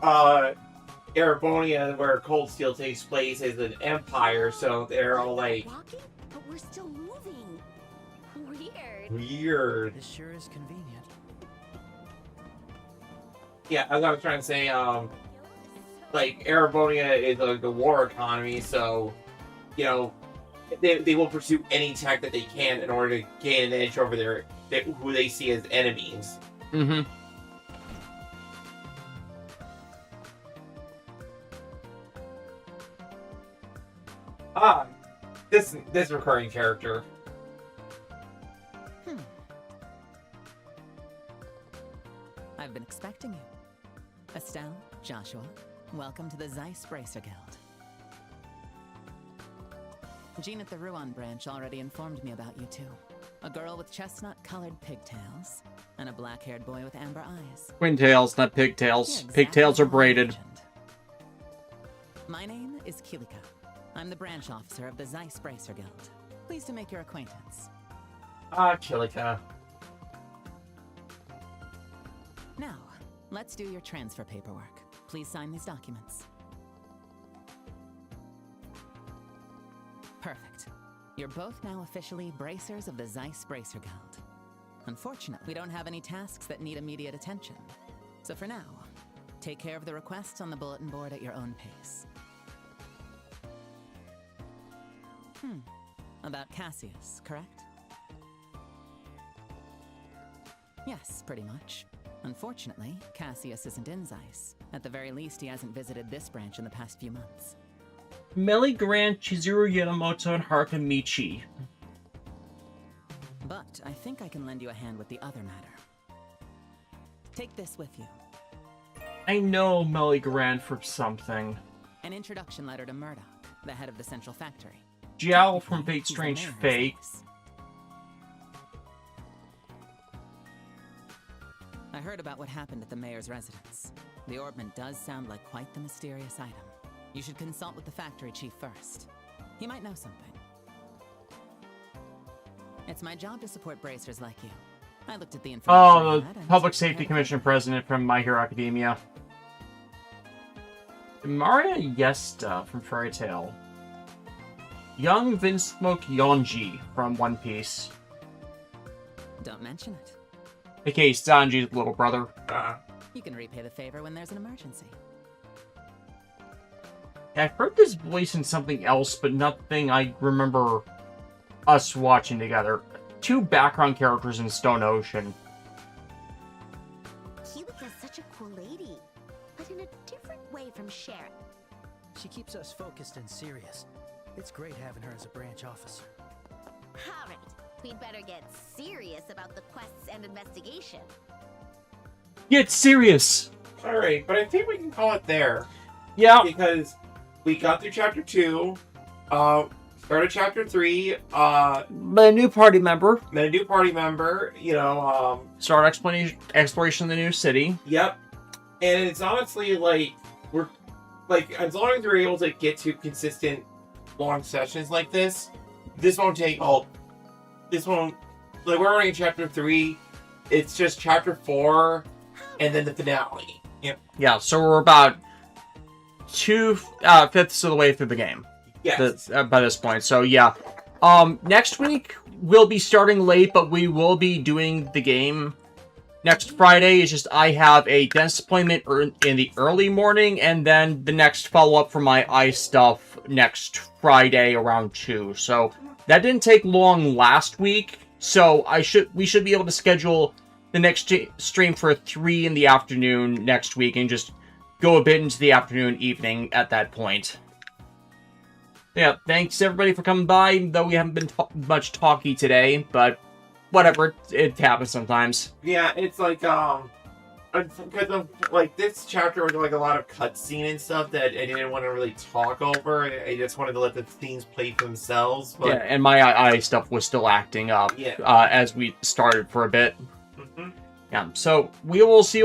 Erebonia, where Cold Steel takes place, is an empire, so they're all like... But we're still moving. Weird. Weird. This sure is convenient. Yeah, as I was trying to say, like, Erebonia is the war economy, so, they will pursue any tech that they can in order to gain an edge over who they see as enemies. Mm-hmm. This recurring character. I've been expecting you. Estelle, Joshua, welcome to the Zeiss Bracer Guild. Jean at the Ruan branch already informed me about you two. A girl with chestnut-colored pigtails, and a black-haired boy with amber eyes. Twin-tails, not pigtails. Exactly Pigtails are how I braided. imagined. My name is Kilika. I'm the branch officer of the Zeiss Bracer Guild. Pleased to make your acquaintance. Kilika. Now, let's do your transfer paperwork. Please sign these documents. Perfect. You're both now officially bracers of the Zeiss Bracer Guild. Unfortunately, we don't have any tasks that need immediate attention. So for now, take care of the requests on the bulletin board at your own pace. About Cassius, correct? Yes, pretty much. Unfortunately, Cassius isn't in Zeiss. At the very least, he hasn't visited this branch in the past few months. Meli Grant, Chizuru Yamamoto, and Haruka Michi. But I think I can lend you a hand with the other matter. Take this with you. I know Meli Grant from something. An introduction letter to Murdoch, the head of the central factory. Jiao from Fate Strange Fate. I heard about what happened at the mayor's residence. The orbment does sound like quite the mysterious item. You should consult with the factory chief first. He might know something. It's my job to support bracers like you. I looked at the information. Oh, the Public Safety Commission president from My Hero Academia. Maria Yesta from Fairy Tail. Young Vinsmoke Yonji from One Piece. Don't mention it. AKA Sanji's little brother. You can repay the favor when there's an emergency. I've heard this voice in something else, but nothing I remember us watching together. 2 background characters in Stone Ocean. Kilika's such a cool lady, but in a different way from Sharon. She keeps us focused and serious. It's great having her as a branch officer. All right, we'd better get serious about the quests and investigation. Get serious! Alright, but I think we can call it there. Yeah. Because we got through chapter 2. Start of chapter 3. But a new party member. Then a new party member, you know, start exploration of the new city. Yep. And it's honestly like we're like as long as we're able to get to consistent long sessions like this won't take all like we're already in chapter 3. It's just chapter 4 and then the finale. Yep. Yeah, so we're about 2/5 of the way through the game. Yes. By this point. So yeah. Next week we'll be starting late, but we will be doing the game next Friday. It's just I have a dentist appointment in the early morning, and then the next follow-up for my eye stuff next Friday around 2. So that didn't take long last week. So we should be able to schedule the next stream for 3 in the afternoon next week and just go a bit into the afternoon, evening at that point. Yeah, thanks everybody for coming by, even though we haven't been much talky today, but whatever, it happens sometimes. Yeah, it's like, because of, like, this chapter was like a lot of cutscene and stuff that I didn't want to really talk over. I just wanted to let the scenes play for themselves. But... Yeah, and my eye stuff was still acting up as we started for a bit. Yeah, so we will see you all